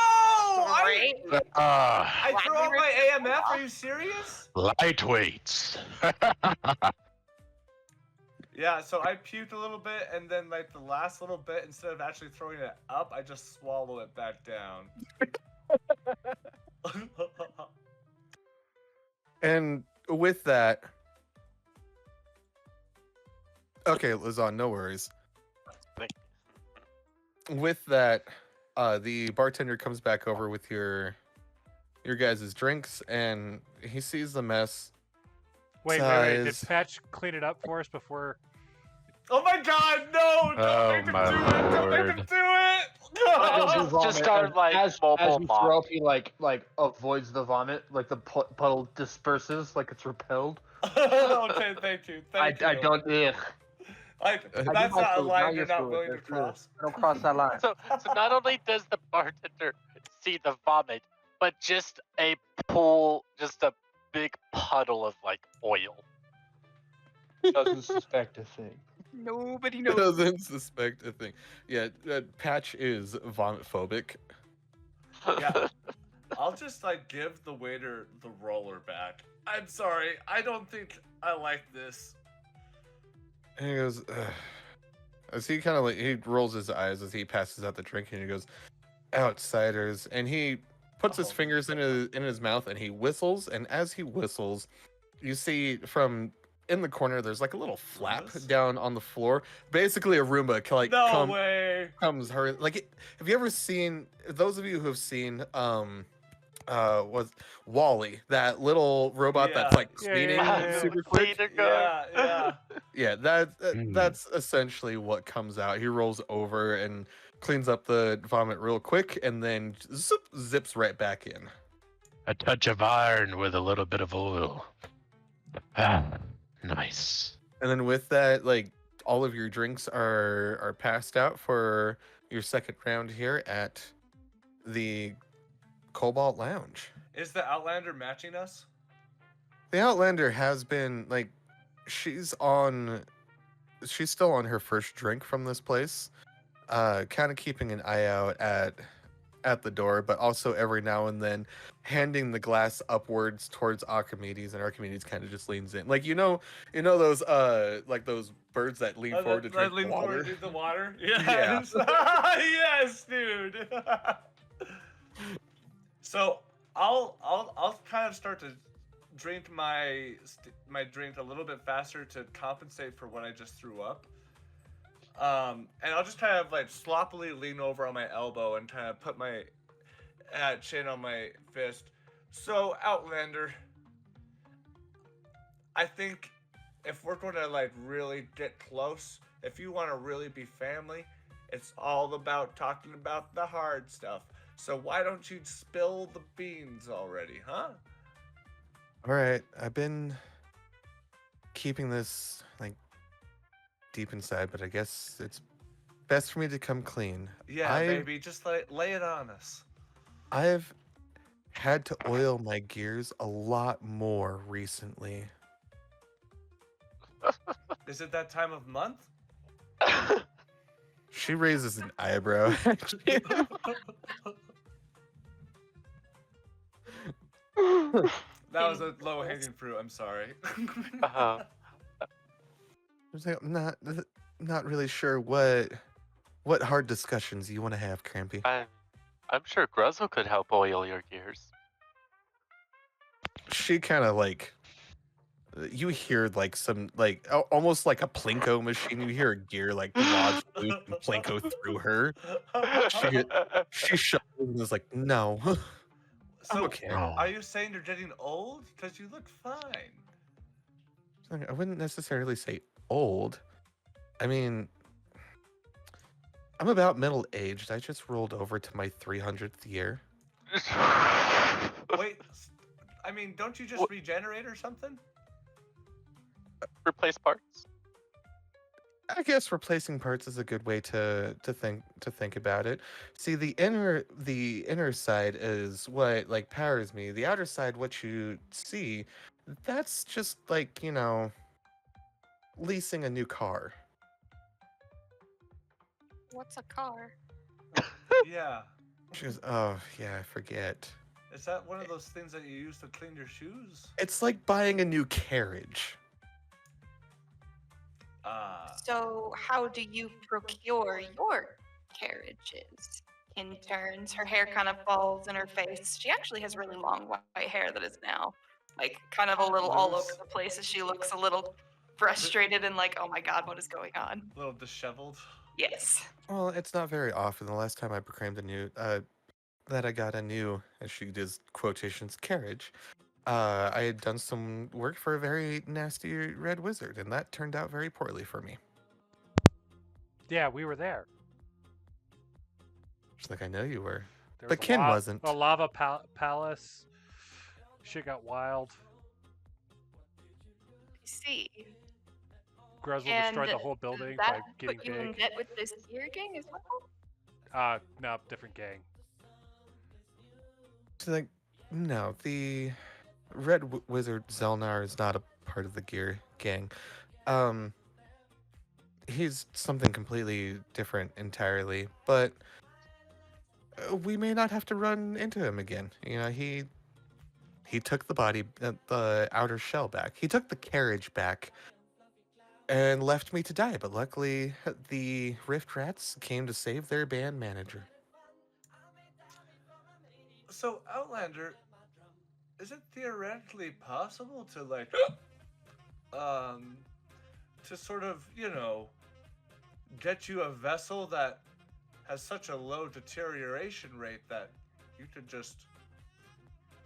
Right? I threw out my AMF. Are you serious? Lightweights. Yeah, so I puked a little bit, and then like the last little bit, instead of actually throwing it up, I just swallow it back down. And with that, okay, Lazan, no worries. With that, the bartender comes back over with your guys' drinks, and he sees the mess. Wait. Did Sighs. Patch clean it up for us before? Oh my God, no! Oh, Don't make him my do it! Don't make him lord. do it! Just start like as mobile you mop. throw up, he like avoids the vomit, like the puddle disperses, like it's repelled. Okay, thank you. I don't. Ugh. Like, I do that's my not a food, line you're your not food, willing to that's true. cross. I don't cross that line. So not only does the bartender see the vomit, but just a big puddle of like oil. Doesn't suspect a thing. Nobody knows. Doesn't suspect a thing. Yeah, Patch is vomit phobic. Yeah. I'll just like give the waiter the roller back. I'm sorry, I don't think I like this. And he goes, ugh. As he kind of like, he rolls his eyes as he passes out the drink, and he goes, outsiders. And he puts his fingers in his mouth, and he whistles. And as he whistles, you see from in the corner, there's like a little flap down on the floor. Basically a Roomba comes her like. Have you ever seen, those of you who have seen was Wally, that little robot that's like cleaning super quick? Yeah, that's essentially what comes out. He rolls over and cleans up the vomit real quick, and then zips right back in. A touch of iron with a little bit of oil. Nice. And then with that, like, all of your drinks are passed out for your second round here at the Cobalt Lounge. Is the Outlander matching us? The Outlander has been like, she's still on her first drink from this place, kind of keeping an eye out at the door, but also every now and then handing the glass upwards towards Archimedes, and Archimedes kind of just leans in, like, you know those like those birds that lean forward to drink the water. Forward to the water. Yeah. Yes, dude. So I'll kind of start to drink my drink a little bit faster to compensate for what I just threw up. And I'll just kind of like sloppily lean over on my elbow and kind of put my chin on my fist. So, Outlander, I think if we're going to like really get close, if you want to really be family, it's all about talking about the hard stuff. So why don't you spill the beans already, huh? All right, I've been keeping this like deep inside, but I guess it's best for me to come clean. Yeah, baby, just lay it on us. I've had to oil my gears a lot more recently. Is it that time of month? She raises an eyebrow. That was a low-hanging fruit. I'm sorry. I was like, I'm not really sure what hard discussions you want to have, Crampy. I'm sure Gruzzle could help oil your gears. She kind of like, you hear like some like almost like a plinko machine. You hear a gear like lodge loose and plinko through her. She shudders and is like, no. So, okay. Are you saying you're getting old? Because you look fine. I wouldn't necessarily say old. I mean, I'm about middle aged. I just rolled over to my 300th year. Wait, I mean, don't you just regenerate or something? Replace parts. I guess replacing parts is a good way to think about it. See, the inner side is what like powers me. The outer side, what you see, that's just like, leasing a new car. What's a car? Yeah. She goes, "Oh, yeah, I forget." Is that one of those things that you use to clean your shoes? It's like buying a new carriage. So how do you procure your carriages? In turns, her hair kind of falls in her face. She actually has really long white hair that is now like kind of a little all over the place as she looks a little frustrated and like, oh my god, what is going on? A little disheveled. Yes. Well, it's not very often. The last time I proclaimed a new that I got a new, as she does quotations, carriage. I had done some work for a very nasty red wizard, and that turned out very poorly for me. Yeah, we were there. She's like, "I know you were." There But was Ken wasn't. A lava palace. Shit got wild. I see. Grezel destroyed the whole building by That getting put you in big. debt with this gear gang as well? No, different gang. She's like, "No, the red wizard Zelnar is not a part of the gear gang. He's something completely different entirely, but we may not have to run into him again. He took the body, the outer shell back. He took the carriage back and left me to die, but luckily the Rift Rats came to save their band manager." So, Outlander, is it theoretically possible to, like, to sort of, get you a vessel that has such a low deterioration rate that you could just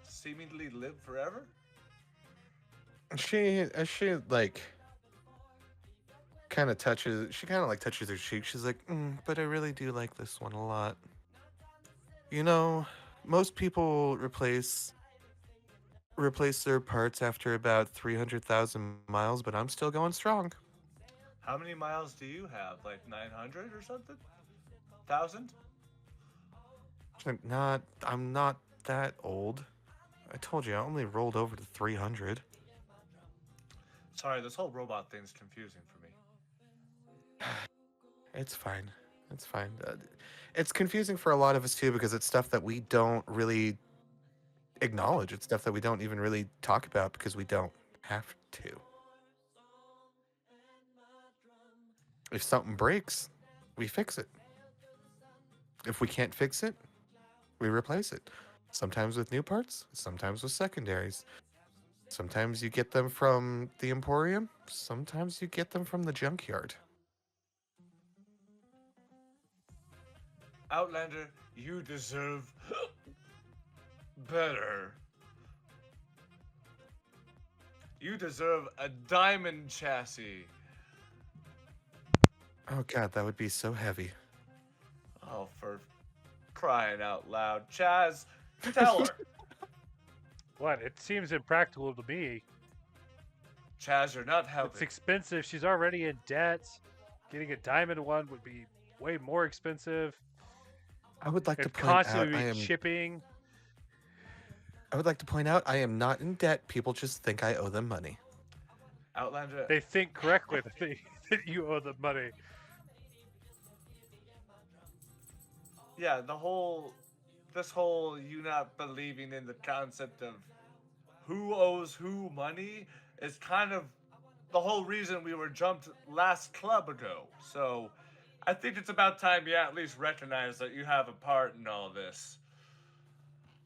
seemingly live forever? She like kind of touches her cheek. She's like, "But I really do like this one a lot. Most people replace their parts after about 300,000 miles, but I'm still going strong." How many miles do you have? Like 900 or something? 1,000? I'm not that old. I told you I only rolled over to 300. Sorry, this whole robot thing's confusing for me. It's fine. It's fine. It's confusing for a lot of us too because it's stuff that we don't really acknowledge. It's stuff that we don't even really talk about because we don't have to. If something breaks, we fix it. If we can't fix it, we replace it. Sometimes with new parts, sometimes with secondaries. Sometimes you get them from the Emporium, sometimes you get them from the junkyard. Outlander, you deserve better. You deserve a diamond chassis. Oh god, that would be so heavy. Oh, for crying out loud. Chazz, tell her. What? It seems impractical to me. Chazz, you're not helping. It's expensive. She's already in debt. Getting a diamond one would be way more expensive. I would like to It's point out constantly shipping. I would like to point out I am not in debt. People just think I owe them money. Outlander. They think correctly that you owe them money. Yeah, this whole you not believing in the concept of who owes who money is kind of the whole reason we were jumped last club ago. So I think it's about time you at least recognize that you have a part in all this.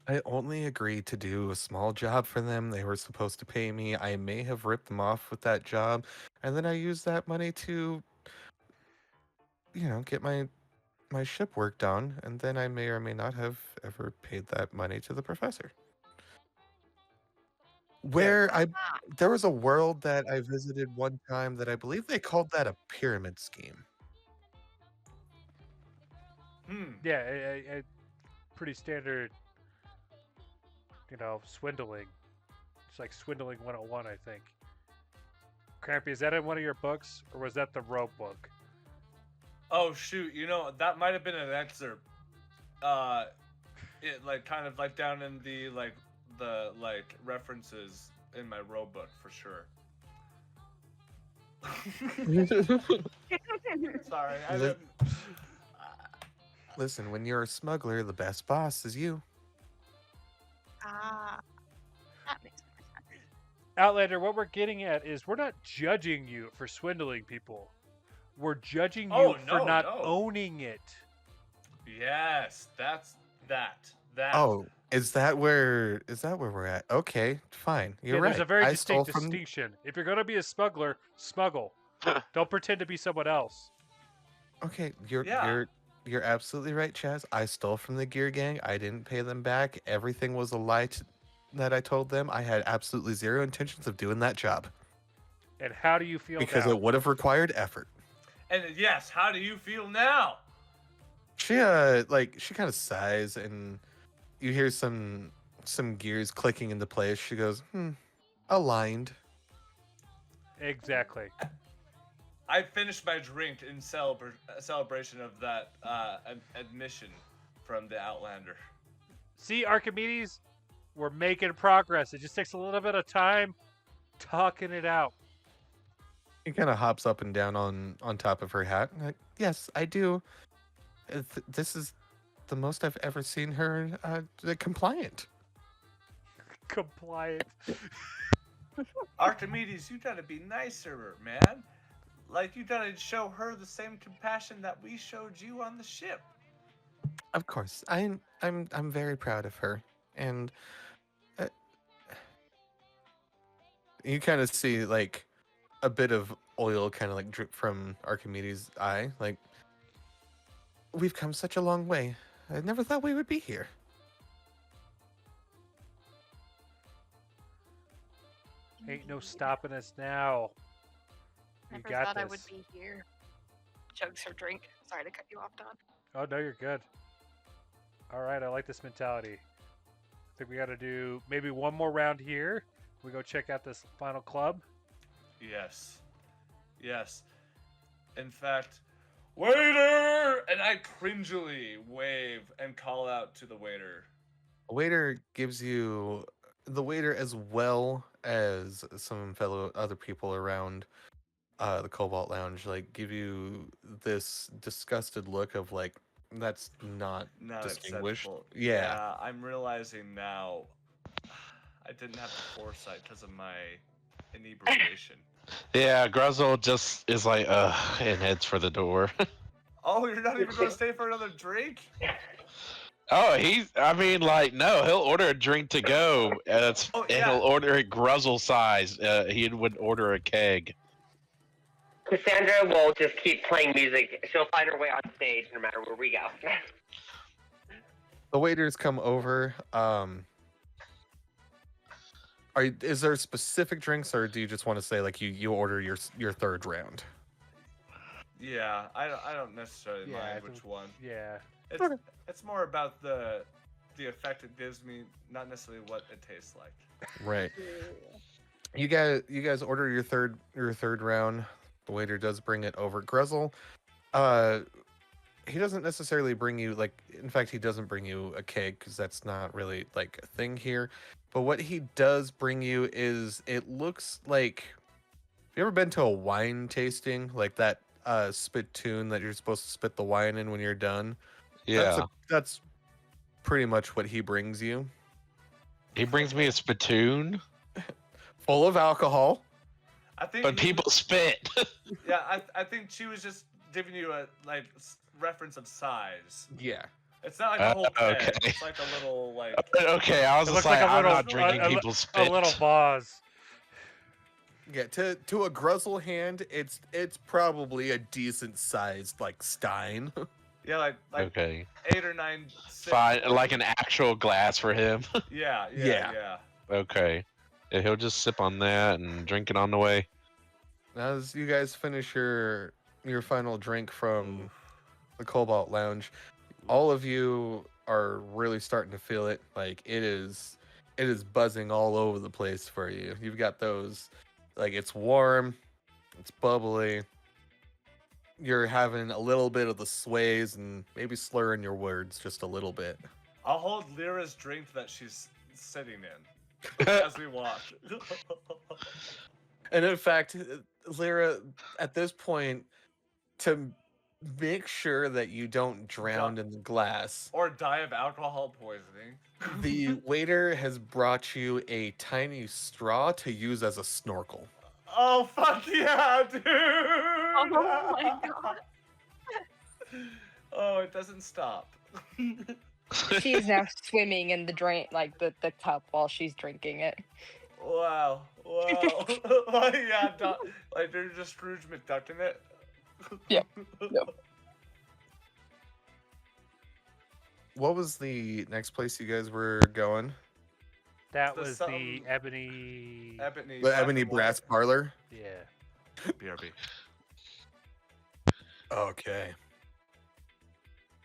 I only agreed to do a small job for them. They were supposed to pay me. I may have ripped them off with that job, and then I used that money to, get my ship work done, and then I may or may not have ever paid that money to the professor. There was a world that I visited one time that I believe they called that a pyramid scheme. Yeah, a pretty standard, swindling. It's like swindling 101, I think. Crampy, is that in one of your books, or was that the rogue book? Oh shoot, that might have been an excerpt. It kind of down in the references in my rogue book for sure. Sorry, I didn't. Listen, when you're a smuggler, the best boss is you. That makes more sense. Outlander, what we're getting at is we're not judging you for swindling people. We're judging you for not owning it. Yes, that's that. Oh, is that where we're at? Okay, fine. You're right. There's a very I distinct stole from... distinction. If you're gonna be a smuggler, smuggle. Don't pretend to be someone else. Okay, you're absolutely right, Chaz. I stole from the Gear Gang. I didn't pay them back. Everything was a lie that I told them. I had absolutely zero intentions of doing that job. And how do you feel because now? it would have required effort. And yes, how do you feel now? She she kind of sighs, and you hear some gears clicking into place. She goes, aligned. Exactly. I finished my drink in celebration of that admission from the Outlander. See, Archimedes, we're making progress. It just takes a little bit of time talking it out. He kind of hops up and down on top of her hat. Like, yes, I do. This is the most I've ever seen her compliant. Compliant. Archimedes, you gotta be nicer, man. You gotta show her the same compassion that we showed you on the ship. Of course, I'm very proud of her, and you kind of see a bit of oil kind of drip from Archimedes' eye. We've come such a long way. I never thought we would be here. Ain't no stopping us now. Never got thought this. I would be here. Chugs her drink. Sorry to cut you off, Don. Oh, no, you're good. All right, I like this mentality. I think we got to do maybe one more round here. We go check out this final club. Yes. In fact, waiter! And I cringily wave and call out to the waiter. The waiter, as well as some fellow other people around the Cobalt Lounge, give you this disgusted look of that's not distinguished. Acceptable. Yeah, I'm realizing now I didn't have the foresight because of my inebriation. Yeah, Gruzzle just is and heads for the door. Oh, you're not even going to stay for another drink? Oh, no, he'll order a drink to go. And he'll order it Gruzzle size. He would order a keg. Cassandra will just keep playing music. She'll find her way on stage no matter where we go. the waiters come over. Is there specific drinks, or do you just want to say you order your third round? Yeah, I don't necessarily mind which one. Yeah. It's more about the effect it gives me, not necessarily what it tastes like. Right. You guys order your third round. The waiter does bring it over. Gruzzle, he doesn't necessarily bring you in fact, he doesn't bring you a keg because that's not really a thing here. But what he does bring you is, it looks like, have you ever been to a wine tasting, that spittoon that you're supposed to spit the wine in when you're done? Yeah, that's pretty much what he brings you. He brings me a spittoon full of alcohol. But people spit. Yeah, I think she was just giving you a reference of size. Yeah. It's not a whole keg. Okay. It's a little Okay, I was just I'm not drinking people's spit. A little vase. Yeah, to a Gruzzle hand, it's probably a decent sized Stein. Yeah, okay. 8 or 9. Fine, an actual glass for him. Yeah. Okay. Yeah, he'll just sip on that and drink it on the way. As you guys finish your final drink from the Cobalt Lounge, all of you are really starting to feel it. Like it is buzzing all over the place for you. You've got those, like it's warm, it's bubbly. You're having a little bit of the sways and maybe slurring your words just a little bit. I'll hold Lyra's drink that she's sitting in as we walk. And in fact, Lyra, at this point, to make sure that you don't drown in the glass, Or die of alcohol poisoning. the waiter has brought you a tiny straw to use as a snorkel. Oh, fuck yeah, dude! Oh my god. Oh, it doesn't stop. She is now swimming in the drink, like the cup while she's drinking it. Wow. Like, yeah, like they're just Scrooge McDucking it. Yep. What was the next place you guys were going? That The was something- the Ebony. The Ebony Brass Parlor? Yeah. BRB. Okay.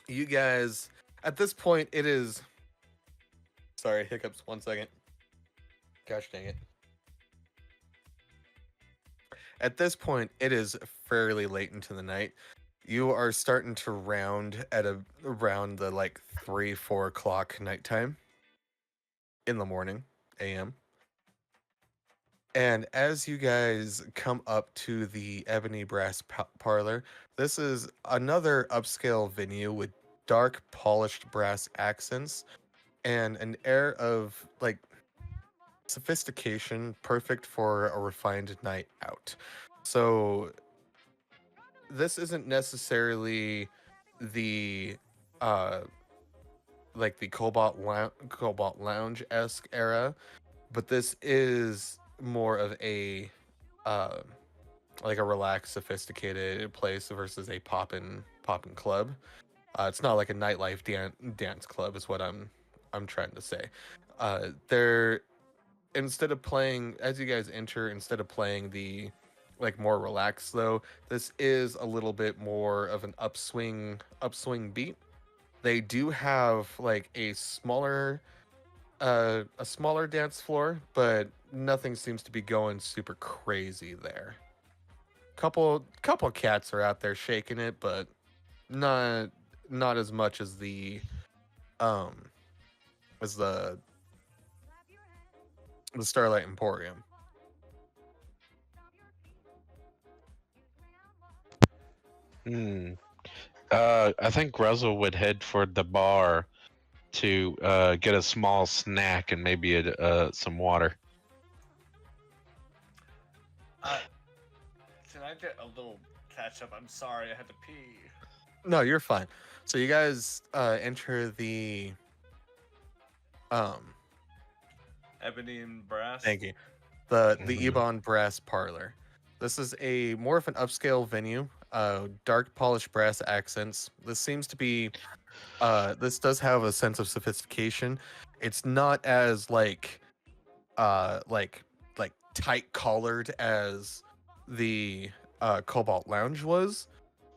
You guys, at this point, it is... Sorry, hiccups, 1 second. Gosh dang it. At this point, it is fairly late into the night. You are starting to round at around the like 3-4 o'clock nighttime in the morning, AM. And as you guys come up to the Ebony Brass Parlor, this is another upscale venue with dark polished brass accents and an air of like sophistication, perfect for a refined night out. So this isn't necessarily the like the Cobalt Lounge-esque era, but this is more of a like a relaxed, sophisticated place versus a poppin' club. It's not like a nightlife dance club, is what I'm trying to say. They're instead of playing as you guys enter, instead of playing the like more relaxed though, this is a little bit more of an upswing beat. They do have like a smaller dance floor, but nothing seems to be going super crazy there. Couple cats are out there shaking it, but not as much as the Starlight Emporium. I think Gruzzle would head for the bar to get a small snack and maybe some water. Can I get a little catch up? I'm sorry, I had to pee. No, you're fine. So you guys enter the Ebony and Brass. thank you. The Ebon Brass Parlor. This is a more of an upscale venue. Dark polished brass accents. This seems to be this does have a sense of sophistication. It's not as like tight collared as the Cobalt Lounge was,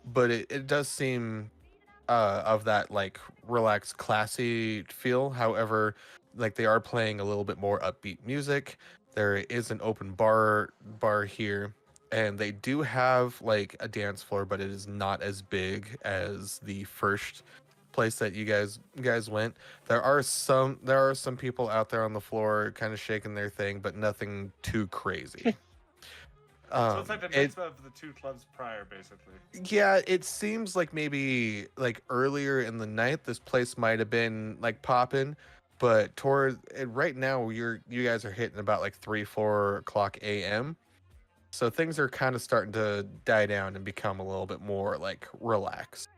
but it does seem of that like relaxed, classy feel. However, like they are playing a little bit more upbeat music. There is an open bar here, and they do have like a dance floor, but it is not as big as the first place that you guys went. There are some people out there on the floor kind of shaking their thing, but nothing too crazy. So it's like the mix of the two clubs prior, basically. Yeah, it seems like maybe like earlier in the night this place might have been like popping, but right now you guys are hitting about like 3-4 o'clock AM. So things are kind of starting to die down and become a little bit more like relaxed.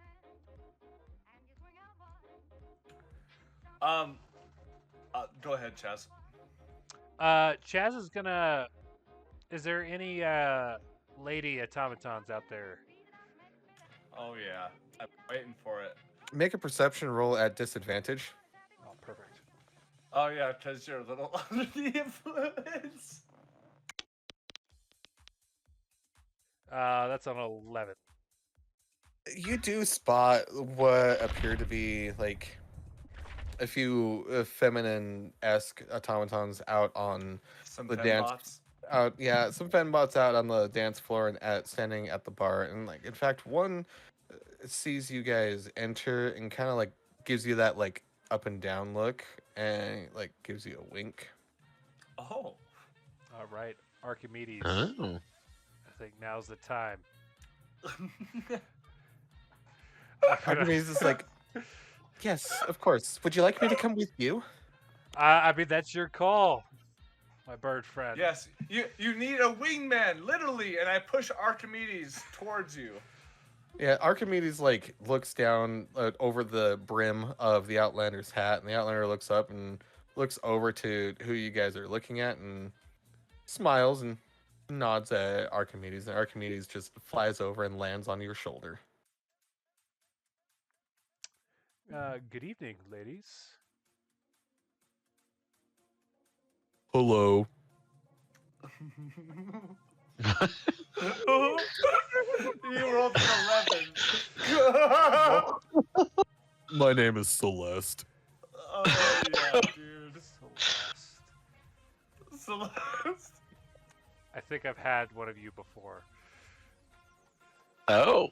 Go ahead, Chaz. Chaz is gonna. Is there any lady automatons out there? Oh yeah, I'm waiting for it. Make a perception roll at disadvantage. Oh, perfect. Oh yeah, because you're a little under the influence. That's on 11. You do spot what appear to be like a few feminine-esque automatons out on Some the dance fembots. out. Yeah, some fembots out on the dance floor and standing at the bar, and like in fact one sees you guys enter and kind of like gives you that like up and down look and like gives you a wink. Oh. All right, Archimedes. Oh. I think now's the time. Archimedes is like, yes, of course. Would you like me to come with you? I mean, that's your call, my bird friend. Yes, you need a wingman, literally, and I push Archimedes towards you. Yeah, Archimedes like looks down over the brim of the Outlander's hat, and the Outlander looks up and looks over to who you guys are looking at, and smiles and nods at Archimedes, and Archimedes just flies over and lands on your shoulder. Good evening, ladies. Hello. You rolled an 11. My name is Celeste. Oh yeah, dude. Celeste. Celeste. I think I've had one of you before. Oh.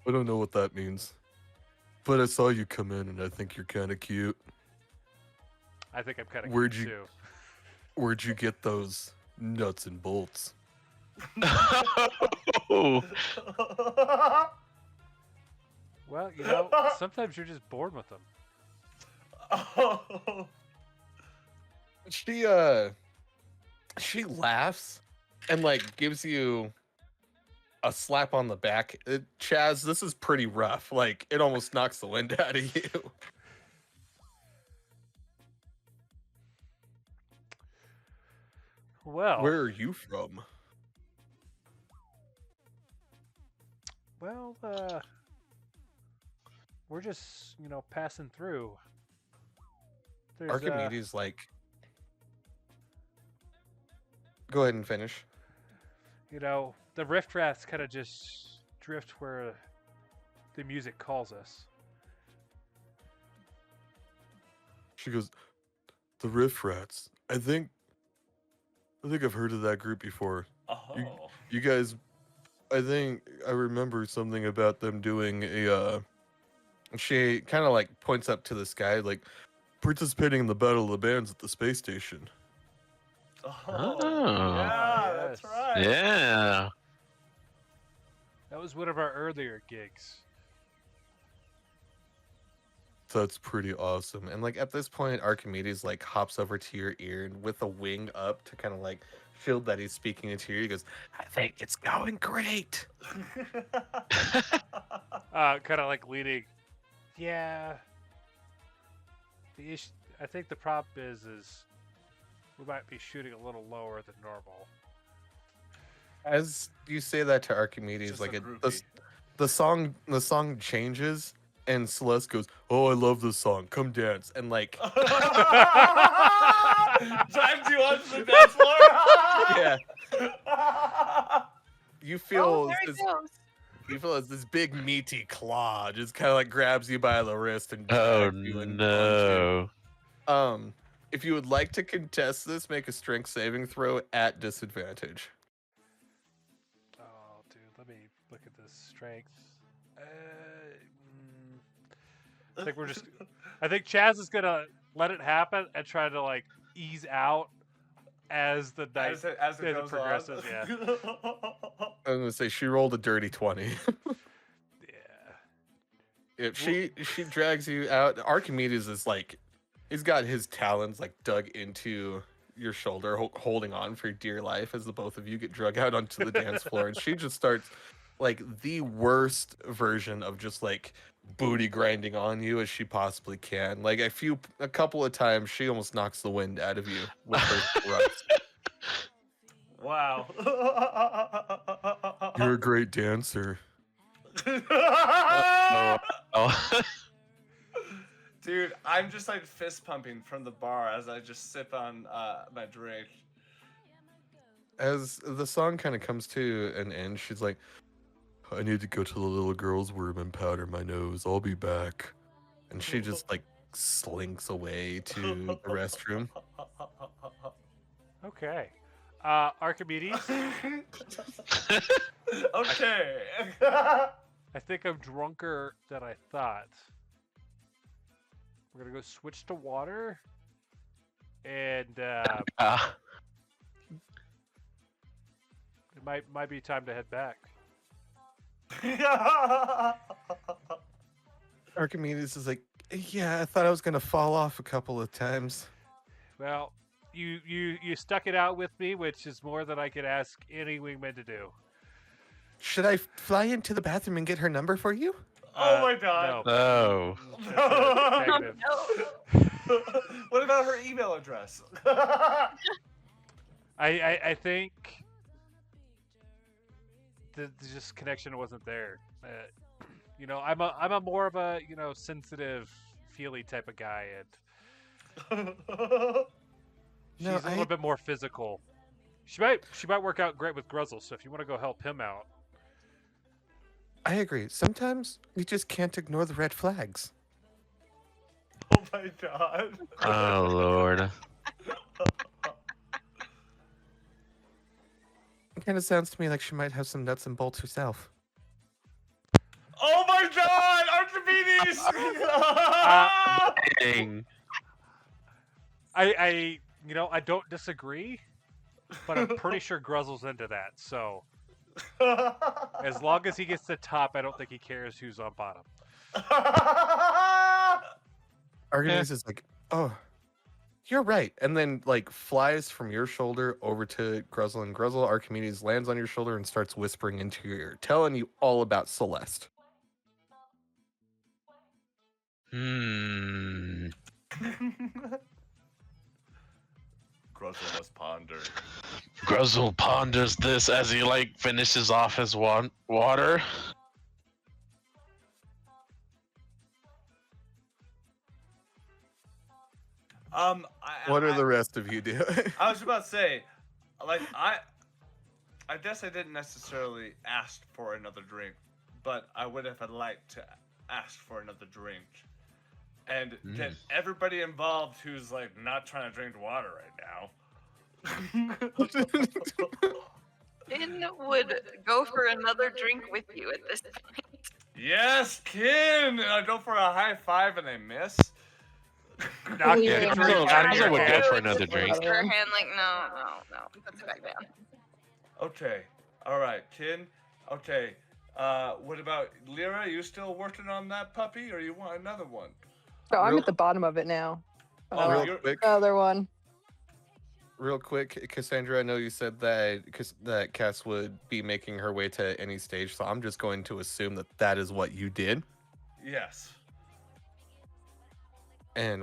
I don't know what that means, but I saw you come in, and I think you're kind of cute. I think I'm kind of Where'd cute you- too. Where'd you get those nuts and bolts? Oh. Well, you know, sometimes you're just bored with them. Oh. She laughs and like gives you a slap on the back. Chaz, this is pretty rough. Like it almost knocks the wind out of you. Well, Where are you from? well, we're just, you know, passing through. There's, Archimedes like go ahead and finish. you know, the Rift Rats kind of just drift where the music calls us. She goes, the Riff Rats. I think I've heard of that group before. Oh. You guys, I think I remember something about them doing a. She kind of like points up to the sky, like participating in the Battle of the Bands at the space station. Oh. Oh. Yeah, Yes. that's right. Yeah. That was one of our earlier gigs. That's pretty awesome. And like at this point, Archimedes like hops over to your ear and with a wing up to kind of like shield that he's speaking into your ear. He goes, I think it's going great. Kind of like leading. Yeah. The issue, I think the problem is we might be shooting a little lower than normal. As you say that to Archimedes, Just like a it, groupie. the song changes, and Celeste goes, "Oh, I love this song. Come dance." And like, Drives you onto the dance floor. yeah, you feel Oh, there this, it goes. you feel as this big meaty claw just kind of like grabs you by the wrist and Oh drags you and no. if you would like to contest this, make a strength saving throw at disadvantage. Oh, dude, let me look at this strength. I think we're just. I think Chaz is gonna let it happen and try to like ease out as the night as it as it goes progresses. on. Yeah, I'm gonna say she rolled a dirty 20. yeah. If she drags you out, Archimedes is like, he's got his talons like dug into your shoulder, holding on for dear life as the both of you get drug out onto the dance floor, and she just starts like the worst version of just like booty grinding on you as she possibly can. Like a couple of times, she almost knocks the wind out of you with her thrust. Wow. You're a great dancer. Oh. Dude, I'm just like fist pumping from the bar as I just sip on my drink. as the song kind of comes to an end, she's like, I need to go to the little girl's room and powder my nose. I'll be back. And she just like slinks away to the restroom. Okay. Archimedes, Okay. I think I'm drunker than I thought. We're gonna go switch to water, and it might be time to head back. Archimedes is like, yeah, I thought I was gonna fall off a couple of times. Well, you stuck it out with me, which is more than I could ask any wingman to do. Should I fly into the bathroom and get her number for you? Oh my god. Oh. That's negative. What about her email address? I think the just connection wasn't there. You know, I'm a more of a sensitive, feely type of guy, and she's a little bit more physical. She might work out great with Gruzzle. So if you want to go help him out, I agree. Sometimes you just can't ignore the red flags. Oh my god. Oh Lord. It kind of sounds to me like she might have some nuts and bolts herself. Oh my god, Archimedes! Dang. I don't disagree, but I'm pretty sure Gruzzle's into that. So as long as he gets to top, I don't think he cares who's on bottom. Archimedes is like, oh, you're right. And then like flies from your shoulder over to Gruzzle, and Gruzzle, Archimedes lands on your shoulder and starts whispering into your ear, telling you all about Celeste. Gruzzle must ponder. Gruzzle ponders this as he like finishes off his water. What are the rest of you doing? I was about to say, like, I guess I didn't necessarily ask for another drink, but I would have liked to ask for another drink. And get everybody involved who's, like, not trying to drink water right now. Finn would go for another drink with you at this point. Yes, Kin! I go for a high five and I miss. Knock Yeah, the Gruzzle- drink out of Gruzzle your would hand. go for another drink. Her hand like, no, put it back down. Okay, alright, Kin. Okay, what about Lyra? You still working on that puppy, or you want another one? So I'm Real- at the bottom of it now. Oh, Real you're- quick, Another one. Cassandra, I know you said that Cass would be making her way to any stage, so I'm just going to assume that that is what you did. Yes. And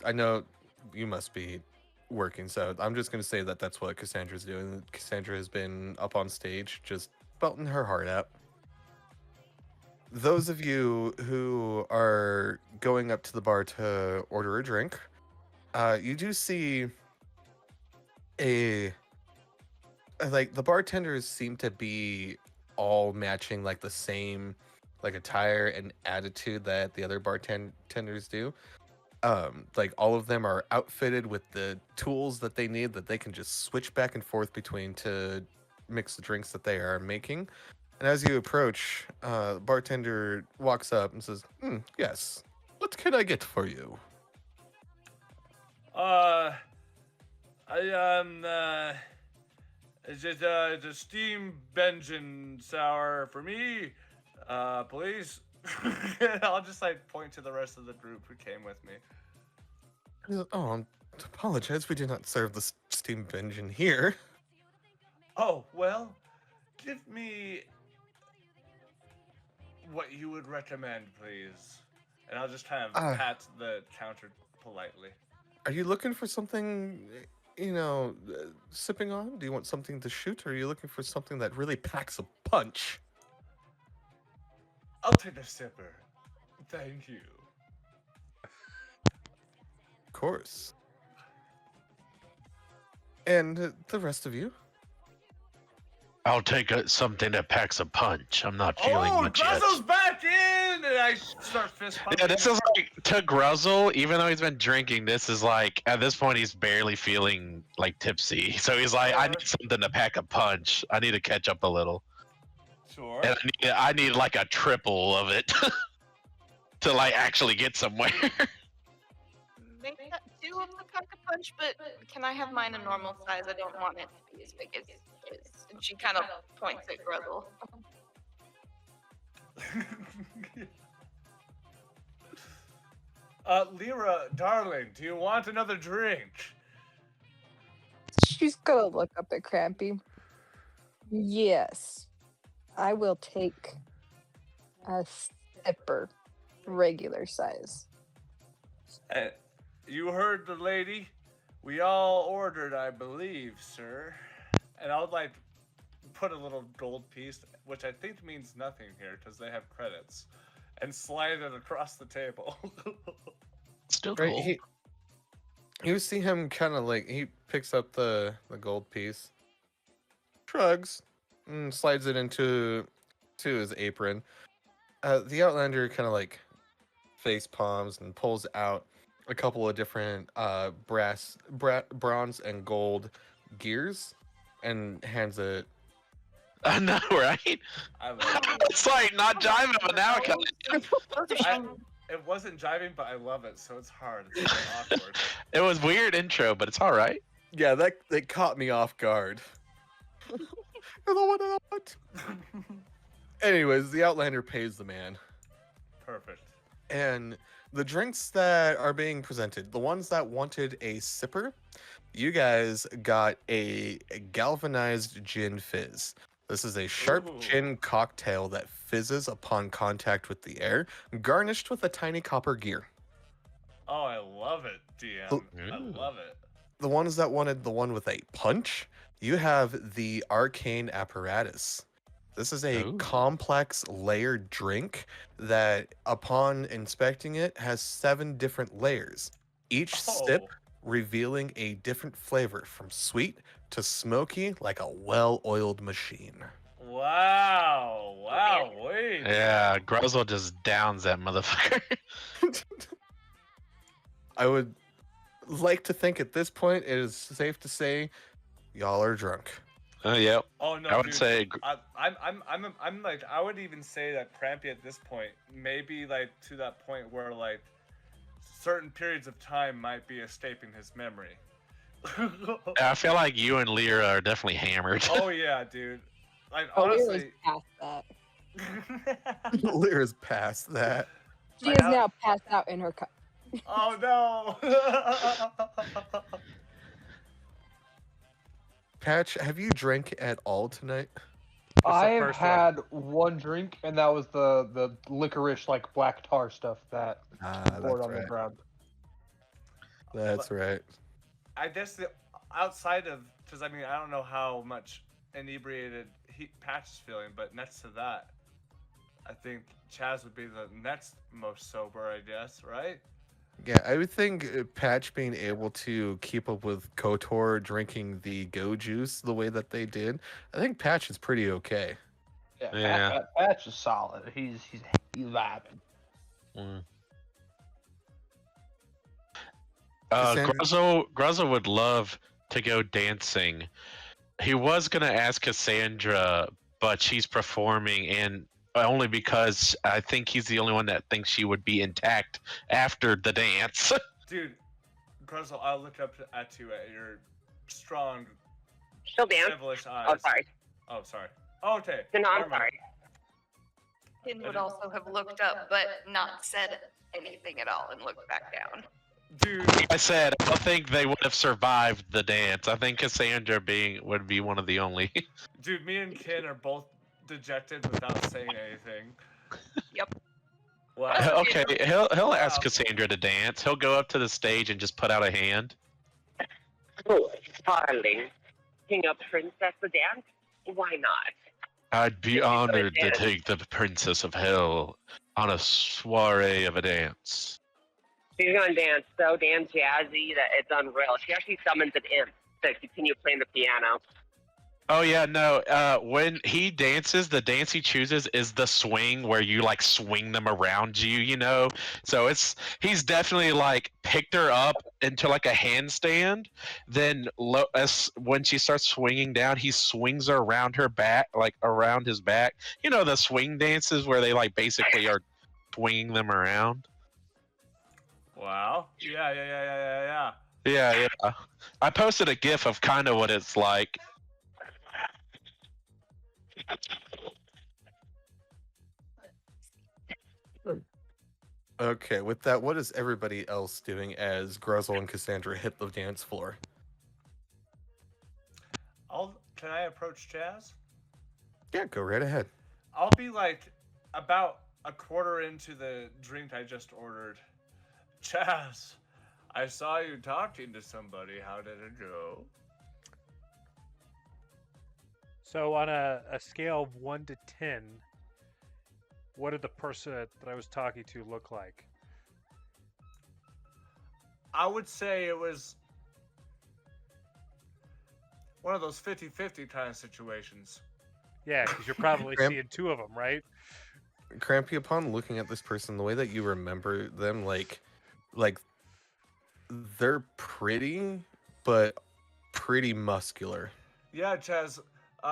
I know you must be working, so I'm just going to say that that's what Cassandra's doing. Cassandra has been up on stage, just belting her heart out. Those of you who are going up to the bar to order a drink, you do see like the bartenders seem to be all matching like the same like attire and attitude that the other bartenders do. Like all of them are outfitted with the tools that they need that they can just switch back and forth between to mix the drinks that they are making. And as you approach, the bartender walks up and says, yes, what can I get for you? Is it the steam Benjamin sour for me? Please. I'll just like point to the rest of the group who came with me. Oh, I apologize. We do not serve the steam engine here. Oh, well, give me what you would recommend, please. And I'll just kind of pat the counter politely. Are you looking for something, sipping on? Do you want something to shoot, or are you looking for something that really packs a punch? I'll take a sipper. Thank you. Of course. And the rest of you? I'll take something that packs a punch. I'm not feeling much yet. Gruzzle's back in! And I start fist pumping. Yeah, this is like to Gruzzle, even though he's been drinking, this is like at this point he's barely feeling like tipsy. So he's like, I need something to pack a punch. I need to catch up a little. Sure. And I need like a triple of it to like actually get somewhere. Make that 2 of the pack-a-punch, but can I have mine a normal size? I don't want it to be as big as it is. And she kind of points at Gruzzle. Lyra, darling, do you want another drink? She's gonna look up at Crampy. Yes, I will take a sipper, regular size. You heard the lady. We all ordered, I believe, sir. And I would like put a little gold piece, which I think means nothing here because they have credits, and slide it across the table. Still Right, cool. you see him kind of like he picks up the gold piece, shrugs, and slides it into his apron. The Outlander kind of like face palms and pulls out a couple of different bronze and gold gears and hands it. I know, right? I love it. It's like not jiving, but now it kind of. It wasn't jiving, but I love it, so it's hard. It's really awkward. It was weird intro, but it's all right. Yeah, that caught me off guard. Anyways, the Outlander pays the man. Perfect. And the drinks that are being presented, the ones that wanted a sipper, you guys got a galvanized gin fizz. This is a sharp Ooh. gin cocktail that fizzes upon contact with the air, garnished with a tiny copper gear. Oh, I love it, DM. I love it. The ones that wanted the one with a punch, you have the arcane apparatus. This is a complex layered drink that, upon inspecting it, has 7 different layers. Each sip revealing a different flavor, from sweet to smoky, like a well-oiled machine. Wow. Wow. Wait. Yeah, Gruzzle just downs that motherfucker. I would like to think at this point it is safe to say y'all are drunk. Yep. Oh no, I would dude. say. I'm like, I would even say that Crampy at this point, maybe like to that point where like certain periods of time might be escaping his memory. I feel like you and Lyra are definitely hammered. Oh yeah, dude. Like Oh, Lyra's honestly. past that. Lyra's past that. She is now passed out in her cup. Oh no. Patch, have you drank at all tonight? I've first one. had one drink, and that was the licorice, like black tar stuff that poured on the ground. That's right. I guess the outside of, because I mean I don't know how much inebriated Patch is feeling, but next to that, I think Chazz would be the next most sober, I guess, right? Yeah, I would think Patch being able to keep up with KOTOR drinking the Go Juice the way that they did, I think Patch is pretty okay. Yeah, Patch is solid. He's vibing. Gruzzle would love to go dancing. He was gonna ask Cassandra, but she's performing, and only because I think he's the only one that thinks she would be intact after the dance. Dude, Gruzzle, I'll look up at you at your strong, She'll dance. devilish eyes. Oh, sorry. Oh, sorry. Oh, okay. No, I'm Never mind. sorry. Finn would also have looked up, but not said anything at all and looked back down. Dude. I said I don't think they would have survived the dance. I think Cassandra would be one of the only. Dude, me and Ken are both dejected without saying anything. Yep. Wow. Okay, he'll ask Cassandra to dance. He'll go up to the stage and just put out a hand. Oh, darling. King of Princess to dance? Why not? I'd be honored to take the Princess of Hell on a soiree of a dance. She's gonna dance so damn jazzy that it's unreal. She actually summons an imp to continue playing the piano. Oh yeah, no. When he dances, the dance he chooses is the swing where you like swing them around you. So he's definitely like picked her up into like a handstand. Then when she starts swinging down, he swings her around her back, like around his back. The swing dances where they like basically are swinging them around. Wow. Yeah. Yeah. I posted a GIF of kind of what it's like. Okay, with that, what is everybody else doing as Gruzzle and Cassandra hit the dance floor? Can I approach Chazz? Yeah, go right ahead. I'll be like about a quarter into the drink I just ordered. Chazz, I saw you talking to somebody. How did it go? So on a scale of 1 to 10, what did the person that I was talking to look like? I would say it was one of those 50-50 kind of situations. Yeah, because you're probably seeing two of them, right? Crampy, upon looking at this person, the way that you remember them, like they're pretty, but pretty muscular. Yeah, Chazz,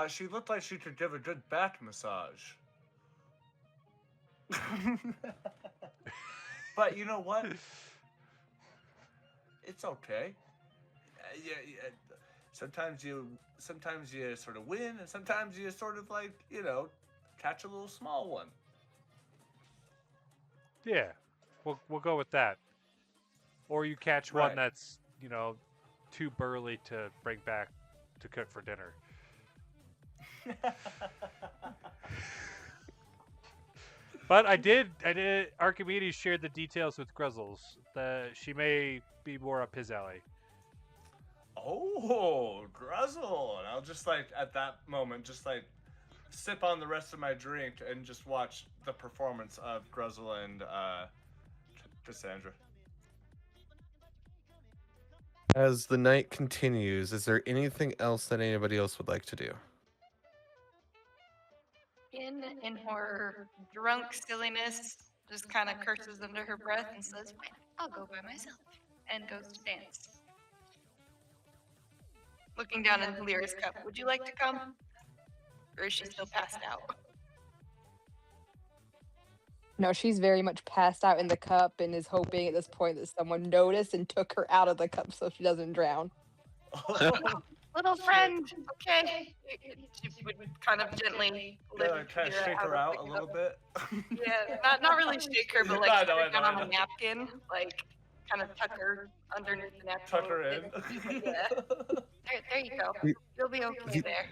she looked like she could give a good back massage. But you know what? It's okay. Yeah. Sometimes you sort of win, and sometimes you sort of like, catch a little small one. Yeah, we'll go with that. Or you catch Right. one that's too burly to bring back to cook for dinner. But I did. Archimedes shared the details with Gruzzles. She may be more up his alley. Oh, Gruzzle! And I'll just at that moment, just sip on the rest of my drink and just watch the performance of Gruzzle and Cassandra. As the night continues, is there anything else that anybody else would like to do? In her drunk silliness, just kind of curses under her breath and says, "I'll go by myself," and goes to dance. Looking down into Lyra's cup, would you like to come? Or is she still passed out? No, she's very much passed out in the cup and is hoping at this point that someone noticed and took her out of the cup so she doesn't drown. Little friend, okay. She would kind of gently lift Kind of shake her out a little bit. Yeah, not really shake her, but I know. on a napkin, like kind of tuck her underneath the napkin. Tuck her in. Yeah. There you go. You'll be okay there.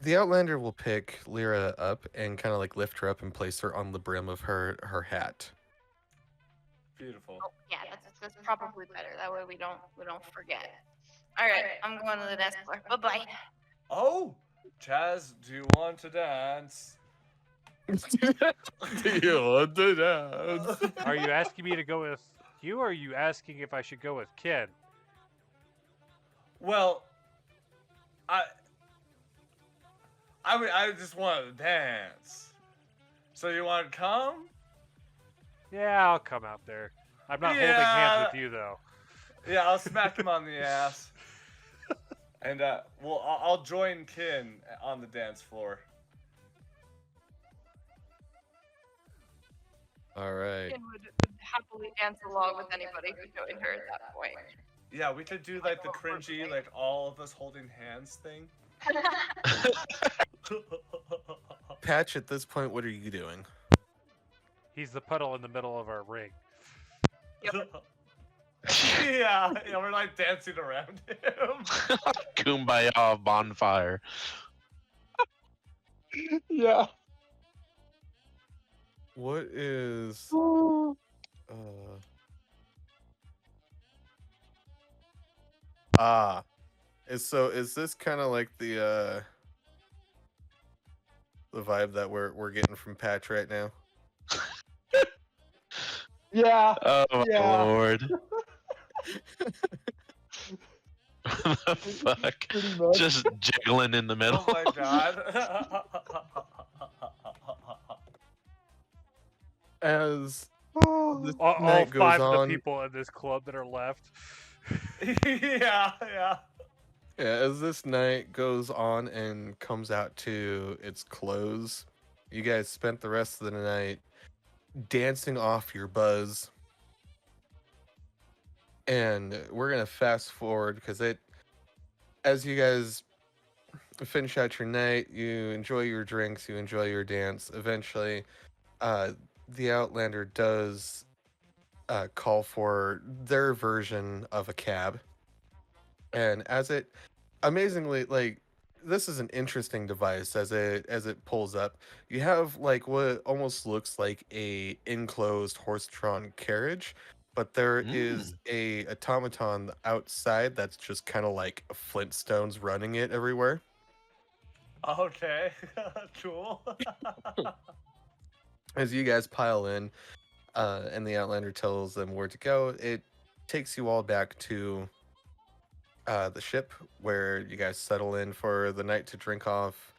The Outlander will pick Lyra up and kind of like lift her up and place her on the brim of her hat. Beautiful. Oh, yeah, that's probably better. That way we don't forget. All right, I'm going to the dance floor. Bye-bye. Oh, Chazz, do you want to dance? Do you want to dance? Are you asking me to go with you, or are you asking if I should go with Ken? Well, I just want to dance. So you want to come? Yeah, I'll come out there. I'm not holding hands with you, though. Yeah, I'll smack him on the ass. And I'll join Kin on the dance floor. All right. Ken would happily dance along with anybody who joined her at that point. Yeah, we could do the cringy, all of us holding hands thing. Patch, at this point, what are you doing? He's the puddle in the middle of our ring. Yep. yeah, we're dancing around him. Kumbaya bonfire. Yeah. What is is this kind of like the vibe that we're getting from Patch right now? Yeah. Oh my Yeah. lord. the fuck? Pretty much. Just jiggling in the middle. Oh my god. As this All night goes 5 of the on, people in this club that are left. yeah. as this night goes on and comes out to its close, you guys spent the rest of the night dancing off your buzz. And we're gonna fast forward because as you guys finish out your night, you enjoy your drinks, you enjoy your dance. Eventually, the Outlander does call for their version of a cab, and as it amazingly, like, this is an interesting device as it pulls up. You have like what almost looks like a enclosed horse-drawn carriage, but there is a automaton outside that's just kind of like Flintstones running it everywhere. Okay. Cool. As you guys pile in, and the Outlander tells them where to go, it takes you all back to the ship where you guys settle in for the night to drink off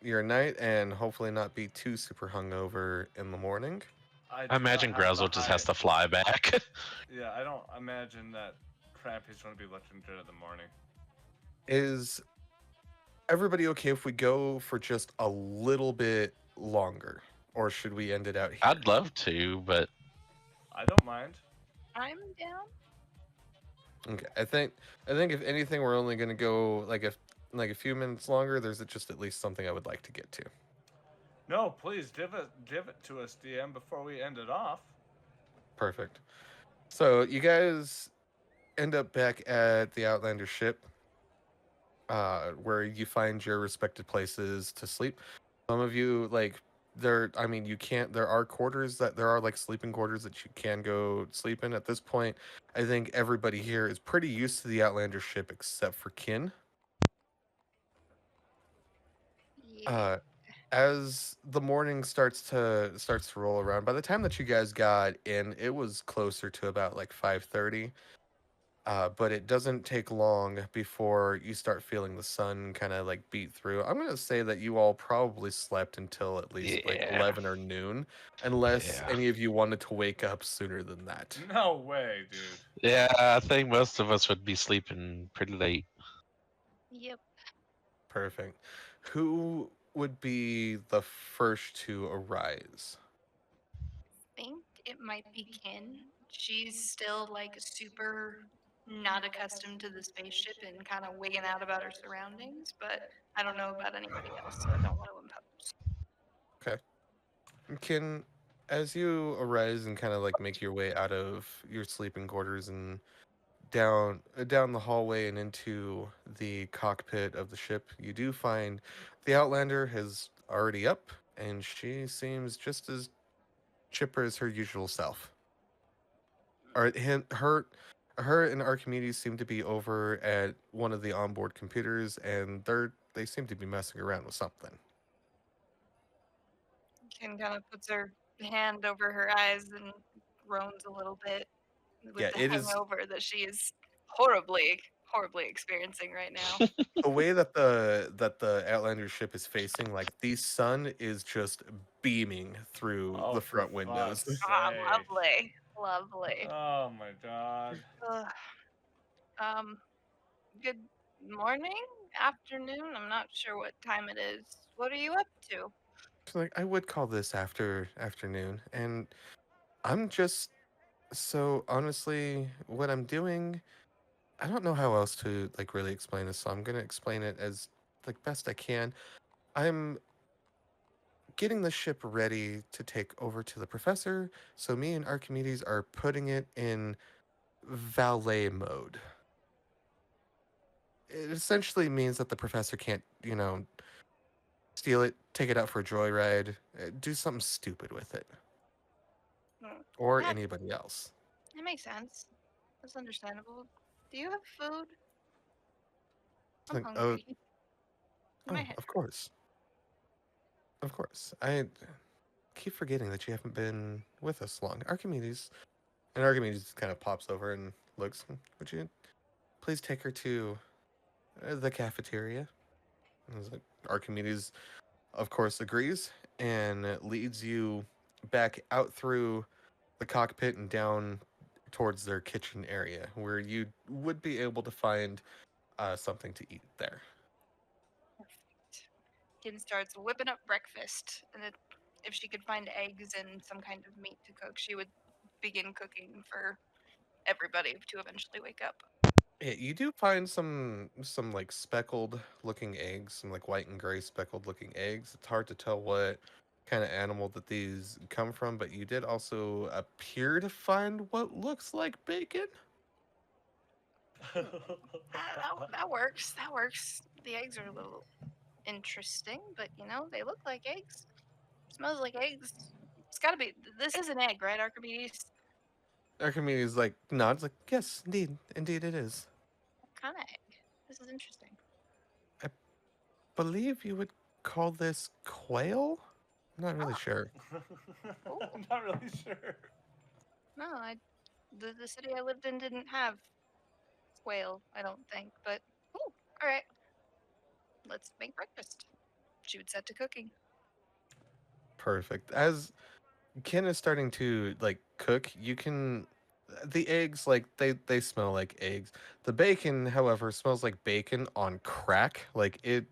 your night and hopefully not be too super hungover in the morning. I imagine Grousel just has to fly back. Yeah, I don't imagine that Crampy's going to be looking good in the morning. Is everybody okay if we go for just a little bit longer, or should we end it out here? I'd love to, but I don't mind. I'm down. Okay, I think if anything, we're only gonna go like a few minutes longer. There's just at least something I would like to get to. No, please give it to us, DM, before we end it off. Perfect. So you guys end up back at the Outlander ship, where you find your respective places to sleep. Some of you there are quarters there are like sleeping quarters that you can go sleep in. At this point, I think everybody here is pretty used to the Outlander ship except for Kin. Yeah. As the morning starts to roll around, by the time that you guys got in, it was closer to about like 5:30. But it doesn't take long before you start feeling the sun kind of like beat through. I'm gonna say that you all probably slept until at least like 11 or noon, unless any of you wanted to wake up sooner than that. No way, dude. yeah, I think most of us would be sleeping pretty late. Yep. Perfect. Who would be the first to arise? I think it might be Kin. She's still like super not accustomed to the spaceship and kind of wigging out about her surroundings, but I don't know about anybody else, so I don't want to impose. Can, as you arise and kind of like make your way out of your sleeping quarters and down the hallway and into the cockpit of the ship, you do find the Outlander is already up, and she seems just as chipper as her usual self. Or her and Archimedes seem to be over at one of the onboard computers, and they seem to be messing around with something. Kin kind of puts her hand over her eyes and groans a little bit with Yeah, the it is hangover that she is horribly experiencing right now. the way that the Outlander ship is facing, like the sun is just beaming through Oh, the for front windows. fuck's Ah, sake. lovely. Oh my god. Ugh. Good morning, afternoon. I'm not sure what time it is. What are you up to? So, like, I would call this afternoon, and I'm just so honestly, what I'm doing, I don't know how else to like really explain this, so I'm gonna explain it as like best I can. I'm getting the ship ready to take over to the professor, so me and Archimedes are putting it in valet mode. It essentially means that the professor can't, steal it, take it out for a joyride, do something stupid with it, Hmm, or That, anybody else. that makes sense. That's understandable. Do you have food? I'm Like, hungry. oh, My head. of course. Of course. I keep forgetting that you haven't been with us long. Archimedes. And Archimedes kind of pops over and looks. please take her to the cafeteria. And I was like, Archimedes, of course, agrees and leads you back out through the cockpit and down towards their kitchen area, where you would be able to find something to eat there. Perfect. Kin starts whipping up breakfast, and if she could find eggs and some kind of meat to cook, she would begin cooking for everybody to eventually wake up. Yeah, you do find some like speckled looking eggs, some like white and gray speckled looking eggs. It's hard to tell what kind of animal that these come from, but you did also appear to find what looks like bacon. That works. That works. The eggs are a little interesting, but they look like eggs. Smells like eggs. It's gotta be. This is an egg, right, Archimedes? Archimedes like nods, like yes, indeed it is. What kind of egg? This is interesting. Believe you would call this quail. I'm not really sure. I'm not really sure. No, the city I lived in didn't have quail, I don't think. But all right, let's make breakfast. She would set to cooking. Perfect. As Ken is starting to like cook, you can the eggs like they smell like eggs. The bacon, however, smells like bacon on crack. Like it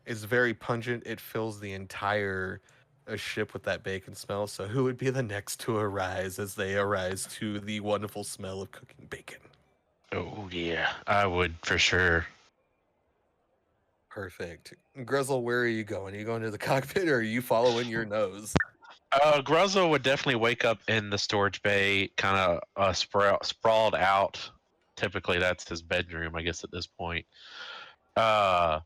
is very pungent. It fills the entire ship with that bacon smell. So who would be the next to arise as they arise to the wonderful smell of cooking bacon? Oh yeah, I would for sure. Perfect. Grizzle, where are you going? Are you going to the cockpit or are you following your nose? Gruzzle would definitely wake up in the storage bay, kind of sprawled out. Typically, that's his bedroom, I guess, at this point. I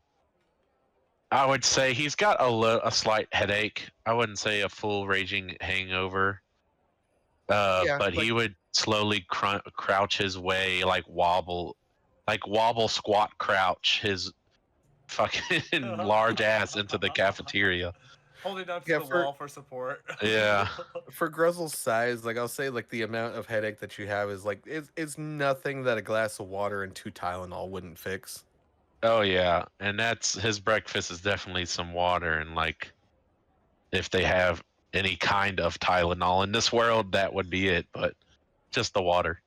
would say he's got a slight headache. I wouldn't say a full raging hangover. Yeah, But he would slowly crouch his way, like wobble, squat, crouch his fucking large ass into the cafeteria. Holding on to Yeah, the wall for support. Yeah. For Gruzzle's size, like I'll say, like the amount of headache that you have is like it's nothing that a glass of water and 2 Tylenol wouldn't fix. Oh yeah, and that's his breakfast is definitely some water and like if they have any kind of Tylenol in this world, that would be it. But just the water.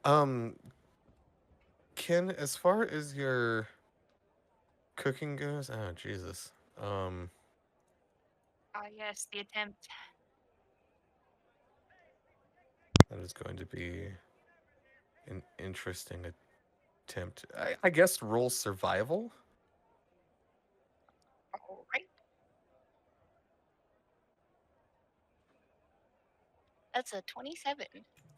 Ken, as far as your cooking goes, oh Jesus. Ah, yes, the attempt. That is going to be an interesting attempt. I guess roll survival. All right. That's a 27.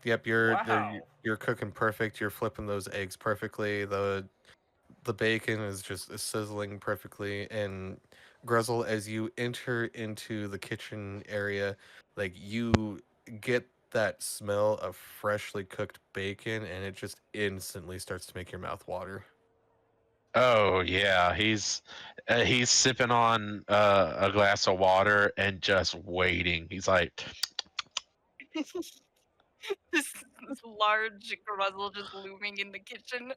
Yep, Wow. you're cooking perfect. You're flipping those eggs perfectly. The bacon is just sizzling perfectly. And Gruzzle, as you enter into the kitchen area, like you get that smell of freshly cooked bacon, and it just instantly starts to make your mouth water. Oh yeah, he's sipping on a glass of water and just waiting. He's like, this large Gruzzle just looming in the kitchen.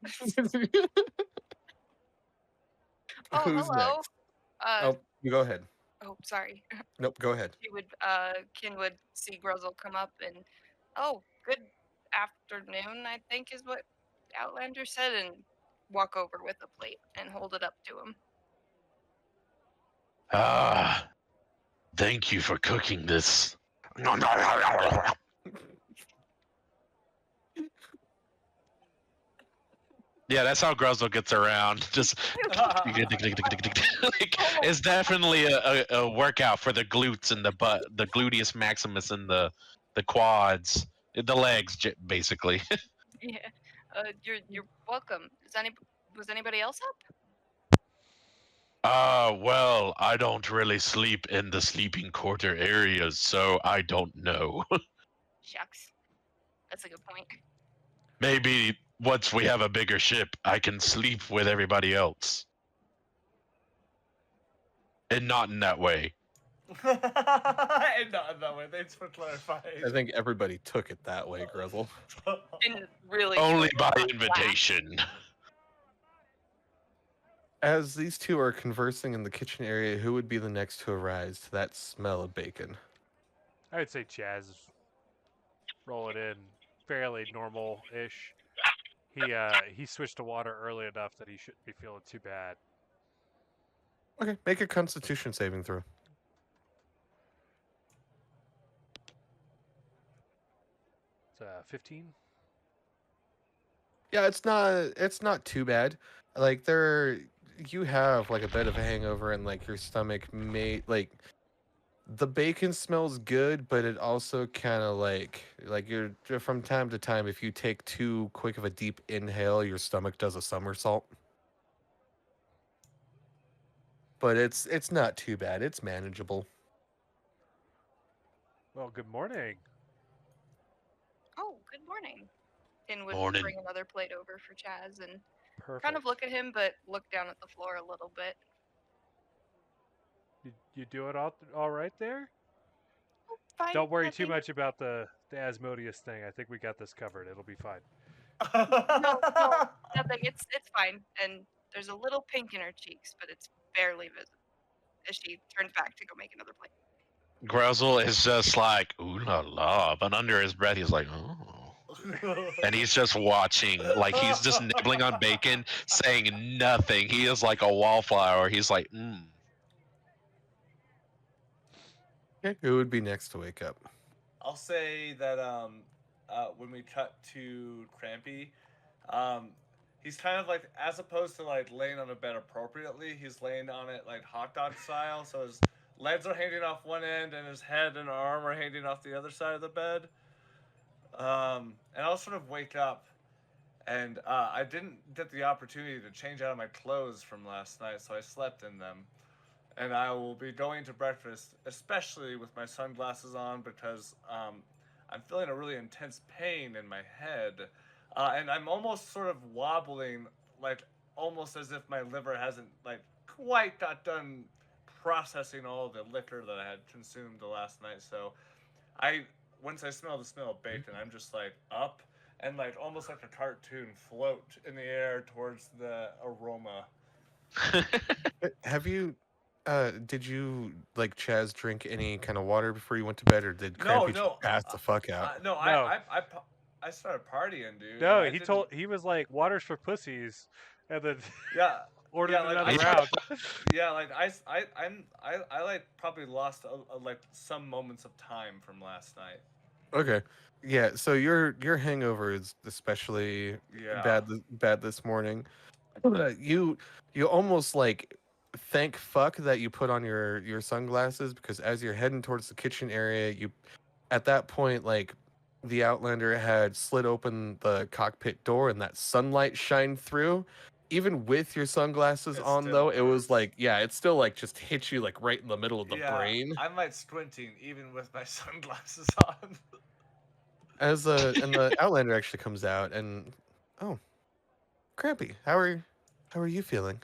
Oh, Who's hello. next? Oh, you go ahead. Oh, sorry. Nope, go ahead. Kin would see Gruzzle come up and, oh, good afternoon, I think is what Outlander said, and walk over with a plate and hold it up to him. ah, thank you for cooking this. Yeah, that's how Gruzzle gets around. Just like, it's definitely a workout for the glutes and the butt, the gluteus maximus and the quads, the legs, basically. Yeah. You're welcome. Was anybody else up? Well, I don't really sleep in the sleeping quarter areas, so I don't know. Shucks. That's a good point. Maybe once we have a bigger ship, I can sleep with everybody else. And not in that way. Not that way. Thanks for clarifying. I think everybody took it that way, Grizzle. Didn't really. Only show by a lot. invitation. As these two are conversing in the kitchen area, who would be the next to arise to that smell of bacon? I would say Chazz. Roll it in fairly normal-ish. He switched to water early enough that he shouldn't be feeling too bad. Okay, make a Constitution saving throw. It's 15. Yeah, it's not too bad. Like you have like a bit of a hangover and like your stomach may like the bacon smells good, but it also kind of like you're from time to time if you take too quick of a deep inhale, your stomach does a somersault. But it's not too bad. It's manageable. Well, good morning. Oh, good morning. Finn would Morning. bring another plate over for Chazz and Perfect. kind of look at him, but look down at the floor a little bit. You do it all right there? Oh, fine. Don't worry too nothing. much about the Asmodeus thing. I think we got this covered. It'll be fine. No, nothing. It's fine. And there's a little pink in her cheeks, but it's barely visible as she turns back to go make another plate. Gruzzle is just like, ooh la la, but under his breath he's like, oh. And he's just watching, like he's just nibbling on bacon, saying nothing. He is like a wallflower. He's like, Okay, who would be next to wake up? I'll say that when we cut to Crampy, he's kind of like, as opposed to like laying on a bed appropriately, he's laying on it like hot dog style. So his legs are hanging off one end and his head and arm are hanging off the other side of the bed. And I'll sort of wake up, and I didn't get the opportunity to change out of my clothes from last night, so I slept in them. And I will be going to breakfast, especially with my sunglasses on, because I'm feeling a really intense pain in my head. And I'm almost sort of wobbling, like almost as if my liver hasn't like quite got done processing all the liquor that I had consumed the last night. So once I smell the smell of bacon, I'm just like up and like almost like a cartoon float in the air towards the aroma. Have you did you like Chaz drink any kind of water before you went to bed, or did Crampy just pass the fuck out? No, I started partying, dude. No, and he was like, water's for pussies, and then yeah, ordered yeah, like, another round. Yeah, like I like probably lost like some moments of time from last night. Okay. Yeah, so your hangover is especially bad this morning. You almost like thank fuck that you put on your sunglasses, because as you're heading towards the kitchen area, you at that point like the Outlander had slid open the cockpit door and that sunlight shined through. Even with your sunglasses on though, it was like, yeah, it still like just hit you like right in the middle of the brain. I'm like squinting even with my sunglasses on. And the Outlander actually comes out and, oh, Crampy, how are you feeling?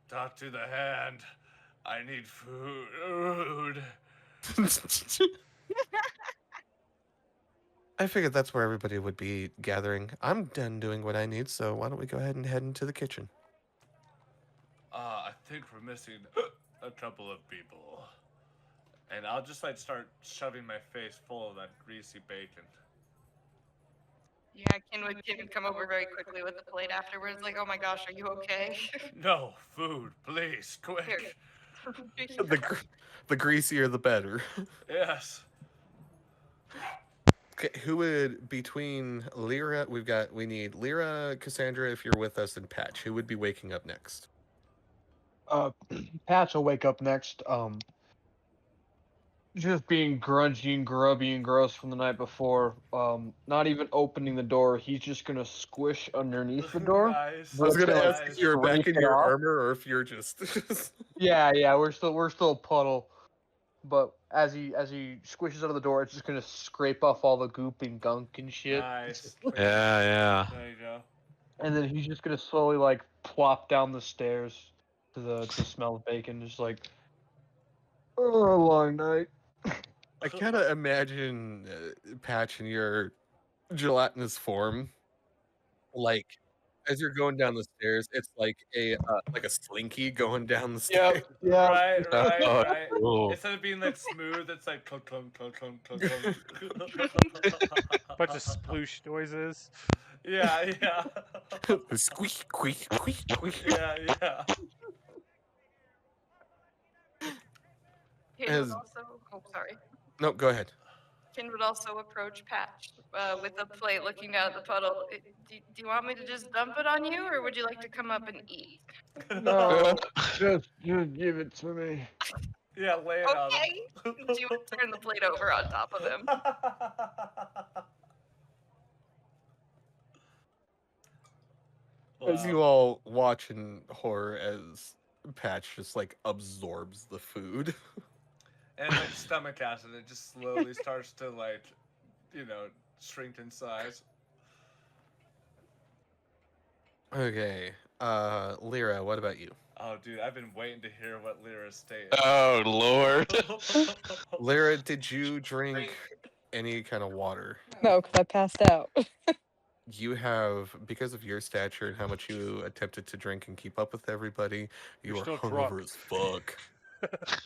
Talk to the hand. I need food. I figured that's where everybody would be gathering. I'm done doing what I need, so why don't we go ahead and head into the kitchen? I think we're missing a couple of people. And I'll just like start shoving my face full of that greasy bacon. Yeah, Ken would come over very quickly with the plate afterwards, like, oh my gosh, are you okay? No, food, please, quick. The greasier the better. Yes. Okay, who would, between Lyra, we need Lyra, Cassandra, if you're with us, and Patch. Who would be waking up next? Patch will wake up next. Just being grungy and grubby and gross from the night before. Not even opening the door. He's just gonna squish underneath the door. Nice. I was gonna ask if you're back in your off. armor or if you're just. Yeah, we're still a puddle. But as he squishes out of the door, it's just gonna scrape off all the goop and gunk and shit. Nice. Yeah. There you go. And then he's just gonna slowly like plop down the stairs to the smell of bacon, just like Oh, long night. I kind of imagine Patch in your gelatinous form, like as you're going down the stairs. It's like a slinky going down the stairs. Yeah. Right, right, Oh, right. cool. Instead of being like smooth, it's like clunk, clunk, clunk, clunk, clunk, clunk. Bunch of sploosh noises. Yeah, yeah. Squeak, squeak, squeak, squeak. Yeah, yeah. Kin As- would also. Oh, sorry. No, go ahead. Kin would also approach Patch with a plate, looking down at the puddle. Do you want me to just dump it on you, or would you like to come up and eat? No, just give it to me. Yeah, lay it on him. Okay. She would turn the plate over on top of him. As you all watch in horror as Patch just like absorbs the food. And like stomach acid, it just slowly starts to like, shrink in size. Okay, Lyra, what about you? Oh, dude, I've been waiting to hear what Lyra's state. Oh, Lord. Lyra, did you drink any kind of water? No, because I passed out. You have, because of your stature and how much you attempted to drink and keep up with everybody, you You're are still hungover drunk. as fuck.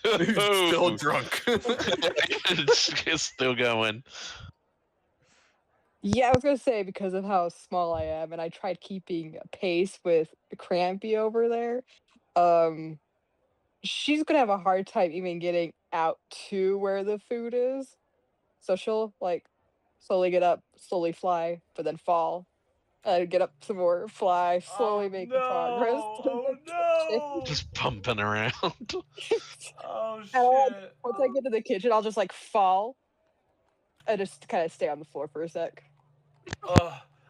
You're still Oh. drunk. it's still going. Yeah, I was gonna say because of how small I am, and I tried keeping pace with Crampy over there. She's gonna have a hard time even getting out to where the food is. So she'll like slowly get up, slowly fly, but then fall. Get up some more, fly, slowly making progress. Oh no! Just pumping around. Oh And I'll, shit! once I get to the kitchen, I'll just like fall and just kind of stay on the floor for a sec.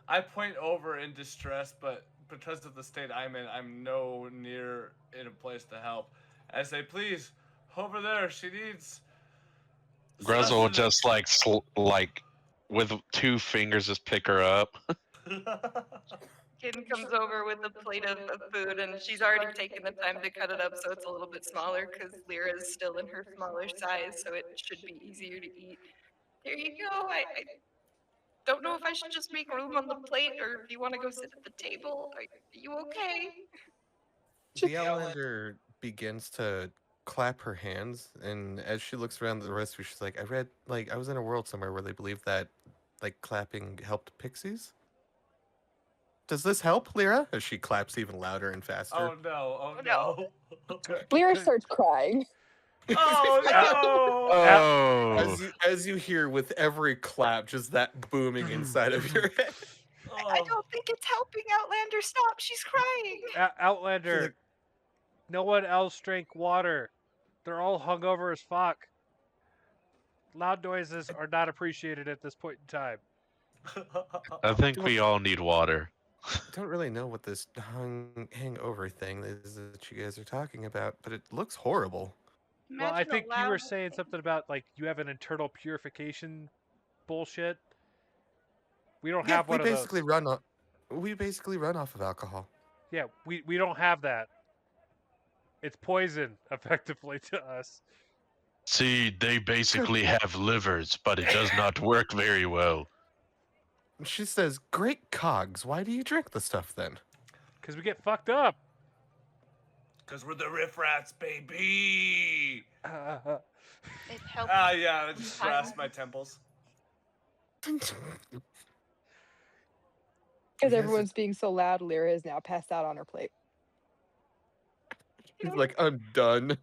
I point over in distress, but because of the state I'm in, I'm no near in a place to help. I say, please, over there, she needs. Grezel will sustenance." just like with 2 fingers just pick her up. Kin comes over with a plate of food, and she's already taken the time to cut it up so it's a little bit smaller because Lyra's still in her smaller size, so it should be easier to eat. There you go. I don't know if I should just make room on the plate or if you want to go sit at the table. Are you okay? The Outlander begins to clap her hands, and as she looks around the rest of you, she's like, I was in a world somewhere where they believed that, like, clapping helped pixies. Does this help, Lyra? As she claps even louder and faster. Oh no! Oh no. no! Lyra starts crying. Oh no! Oh. As you hear with every clap, just that booming inside of your head. I don't think it's helping, Outlander. Stop. She's crying. Outlander, like- no one else drank water. They're all hungover as fuck. Loud noises are not appreciated at this point in time. I think we all need water. I don't really know what this hangover thing is that you guys are talking about, but it looks horrible. Well, I Imagine a think you were loud- saying something about like you have an internal purification bullshit. We don't have one of those. We basically run off of alcohol. Yeah, we don't have that. It's poison, effectively, to us. See, they basically have livers, but it does not work very well. She says, "Great cogs. Why do you drink the stuff then?" Because we get fucked up. Cause we're the riff rats, baby. It helps. Yeah, I just grasped my temples. Because everyone's being so loud, Lyra is now passed out on her plate. He's like, "I'm done."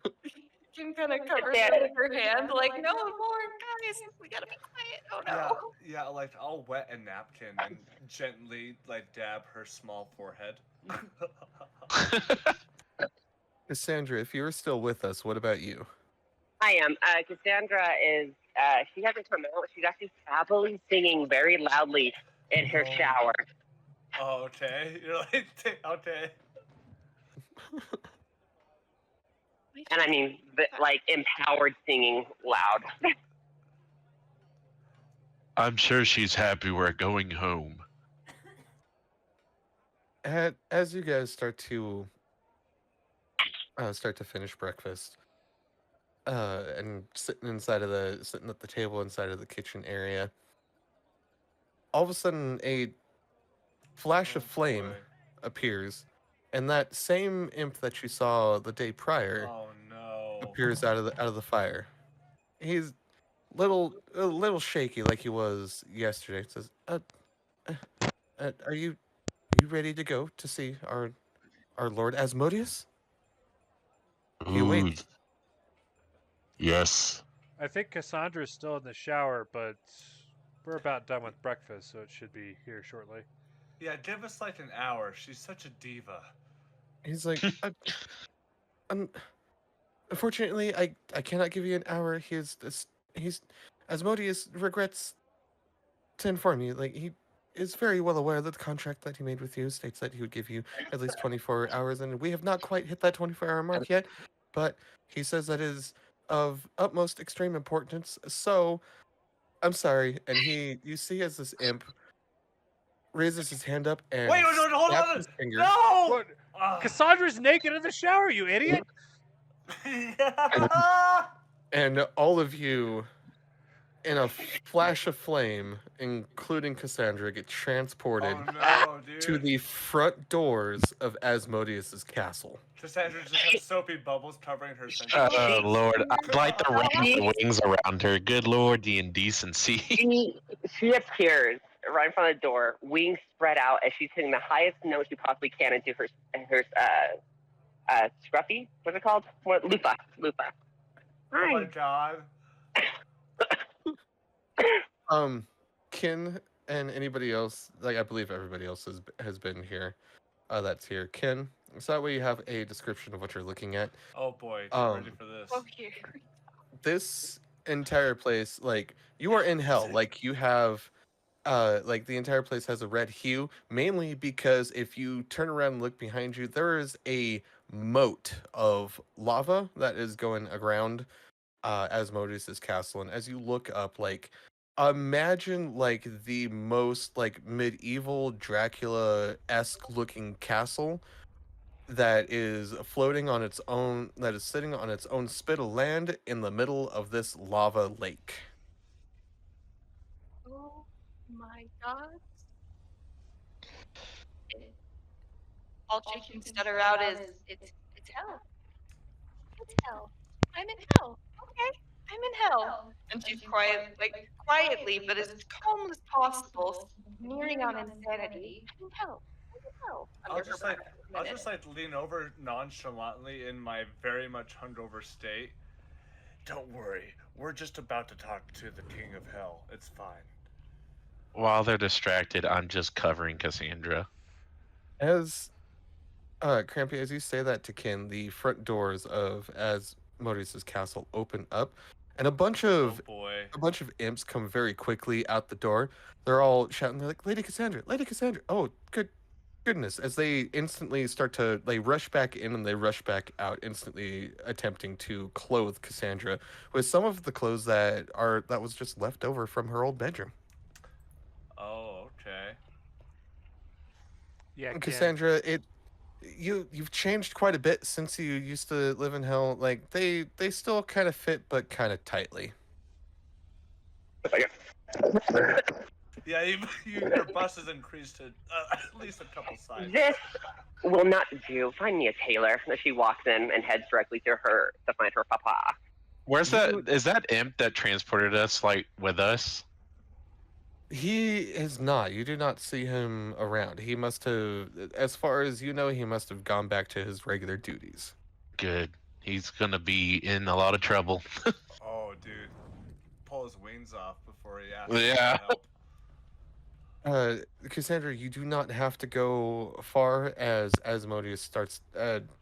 Kin kind of covers it with her hand, like, no more, guys. We gotta be quiet. Oh no. Yeah, like I'll wet a napkin and gently like dab her small forehead. Cassandra, if you were still with us, what about you? I am. Cassandra is, she hasn't come out. She's actually happily singing very loudly in her shower. Oh, okay. You're like, okay. And I mean, like, empowered singing loud. I'm sure she's happy we're going home. As you guys start to finish breakfast, and sitting at the table inside of the kitchen area. All of a sudden, a flash of flame boy. appears, and that same imp that you saw the day prior Oh no. appears out of the fire. He's a little shaky like he was yesterday. Says, are you ready to go to see our Lord Asmodeus?" He Ooh, awaits. yes. I think Cassandra's still in the shower, but we're about done with breakfast, so it should be here shortly. Yeah, give us like an hour. She's such a diva. He's like, unfortunately, I cannot give you an hour. He's Asmodeus regrets to inform you. Like, he is very well aware that the contract that he made with you states that he would give you at least 24 hours, and we have not quite hit that 24-hour mark yet. But he says that is of utmost extreme importance. So, I'm sorry. And you see as this imp raises his hand up and Wait, hold snaps on! his finger. No! What? Cassandra's naked in the shower, you idiot! And all of you, in a flash of flame, including Cassandra, get transported Oh no, dude. to the front doors of Asmodeus's castle. Cassandra just has soapy bubbles covering her center. Oh Lord, I'd like to wrap She- my wings around her. Good Lord, the indecency. She appears right in front of the door, wings spread out as she's hitting the highest note she possibly can into her scruffy. What's it called? Loofah. Hi. Oh my god. Kin and anybody else, like I believe everybody else has been here. That's here. Kin, so that way you have a description of what you're looking at. Oh boy, get ready for this. Oh, here. This entire place, like, you are in hell. Like, you have like the entire place has a red hue, mainly because if you turn around and look behind you, there is a moat of lava that is going around Asmodeus's castle. And as you look up, like, imagine like the most like medieval Dracula-esque looking castle that is floating on its own, that is sitting on its own spit of land in the middle of this lava lake. Oh my god. All she can stutter out is, it's hell. It's hell. I'm in hell. Okay, I'm in hell. And she's quietly, but as calm as possible, sneering on insanity. I'm in hell. I'm in hell. I'll just lean over nonchalantly in my very much hungover state. Don't worry, we're just about to talk to the King of Hell. It's fine. While they're distracted, I'm just covering Cassandra. As Crampy, as you say that to Kin, the front doors of Asmodeus's castle open up, and a bunch of imps come very quickly out the door. They're all shouting. They're like, Lady Cassandra! Oh, goodness! As they instantly they rush back in and they rush back out, instantly attempting to clothe Cassandra with some of the clothes that was just left over from her old bedroom. Oh, okay. Yeah, Cassandra, you've changed quite a bit since you used to live in hell. Like, they still kind of fit, but kind of tightly. Yeah, your bust has increased to at least a couple sizes. This will not do. Find me a tailor. As she walks in and heads directly to find her papa. Where's that? Is that imp that transported us, like, with us? He is not. You do not see him around. He must have, as far as you know, he must have gone back to his regular duties. Good. He's gonna be in a lot of trouble. Oh, dude. Pull his wings off before he asks Yeah. for help. Cassandra, you do not have to go far as Asmodeus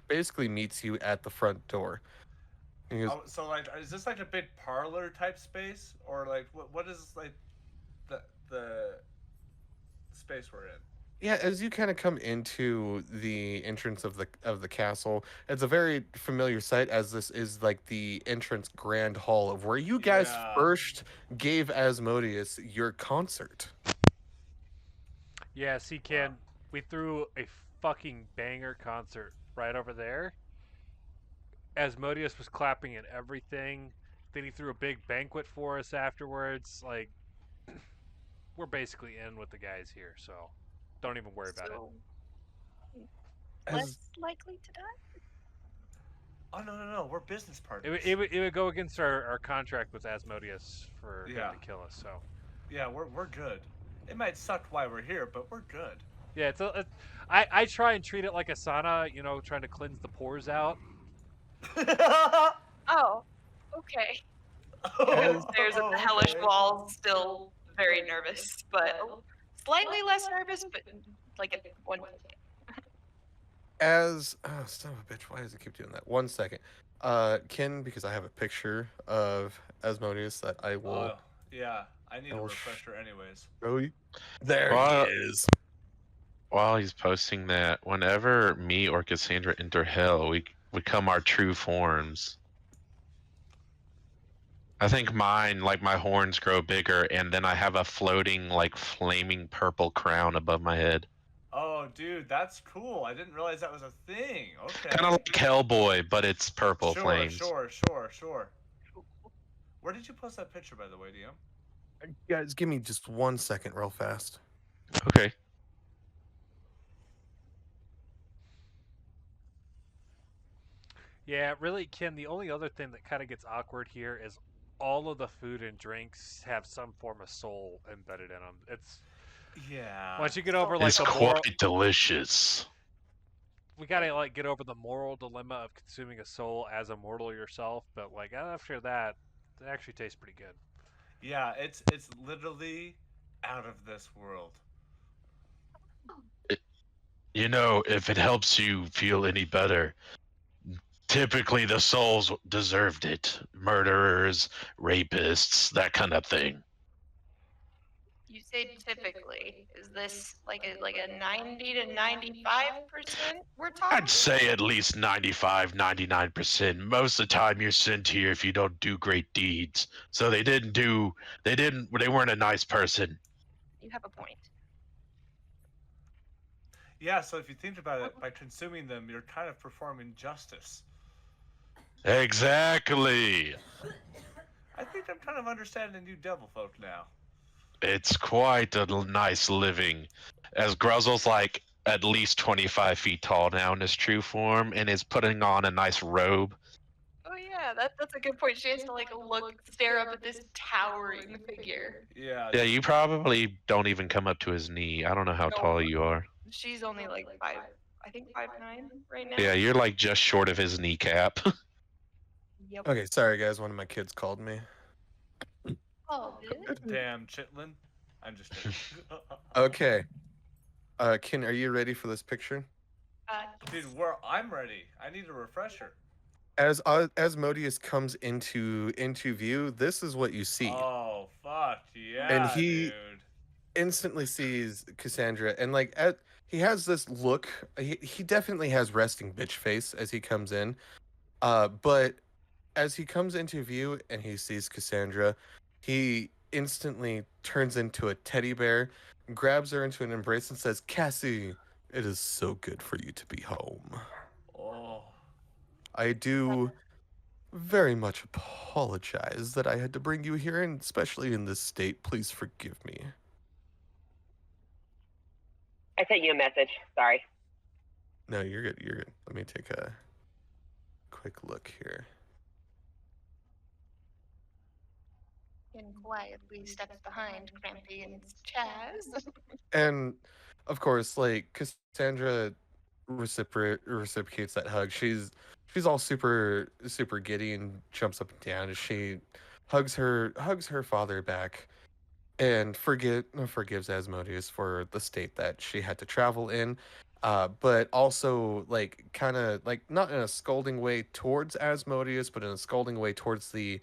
basically meets you at the front door. He goes, So, like, is this like a big parlor type space? Or, like, what is, like, the space we're in? Yeah, as you kind of come into the entrance of the castle, it's a very familiar sight, as this is like the entrance grand hall of where you guys first gave Asmodeus your concert. Yeah, see, Ken, we threw a fucking banger concert right over there. Asmodeus was clapping at everything. Then he threw a big banquet for us afterwards. Like, we're basically in with the guys here, so don't even worry about it. Less likely to die? Oh no, we're business It partners. would go against our contract with Asmodeus for him to kill us. So yeah, we're good. It might suck why we're here, but we're good. yeah, I try and treat it like a sauna, you know, trying to cleanse the pores out. Oh, okay. There's a hellish wall, still very nervous, but slightly less nervous, but like at one. As son of a bitch, why does it keep doing that? 1 second. Ken, because I have a picture of Asmodeus that I will yeah, I need a refresher anyways. really. There Well, he is. While he's posting that, whenever me or Cassandra enter hell, we become our true forms. I think mine, like my horns grow bigger, and then I have a floating, like flaming purple crown above my head. Oh, dude, that's cool. I didn't realize that was a thing. Okay. Kind of like Hellboy, but it's purple flames. Sure. Where did you post that picture, by the way, DM? Guys, give me just 1 second, real fast. Okay. Yeah, really, Ken, the only other thing that kind of gets awkward here is all of the food and drinks have some form of soul embedded in them. It's once you get over like it's the quite delicious. We gotta like get over the moral dilemma of consuming a soul as a mortal yourself, but like after that, it actually tastes pretty good. Yeah, it's literally out of this world. You know, if it helps you feel any better, typically the souls deserved it. Murderers, rapists, that kind of thing. You say typically. Is this like a 90 to 95% we're talking? I'd say at least 95, 99%. Most of the time you're sent here if you don't do great deeds. So they weren't a nice person. You have a point. Yeah, so if you think about it, by consuming them, you're kind of performing justice. Exactly. I think I'm kind of understanding you devil folk now. It's quite a nice living. As Gruzzle's like at least 25 feet tall now in his true form and is putting on a nice robe. Oh yeah, that's a good point. She has to like stare up at this towering figure. Yeah. Yeah, you probably don't even come up to his knee. I don't know how tall you are. She's only like 5'9" right now. Yeah, you're like just short of his kneecap. Yep. Okay, sorry guys, one of my kids called me. Oh, damn chitlin. I'm just kidding. Okay. Ken, are you ready for this picture? Dude, I'm ready. I need a refresher. As Asmodeus comes into view, this is what you see. Oh fuck yeah! And he dude. instantly sees Cassandra, and like he has this look. He definitely has resting bitch face as he comes in. But as he comes into view and he sees Cassandra, he instantly turns into a teddy bear, grabs her into an embrace, and says, "Cassie, it is so good for you to be home." Oh. I do very much apologize that I had to bring you here, and especially in this state. Please forgive me. I sent you a message. Sorry. No, you're good. You're good. Let me take a quick look here. And quietly steps behind Crampy and Chazz. And of course, like Cassandra reciprocates that hug. She's all super giddy and jumps up and down as she hugs her father back and forgives Asmodeus for the state that she had to travel in. But also like kind of like not in a scolding way towards Asmodeus, but in a scolding way towards the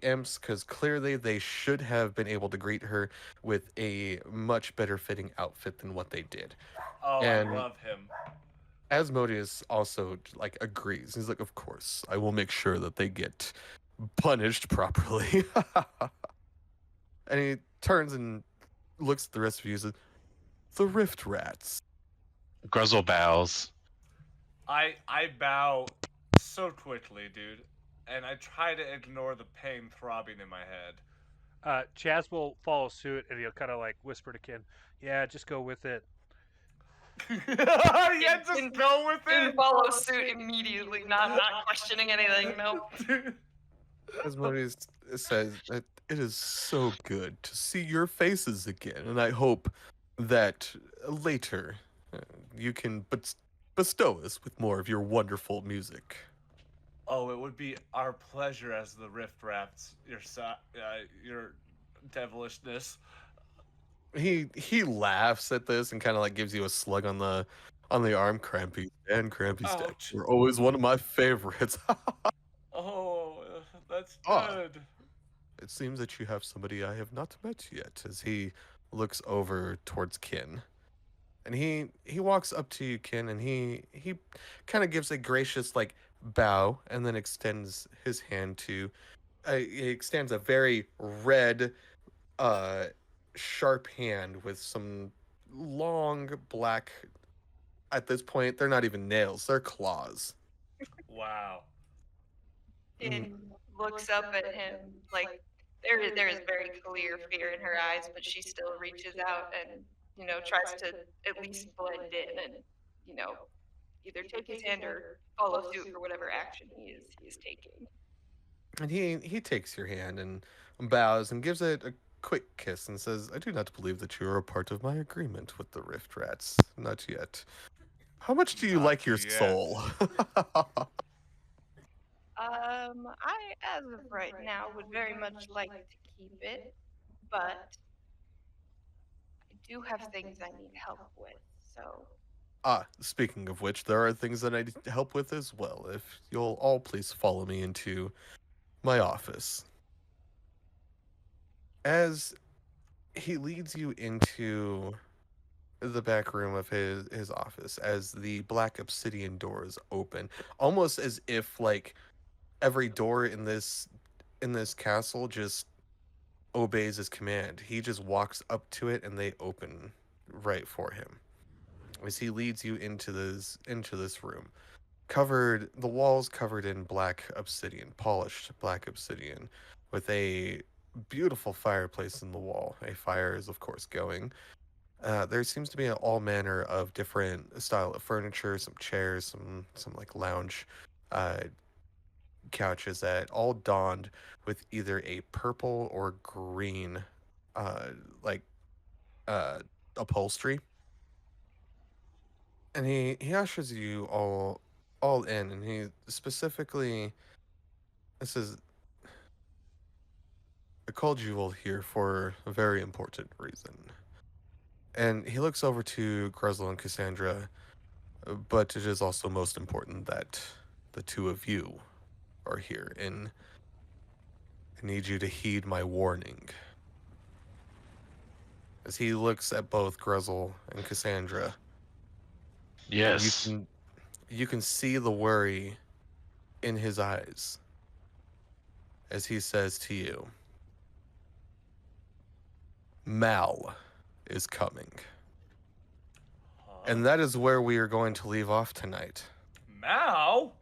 imps, because clearly they should have been able to greet her with a much better fitting outfit than what they did. Oh, and I love him. Asmodeus also like agrees. He's like, "Of course, I will make sure that they get punished properly." And he turns and looks at the rest of you and says, "The Rift Rats." Gruzzle bows. I bow so quickly, dude, and I try to ignore the pain throbbing in my head. Chaz will follow suit, and he'll kind of like whisper to Kin, "Yeah, just go with it." Yeah, just Kin- go with Kin it. follows suit immediately, not questioning anything. Nope. Asmodeus says that it is so good to see your faces again, and I hope that later you can bestow us with more of your wonderful music. Oh, it would be our pleasure as the Rift Rats, your devilishness. He laughs at this and kind of like gives you a slug on the arm. Crampy and Crampy Stan Ouch. were always one of my favorites. Oh, that's Ah. good. It seems that you have somebody I have not met yet. As he looks over towards Kin, and he walks up to you, Kin, and he kind of gives a gracious like bow, and then extends his hand to. He extends a very red, sharp hand with some long black. At this point, they're not even nails; they're claws. Wow. Kin looks up at him like there is very clear fear in her eyes, but she still reaches out and tries to at least blend in and either take his hand or follow suit for whatever action he is taking. And he takes your hand and bows and gives it a quick kiss and says, "I do not believe that you are a part of my agreement with the Rift Rats. Not yet. How much do you Not like your yet." soul?" I, as of right now, would very much like to keep it, but I do have things I need help with, so. Speaking of which, there are things that I need help with as well. If you'll all please follow me into my office. As he leads you into the back room of his office, as the black obsidian doors open, almost as if like every door in this castle just obeys his command. He just walks up to it and they open right for him. As he leads you into this room, the walls covered in black obsidian, polished black obsidian, with a beautiful fireplace in the wall. A fire is of course going. There seems to be all manner of different style of furniture, some chairs, some like lounge couches that all donned with either a purple or green uh like uh upholstery. And he ushers you all in, and he specifically says, "I called you all here for a very important reason." And he looks over to Grezel and Cassandra, but it is also most important that the two of you are here, and I need you to heed my warning. As he looks at both Grezel and Cassandra, Yes. you can see the worry in his eyes as he says to you, "Mal is coming." Huh? And that is where we are going to leave off tonight. Mal?